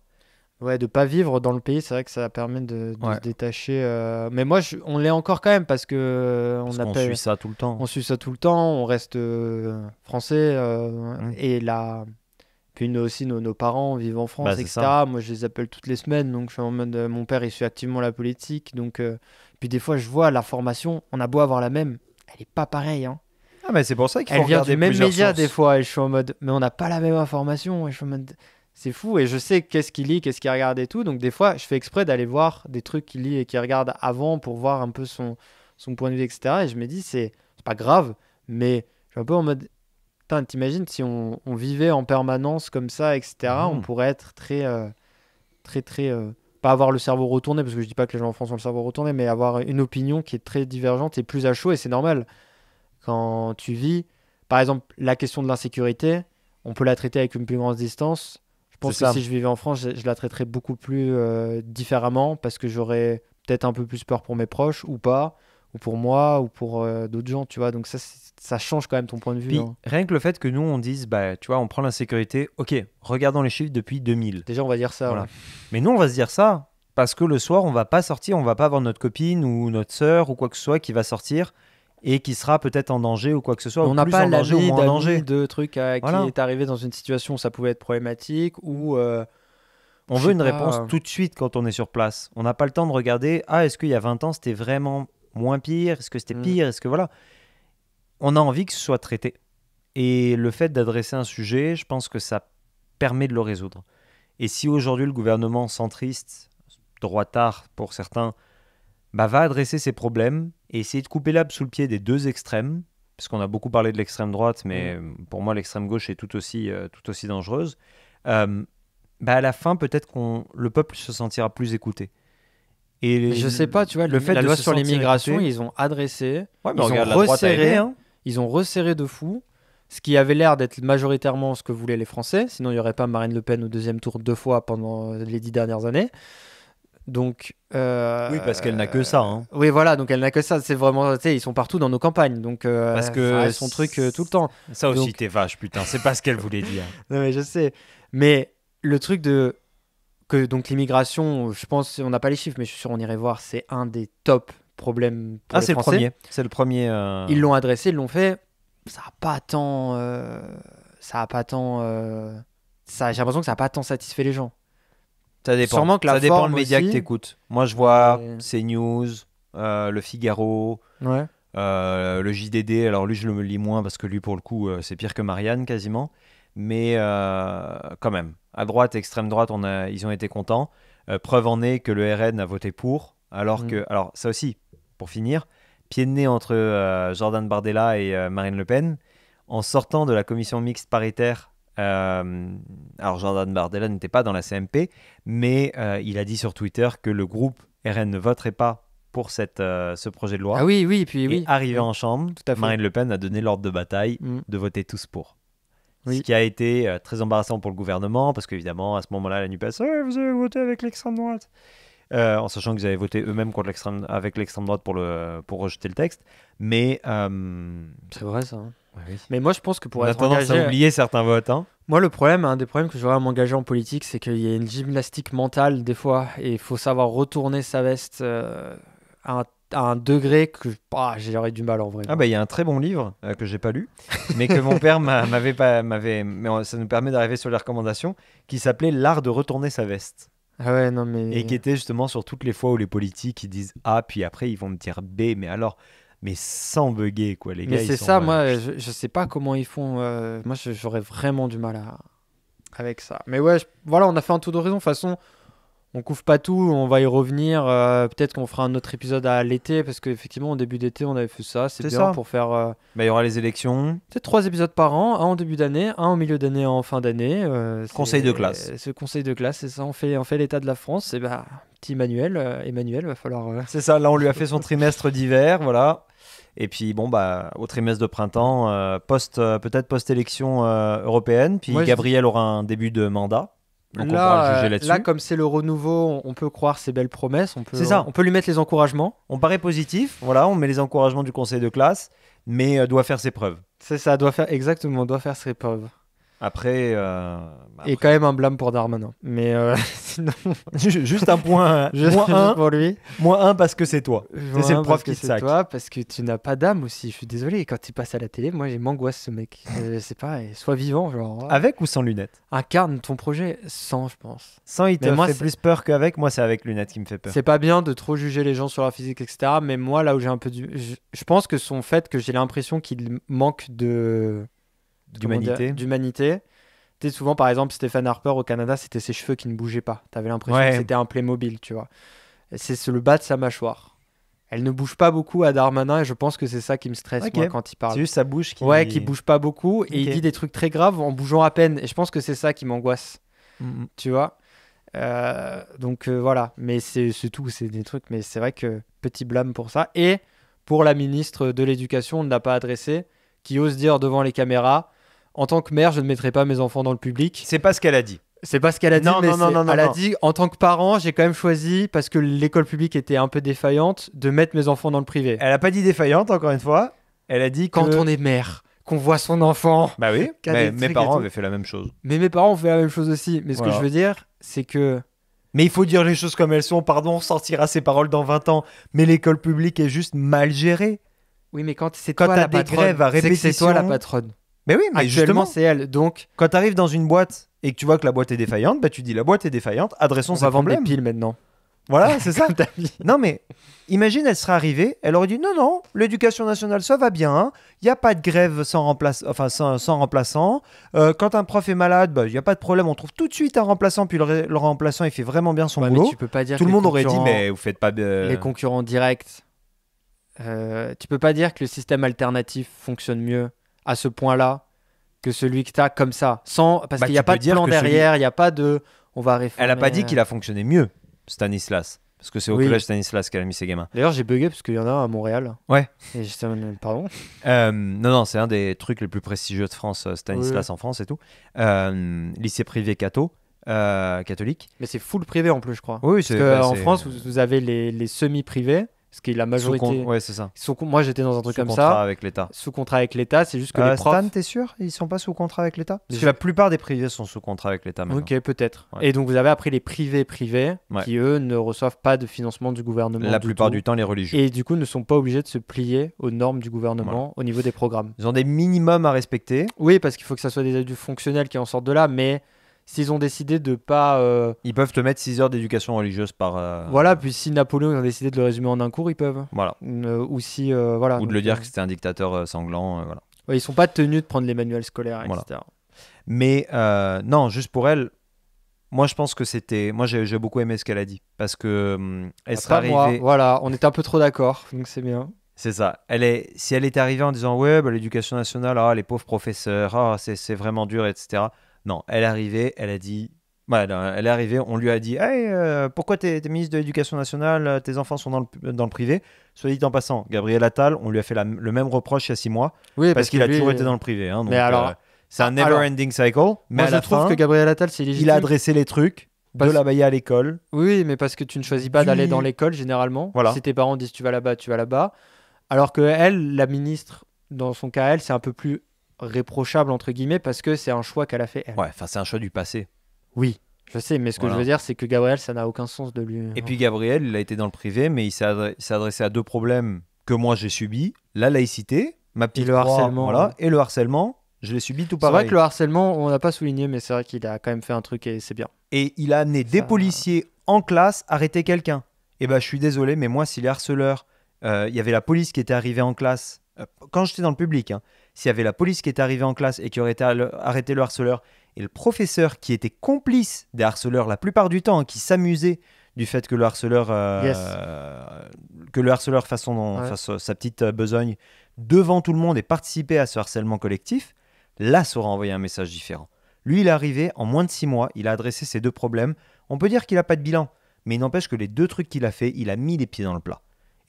Ouais, de pas vivre dans le pays, c'est vrai que ça permet de Ouais. se détacher. Mais moi, on l'est encore quand même parce que Parce qu'on suit ça tout le temps. on suit ça tout le temps, on reste français et là, puis nous aussi, nos parents vivent en France, Bah, c'est etc. ça. Moi, je les appelle toutes les semaines, donc je suis en mode, mon père, il suit activement la politique, donc puis des fois, je vois la formation, on a beau avoir la même, elle est pas pareille, hein. Ah, mais c'est pour ça qu'il faut Elle vient regarder du même plusieurs média sources. des fois, et je suis en mode, mais on n'a pas la même information, et je suis en mode, c'est fou, et je sais qu'est-ce qu'il lit, qu'est-ce qu'il regarde et tout, donc des fois, je fais exprès d'aller voir des trucs qu'il lit et qu'il regarde avant pour voir un peu son point de vue, etc. Et je me dis, c'est pas grave, mais je suis un peu en mode, putain, t'imagines si on vivait en permanence comme ça, etc., on pourrait être très, pas avoir le cerveau retourné, parce que je dis pas que les gens en France ont le cerveau retourné, mais avoir une opinion qui est très divergente et plus à chaud, et c'est normal. Quand tu vis, par exemple, la question de l'insécurité, on peut la traiter avec une plus grande distance. Je pense C'est que ça. si je vivais en France, je la traiterais beaucoup plus différemment, parce que j'aurais peut-être un peu plus peur pour mes proches, ou pas, ou pour moi, ou pour d'autres gens, tu vois. Donc ça change quand même ton point de vue. Puis, Hein. rien que le fait que nous, on dise, tu vois, on prend l'insécurité, ok, regardons les chiffres depuis 2000. Déjà, on va dire ça. Voilà. Ouais. Mais nous, on va se dire ça, parce que le soir, on va pas sortir, on va pas avoir notre copine ou notre sœur ou quoi que ce soit qui va sortir et qui sera peut-être en danger ou quoi que ce soit. On ou n'a plus pas en danger ou l'ami moins en danger. de trucs Voilà. qui est arrivé dans une situation où ça pouvait être problématique, ou... On je veut sais une pas, réponse tout de suite quand on est sur place. On n'a pas le temps de regarder, est-ce qu'il y a 20 ans, c'était vraiment moins pire? Est-ce que c'était pire? Est-ce que voilà? On a envie que ce soit traité. Et le fait d'adresser un sujet, je pense que ça permet de le résoudre. Et si aujourd'hui le gouvernement centriste, droitard pour certains, va adresser ces problèmes et essayer de couper l'herbe sous le pied des deux extrêmes, parce qu'on a beaucoup parlé de l'extrême droite, mais pour moi l'extrême gauche est tout aussi dangereuse, à la fin peut-être le peuple se sentira plus écouté. Et je sais pas, tu vois, le fait la de loi se sur sentir l'immigration, écouté- ils ont adressé, Ouais, mais ils regarde, ont la droite a aimé, resserré, hein. ils ont resserré de fou, ce qui avait l'air d'être majoritairement ce que voulaient les Français, sinon il n'y aurait pas Marine Le Pen au deuxième tour 2 fois pendant les 10 dernières années. Donc, Oui, parce qu'elle n'a que ça. Hein. oui, voilà, donc elle n'a que ça. C'est vraiment, tu sais, ils sont partout dans nos campagnes, donc Parce que ça reste son truc tout le temps. Ça aussi, Donc- t'es vache, putain. C'est pas ce qu'elle voulait dire. Non, mais je sais. Mais le truc que donc l'immigration, je pense, on n'a pas les chiffres, mais je suis sûr on irait voir, c'est un des top problèmes pour les C'est le Français. premier. C'est le premier. Ils l'ont adressé, ils l'ont fait. Ça a pas tant j'ai l'impression que ça n'a pas tant satisfait les gens. Ça dépend. Sûrement que la ça dépend forme le média aussi. que t'écoutes. Moi, je vois Ouais. CNews, Le Figaro, Ouais. le JDD. Alors lui, je le lis moins parce que lui, pour le coup, c'est pire que Marianne quasiment. Mais quand même, à droite, extrême droite, ils ont été contents. Preuve en est que le RN a voté pour. Alors ça aussi, pour finir, pied de nez entre Jordan Bardella et Marine Le Pen. En sortant de la commission mixte paritaire, alors Jordan Bardella n'était pas dans la CMP, mais il a dit sur Twitter que le groupe RN ne voterait pas pour ce projet de loi. Ah oui, puis Et oui. arrivé en chambre, Tout à fait. Marine Le Pen a donné l'ordre de bataille de voter tous pour. Oui. Ce qui a été très embarrassant pour le gouvernement, parce qu'évidemment, à ce moment-là, la NUPES, vous avez voté avec l'extrême droite. En sachant qu'ils avaient voté eux-mêmes avec l'extrême droite pour rejeter le texte. Mais C'est vrai ça. oui. Mais moi je pense que pour On a être tendance engagé, à oublier certains votes. Hein. moi un des problèmes que j'aurais à m'engager en politique, c'est qu'il y a une gymnastique mentale des fois, et il faut savoir retourner sa veste à un degré que j'aurais du mal en vrai. Ah bah il y a un très bon livre que j'ai pas lu, mais que mon père m'avait mais ça nous permet d'arriver sur les recommandations, qui s'appelait L'art de retourner sa veste. Ah ouais, non mais... Et qui était justement sur toutes les fois où les politiques ils disent A, puis après ils vont me dire B, mais sans bugger quoi, les gars. Mais c'est ils sont, ça, moi je sais pas comment ils font. Moi j'aurais vraiment du mal avec ça. Mais ouais, voilà, on a fait un tour d'horizon. De toute façon, on couvre pas tout, on va y revenir. Peut-être qu'on fera un autre épisode à l'été, parce qu'effectivement, au début d'été, on avait fait ça. C'est bien ça. pour faire Bah, il y aura les élections. peut-être 3 épisodes par an, un en début d'année, un au milieu d'année, un en fin d'année. Conseil de classe. Ce conseil de classe, c'est ça. On fait l'état de la France. Et bah, petit Emmanuel, va falloir. C'est ça, là on lui a fait son trimestre d'hiver, voilà. Et puis bon, bah, au trimestre de printemps, peut-être post-élection européenne, puis Moi, Gabriel aura un début de mandat. Donc on pourra juger là-dessus. Là, comme c'est le renouveau, on peut croire ses belles promesses. C'est ça. On peut lui mettre les encouragements. On paraît positif, voilà, on met les encouragements du conseil de classe, mais doit faire ses preuves. C'est ça, doit faire ses preuves. Après, Et quand même un blâme pour Darmanin. Mais sinon, juste un point, juste moins pour lui. un parce que c'est toi. C'est le prof qui te sac. Toi, parce que tu n'as pas d'âme aussi. Je suis désolé. Quand il passe à la télé, moi, il m'angoisse ce mec. C'est pas, sois vivant, genre. Avec ou sans lunettes? Incarne ton projet sans, je pense. Sans, il te Mais moi, fait c'est- plus peur qu'avec. Moi, c'est avec lunettes qui me fait peur. C'est pas bien de trop juger les gens sur leur physique, etc. Mais moi, là où j'ai un peu je pense que son fait que j'ai l'impression qu'il manque d'humanité. Tu sais, souvent, par exemple, Stephen Harper au Canada, c'était ses cheveux qui ne bougeaient pas. T'avais l'impression Ouais. que c'était un Playmobil, tu vois. Et c'est le bas de sa mâchoire. Elle ne bouge pas beaucoup à Darmanin, et je pense que c'est ça qui me stresse, Ok. moi, quand il parle. C'est juste sa bouche qui... Ouais, qui bouge pas beaucoup, et il Ok. dit des trucs très graves en bougeant à peine. Et je pense que c'est ça qui m'angoisse, Mm, mm. tu vois. Donc voilà, mais c'est tout, c'est des trucs. Mais c'est vrai que petit blâme pour ça. Et pour la ministre de l'Éducation, on ne l'a pas adressé, qui ose dire devant les caméras, en tant que mère, je ne mettrai pas mes enfants dans le public. C'est pas ce qu'elle a dit. C'est pas ce qu'elle a dit, Non, mais non, non, non, elle a non. dit, en tant que parent, j'ai quand même choisi, parce que l'école publique était un peu défaillante, de mettre mes enfants dans le privé. Elle a pas dit défaillante, encore une fois. Elle a dit que... Quand on est mère, qu'on voit son enfant. Bah oui, Qu'a mais des mes trucs et parents tout. avaient fait la même chose. Mais mes parents ont fait la même chose aussi. Mais ce Voilà. que je veux dire, c'est que... Mais il faut dire les choses comme elles sont. Pardon, on sortira ces paroles dans 20 ans. Mais l'école publique est juste mal gérée. Oui, mais quand c'est Quand toi t'as la des patronne, grèves à c'est que c'est toi la répétition. patronne. Mais oui, mais Actuellement, justement, c'est elle. Donc, quand t'arrives dans une boîte et que tu vois que la boîte est défaillante, bah tu dis la boîte est défaillante, adressons on ces va vendre des problèmes. piles maintenant. Voilà, c'est ça. Comme t'as dit. Non mais, imagine, elle serait arrivée, elle aurait dit non, l'éducation nationale, ça va bien, il n'y a pas de grève sans remplaçant. Quand un prof est malade, il n'y a pas de problème, on trouve tout de suite un remplaçant, puis le remplaçant, il fait vraiment bien son Ouais, mais boulot. tu peux pas dire Tout que le monde aurait dit, concurrents- mais vous faites pas de... les concurrents directs. Tu peux pas dire que le système alternatif fonctionne mieux à ce point-là que celui que tu as comme ça, parce Bah, qu'il n'y a tu pas peux de dire plan que celui- derrière, il n'y a pas de on va réformer. Elle a pas dit qu'il a fonctionné mieux, Stanislas. Parce que c'est au Oui. collège Stanislas qu'elle a mis ses gamins. D'ailleurs, j'ai bugué parce qu'il y en a un à Montréal. Ouais. Et j'étais pardon. Non, c'est un des trucs les plus prestigieux de France, Stanislas en France et tout. Lycée privé catholique. Mais c'est full privé en plus, je crois. Oui, Parce qu'en France, vous avez les semi-privés, ce qui est la majorité. Ouais, c'est ça. Moi, j'étais dans un truc Sous comme contrat ça. avec l'État. Sous contrat avec l'État, c'est juste que les profs. Stan, t'es sûr? Ils sont pas sous contrat avec l'État? Parce Je- que la plupart des privés sont sous contrat avec l'État maintenant. Ok, peut-être. Ouais. Et donc, vous avez après les privés Ouais. qui, eux, ne reçoivent pas de financement du gouvernement. La plupart tout. du temps, les religieux. Et du coup, ne sont pas obligés de se plier aux normes du gouvernement au niveau des programmes. Ils ont des minimums à respecter. Oui, parce qu'il faut que ça soit des adultes fonctionnels qui en sortent de là, mais s'ils ont décidé de pas... Ils peuvent te mettre 6 heures d'éducation religieuse par... Voilà, puis si Napoléon a décidé de le résumer en un cours, ils peuvent. Voilà. Ou si... voilà. Ou de le dire que c'était un dictateur sanglant, voilà. Ouais, ils sont pas tenus de prendre les manuels scolaires, Voilà. etc. Mais non, juste pour elle, moi je pense que c'était... Moi j'ai beaucoup aimé ce qu'elle a dit. Parce que elle serait arrivée... Moi, voilà, on était un peu trop d'accord, donc c'est bien. C'est ça. Si elle était arrivée en disant ouais, bah, l'éducation nationale, les pauvres professeurs, c'est vraiment dur, etc. Non, elle est arrivée, elle a dit. Voilà, elle est arrivée, on lui a dit hey, pourquoi t'es ministre de l'éducation nationale, tes enfants sont dans le privé. Soit dit en passant, Gabriel Attal, on lui a fait le même reproche il y a 6 mois. Oui, parce qu'il a lui, toujours été dans le privé. Hein, donc, mais alors, c'est un never-ending cycle. Mais moi, à la je trouve fin, que Gabriel Attal, c'est légitime. il a adressé les trucs de là-bas à l'école. Oui, mais parce que tu ne choisis pas d'aller dans l'école généralement. Voilà. Si tes parents disent tu vas là-bas, tu vas là-bas. Alors que elle, la ministre, dans son cas, elle, c'est un peu plus réprochable, entre guillemets, parce que c'est un choix qu'elle a fait, elle. Ouais, enfin, c'est un choix du passé. Oui, je sais, mais ce que je veux dire, c'est que Gabriel, ça n'a aucun sens de lui. Et puis Gabriel, il a été dans le privé, mais il s'est adressé à 2 problèmes que moi j'ai subis. La laïcité, ma petite et le harcèlement. Voilà, et le harcèlement, je l'ai subi tout pareil. C'est vrai que le harcèlement, on n'a pas souligné, mais c'est vrai qu'il a quand même fait un truc et c'est bien. Et il a amené des policiers en classe arrêter quelqu'un. Et ben, je suis désolé, mais moi, si les harceleurs... Il y avait la police qui était arrivée en classe, quand j'étais dans le public, hein, s'il y avait la police qui était arrivée en classe et qui aurait arrêté le harceleur, et le professeur qui était complice des harceleurs la plupart du temps, hein, qui s'amusait du fait que le harceleur, fasse sa petite besogne devant tout le monde et participer à ce harcèlement collectif, là, ça aurait envoyé un message différent. Lui, il est arrivé, en moins de 6 mois, il a adressé ces 2 problèmes. On peut dire qu'il n'a pas de bilan, mais il n'empêche que les 2 trucs qu'il a fait, il a mis les pieds dans le plat.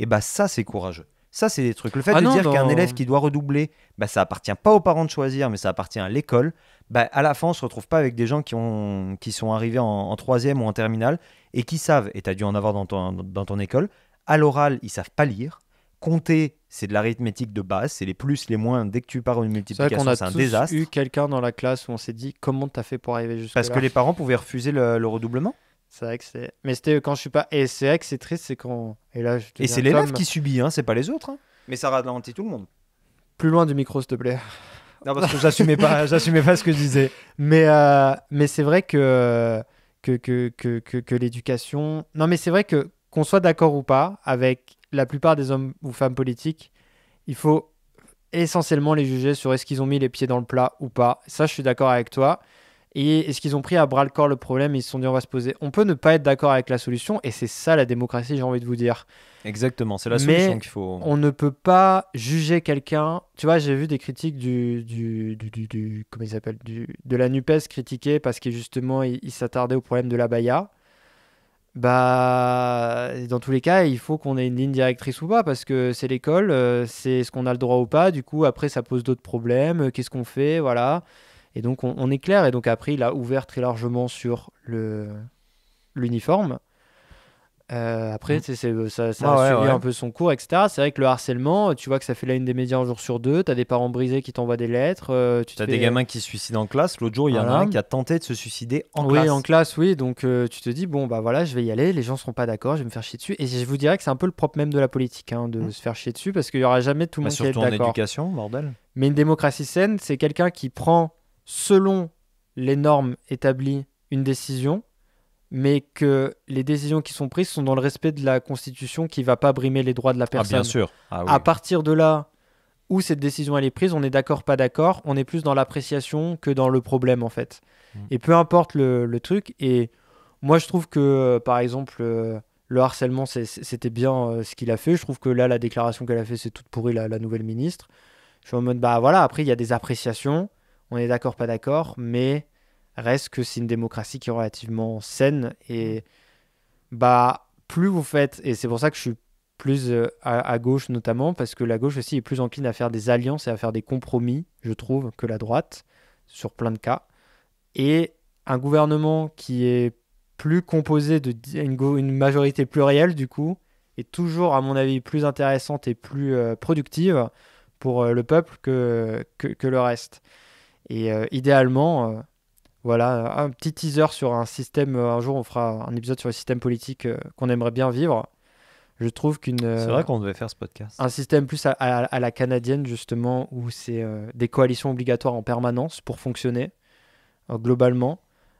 Et bah ça, c'est courageux. Ça, c'est des trucs. Le fait de dire qu'un élève qui doit redoubler, bah, ça appartient pas aux parents de choisir, mais ça appartient à l'école. Bah, à la fin, on se retrouve pas avec des gens qui sont arrivés en 3e ou en terminale et qui savent, et tu as dû en avoir dans ton école, à l'oral, ils savent pas lire. Compter, c'est de l'arithmétique de base, c'est les plus, les moins. Dès que tu pars une multiplication, c'est un désastre. On a tous eu quelqu'un dans la classe où on s'est dit comment t'as fait pour arriver jusque-là. Parce que les parents pouvaient refuser le redoublement. C'est vrai que c'est. Mais c'était quand je suis pas. Et c'est vrai que c'est triste, c'est quand. Et là, et c'est l'élève qui subit, hein, c'est pas les autres. Hein. Mais ça ralentit tout le monde. Plus loin du micro, s'il te plaît. Non, parce que j'assumais pas ce que je disais. Mais c'est vrai que l'éducation. Non, mais c'est vrai que qu'on soit d'accord ou pas avec la plupart des hommes ou femmes politiques, il faut essentiellement les juger sur est-ce qu'ils ont mis les pieds dans le plat ou pas. Ça, je suis d'accord avec toi. Et est-ce qu'ils ont pris à bras le corps le problème et ils se sont dit on va se poser. On peut ne pas être d'accord avec la solution et c'est ça la démocratie, j'ai envie de vous dire. Exactement, c'est la solution qu'il faut. On ne peut pas juger quelqu'un. Tu vois, j'ai vu des critiques comment il s'appelle, de la NUPES critiquer parce que justement il s'attardait au problème de l'abaya. Bah, dans tous les cas, il faut qu'on ait une ligne directrice ou pas parce que c'est l'école, c'est ce qu'on a le droit ou pas. Du coup, après, ça pose d'autres problèmes. Qu'est-ce qu'on fait, voilà. Et donc, on est clair. Et donc, après, il a ouvert très largement sur l'uniforme. Après, ça a suivi un peu son cours, etc. C'est vrai que le harcèlement, tu vois que ça fait la une des médias un jour sur 2. Tu as des parents brisés qui t'envoient des lettres. Tu as des gamins qui se suicident en classe. L'autre jour, il y en a un qui a tenté de se suicider en classe. Oui, en classe, oui. Donc, tu te dis, bon, bah voilà, je vais y aller. Les gens ne seront pas d'accord. Je vais me faire chier dessus. Et je vous dirais que c'est un peu le propre même de la politique, hein, de se faire chier dessus parce qu'il n'y aura jamais tout le monde qui est d'accord. Surtout en éducation, bordel. Mais une démocratie saine, c'est quelqu'un qui prend, selon les normes établies, une décision, mais que les décisions qui sont prises sont dans le respect de la Constitution qui ne va pas brimer les droits de la personne. Ah, bien sûr. Ah, oui. À partir de là où cette décision elle est prise, on est d'accord, pas d'accord, on est plus dans l'appréciation que dans le problème en fait. Et peu importe le truc. Et moi je trouve que par exemple le harcèlement c'était bien ce qu'il a fait. Je trouve que là la déclaration qu'elle a fait c'est toute pourrie la nouvelle ministre. Je suis en mode bah voilà, après il y a des appréciations, on est d'accord, pas d'accord, mais reste que c'est une démocratie qui est relativement saine et bah plus vous faites, et c'est pour ça que je suis plus à gauche notamment, parce que la gauche aussi est plus encline à faire des alliances et à faire des compromis, je trouve, que la droite, sur plein de cas. Et un gouvernement qui est plus composé d'une majorité plurielle, du coup, est toujours, à mon avis, plus intéressante et plus productive pour le peuple que le reste. Et idéalement... voilà, un petit teaser sur un système. Un jour, on fera un épisode sur le système politique qu'on aimerait bien vivre. Je trouve c'est vrai qu'on devait faire ce podcast. Un système plus à la canadienne, justement, où c'est des coalitions obligatoires en permanence pour fonctionner, globalement,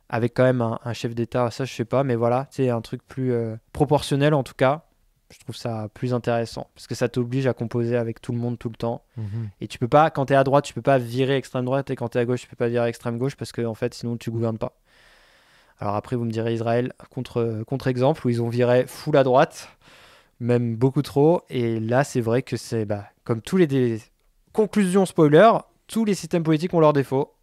avec quand même un chef d'État, ça je sais pas, mais voilà, c'est un truc plus proportionnel en tout cas. Je trouve ça plus intéressant parce que ça t'oblige à composer avec tout le monde tout le temps. Et tu peux pas, quand t'es à droite, tu peux pas virer extrême droite, et quand t'es à gauche, tu peux pas virer extrême gauche parce que en fait, sinon tu gouvernes pas. Alors après, vous me direz Israël contre-exemple où ils ont viré full à droite, même beaucoup trop. Et là, c'est vrai que c'est comme tous les conclusions spoiler, tous les systèmes politiques ont leurs défauts.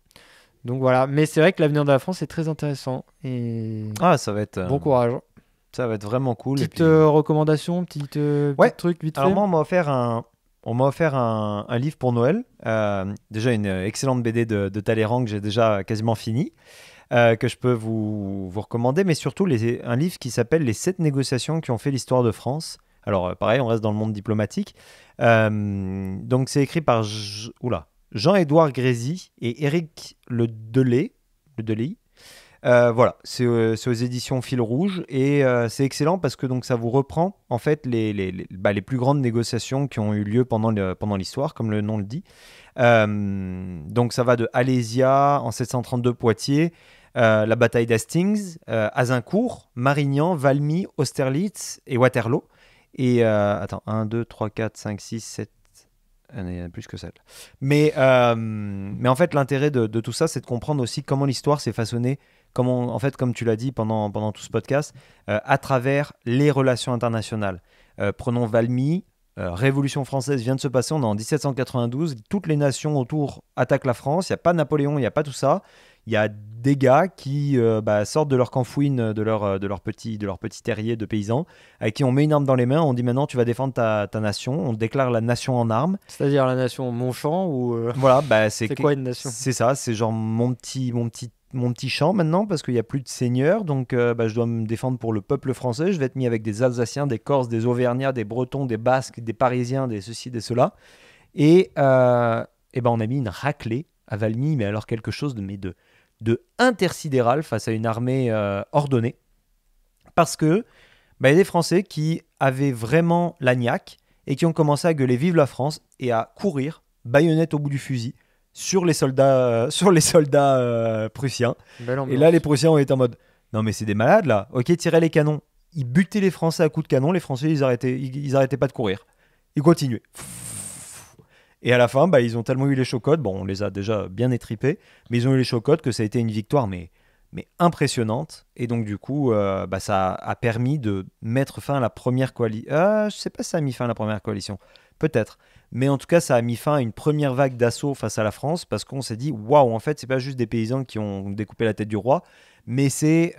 Donc voilà, mais c'est vrai que l'avenir de la France est très intéressant et ça va être bon courage. Ça va être vraiment cool. Petite recommandation, petit truc vite fait. Alors moi, on m'a offert un livre pour Noël. Déjà une excellente BD de Talleyrand que j'ai déjà quasiment fini, que je peux vous recommander, mais surtout un livre qui s'appelle Les 7 négociations qui ont fait l'histoire de France. Alors pareil, on reste dans le monde diplomatique. Donc c'est écrit par Jean-Édouard Grésy et Éric Le Delay. Voilà, c'est aux éditions Fil Rouge et c'est excellent parce que donc ça vous reprend en fait les plus grandes négociations qui ont eu lieu pendant l'histoire, comme le nom le dit. Donc ça va de Alésia en 732 Poitiers, la bataille d'Hastings, Azincourt, Marignan, Valmy, Austerlitz et Waterloo. Et 1, 2, 3, 4, 5, 6, 7... Il y en a plus que celle. Mais en fait, l'intérêt de tout ça, c'est de comprendre aussi comment l'histoire s'est façonnée, en fait, comme tu l'as dit pendant tout ce podcast, à travers les relations internationales. Prenons Valmy, Révolution française vient de se passer, on est en 1792, toutes les nations autour attaquent la France, il n'y a pas Napoléon, il n'y a pas tout ça. Il y a des gars qui sortent de leur campouine, de leur petit terrier de paysans, avec qui on met une arme dans les mains, on dit maintenant tu vas défendre ta nation, on déclare la nation en armes. C'est-à-dire la nation Montchamp ou Voilà, c'est quoi une nation? C'est ça, c'est genre mon petit champ maintenant parce qu'il n'y a plus de seigneur, donc je dois me défendre pour le peuple français. Je vais être mis avec des Alsaciens, des Corses, des Auvergnats, des Bretons, des Basques, des Parisiens, des ceci, des cela. Et on a mis une raclée à Valmy, mais alors quelque chose de intersidéral face à une armée ordonnée, parce que y a des Français qui avaient vraiment la niaque et qui ont commencé à gueuler vive la France et à courir baïonnette au bout du fusil sur les soldats prussiens. Et là les Prussiens ont été en mode non mais c'est des malades là, ok, tirez les canons. Ils butaient les Français à coups de canon, les Français ils arrêtaient pas de courir, ils continuaient. Et à la fin, ils ont tellement eu les chocottes, bon, on les a déjà bien étripés, mais ils ont eu les chocottes que ça a été une victoire, mais impressionnante. Et donc, du coup, ça a permis de mettre fin à la première coalition. Je sais pas si ça a mis fin à la première coalition, peut-être. Mais en tout cas, ça a mis fin à une première vague d'assaut face à la France, parce qu'on s'est dit, waouh, en fait, c'est pas juste des paysans qui ont découpé la tête du roi, mais c'est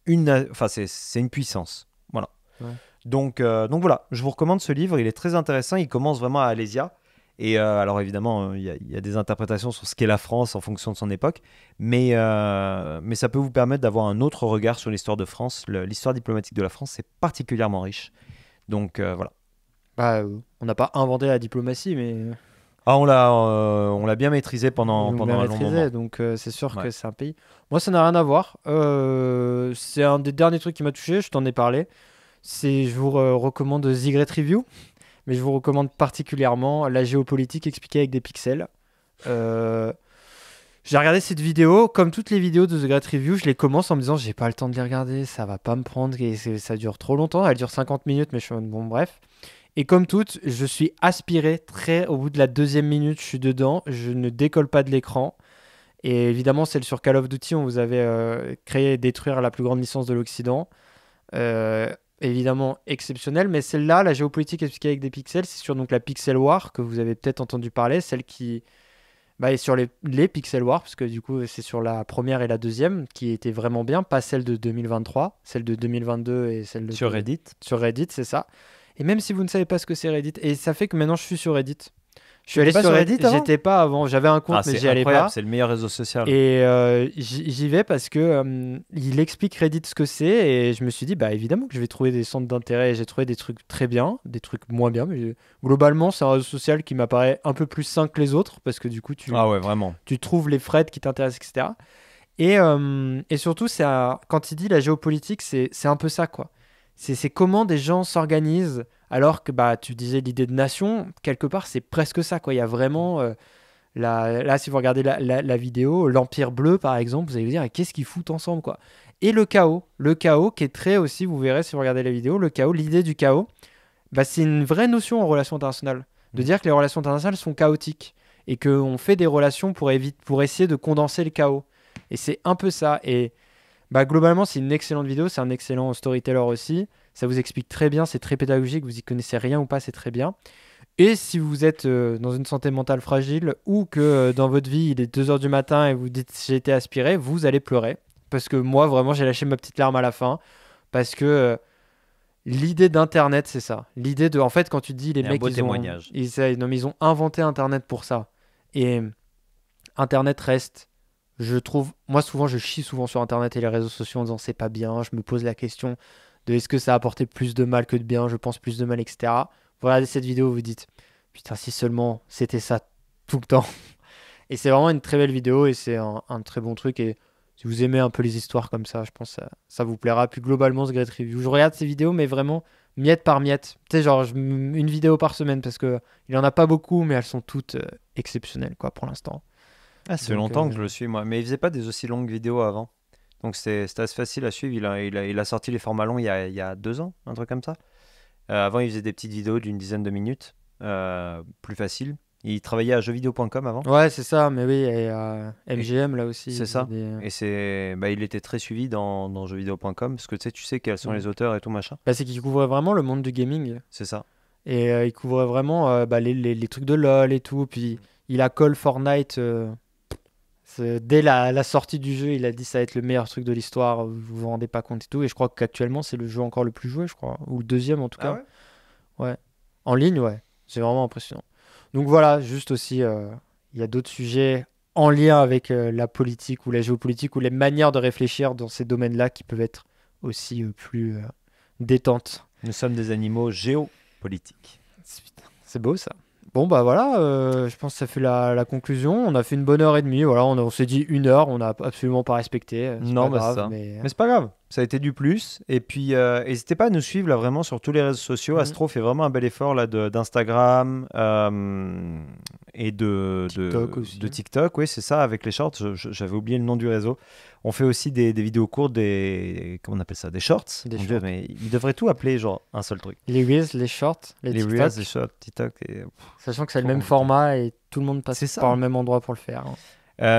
une puissance. Voilà. Ouais. Donc voilà, je vous recommande ce livre, il est très intéressant, il commence vraiment à Alésia. Et alors évidemment, il y a des interprétations sur ce qu'est la France en fonction de son époque, mais ça peut vous permettre d'avoir un autre regard sur l'histoire de France. L'histoire diplomatique de la France, c'est particulièrement riche. Donc voilà. On n'a pas inventé la diplomatie, mais... on l'a bien maîtrisé pendant un long moment. Donc c'est sûr que c'est un pays... Moi, ça n'a rien à voir. C'est un des derniers trucs qui m'a touché, je t'en ai parlé. Je vous recommande The Great Review. Mais je vous recommande particulièrement la géopolitique expliquée avec des pixels. J'ai regardé cette vidéo, comme toutes les vidéos de The Great Review, je les commence en me disant j'ai pas le temps de les regarder, ça va pas me prendre, et ça dure trop longtemps, elle dure 50 minutes, mais je suis bon bref. Et comme toutes, je suis aspiré au bout de la 2e minute, je suis dedans, je ne décolle pas de l'écran. Et évidemment, celle sur Call of Duty, on vous avait créé et détruire la plus grande licence de l'Occident. Évidemment exceptionnelle, mais celle-là, la géopolitique expliquée avec des pixels, c'est sur donc la Pixel War que vous avez peut-être entendu parler, celle qui est sur les Pixel War, parce que du coup c'est sur la première et la deuxième qui était vraiment bien, pas celle de 2023, celle de 2022 et celle de... Sur Reddit. Sur Reddit, c'est ça. Et même si vous ne savez pas ce que c'est Reddit, et ça fait que maintenant je suis sur Reddit. Je suis allé sur Reddit avant ? J'étais pas avant, j'avais un compte mais j'y allais pas. C'est le meilleur réseau social. Et j'y vais parce que il explique Reddit ce que c'est et je me suis dit évidemment que je vais trouver des centres d'intérêt. J'ai trouvé des trucs très bien, des trucs moins bien, mais globalement c'est un réseau social qui m'apparaît un peu plus sain que les autres parce que du coup tu trouves les threads qui t'intéressent, etc. Et surtout quand il dit la géopolitique, c'est un peu ça quoi. C'est comment des gens s'organisent, alors que tu disais l'idée de nation, quelque part c'est presque ça quoi. Il y a vraiment Là, si vous regardez la vidéo, l'Empire Bleu, par exemple, vous allez vous dire, qu'est-ce qu'ils foutent ensemble, quoi. Et le chaos qui est très aussi, vous verrez si vous regardez la vidéo, le chaos, l'idée du chaos, bah, c'est une vraie notion en relations internationales. De dire que les relations internationales sont chaotiques et qu'on fait des relations pour essayer de condenser le chaos. Et c'est un peu ça. Et bah, globalement, c'est une excellente vidéo, c'est un excellent storyteller aussi. Ça vous explique très bien, c'est très pédagogique, vous y connaissez rien ou pas, c'est très bien. Et si vous êtes dans une santé mentale fragile ou que dans votre vie, il est 2h du matin et vous dites j'ai été aspiré, vous allez pleurer. Parce que moi, vraiment, j'ai lâché ma petite larme à la fin. Parce que l'idée d'Internet, c'est ça. L'idée de... En fait, quand tu dis les mecs, ils ont inventé Internet pour ça. Et Internet reste, je trouve... Moi, souvent, je chie souvent sur Internet et les réseaux sociaux en disant c'est pas bien. Je me pose la question de est-ce que ça a apporté plus de mal que de bien. Je pense plus de mal, etc. Vous regardez cette vidéo, vous dites putain, si seulement c'était ça tout le temps. Et c'est vraiment une très belle vidéo et c'est un très bon truc. Et si vous aimez un peu les histoires comme ça, je pense que ça vous plaira. Puis globalement, ce Great Review, je regarde ces vidéos, mais vraiment miette par miette. Tu sais, genre une vidéo par semaine parce qu'il n'y en a pas beaucoup, mais elles sont toutes exceptionnelles quoi, pour l'instant. Ah, c'est longtemps que je le suis, moi. Mais il faisait pas des aussi longues vidéos avant. Donc c'était assez facile à suivre. Il a sorti les formats longs il y a 2 ans, un truc comme ça. Avant, il faisait des petites vidéos d'une dizaine de minutes, plus facile. Il travaillait à jeuxvideo.com avant. Ouais, c'est ça, mais oui, et MGM là aussi. C'est ça. Et il était très suivi dans jeuxvideo.com parce que tu sais quels sont les auteurs et tout machin. Bah, c'est qu'il couvrait vraiment le monde du gaming. C'est ça. Et il couvrait vraiment les trucs de LoL et tout. Puis il a call Fortnite. Dès la sortie du jeu, il a dit ça va être le meilleur truc de l'histoire. Vous vous rendez pas compte et tout. Et je crois qu'actuellement, c'est le jeu encore le plus joué, je crois. Ou le deuxième en tout cas. Ouais. En ligne, ouais. C'est vraiment impressionnant. Donc voilà, juste aussi, il y a d'autres sujets en lien avec la politique ou la géopolitique ou les manières de réfléchir dans ces domaines-là qui peuvent être aussi plus détentes. Nous sommes des animaux géopolitiques. C'est beau ça. Bon bah voilà, je pense que ça fait la conclusion. On a fait une bonne heure et demie. Voilà, on s'est dit 1 heure, on n'a absolument pas respecté. Non, pas c'est ça. Mais c'est pas grave. Ça a été du plus. Et puis, n'hésitez pas à nous suivre là vraiment sur tous les réseaux sociaux. Astro fait vraiment un bel effort là d'Instagram et de TikTok. Oui, c'est ça, avec les shorts. J'avais oublié le nom du réseau. On fait aussi des vidéos courtes, comment on appelle ça, des shorts. Dieu, mais ils devraient tout appeler genre un seul truc. Les Reels, les shorts, les Reels, les shorts, TikTok. Sachant que c'est le même format et tout le monde passe par le même endroit pour le faire.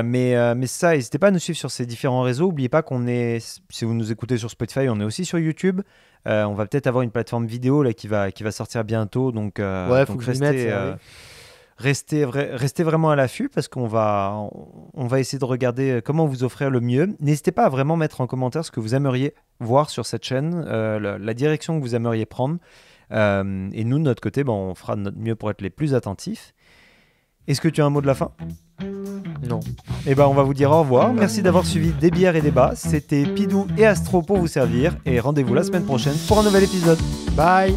Mais ça, n'hésitez pas à nous suivre sur ces différents réseaux. N'oubliez pas qu'on est, si vous nous écoutez sur Spotify, on est aussi sur YouTube. On va peut-être avoir une plateforme vidéo là, qui va sortir bientôt. Donc, donc restez vraiment à l'affût parce qu'on va essayer de regarder comment vous offrir le mieux. N'hésitez pas à vraiment mettre en commentaire ce que vous aimeriez voir sur cette chaîne, la direction que vous aimeriez prendre. Et nous, de notre côté, on fera de notre mieux pour être les plus attentifs. Est-ce que tu as un mot de la fin ? Non. Et on va vous dire au revoir. Merci d'avoir suivi Des bières et débats. C'était Pidou et Astro pour vous servir. Et rendez-vous la semaine prochaine pour un nouvel épisode. Bye.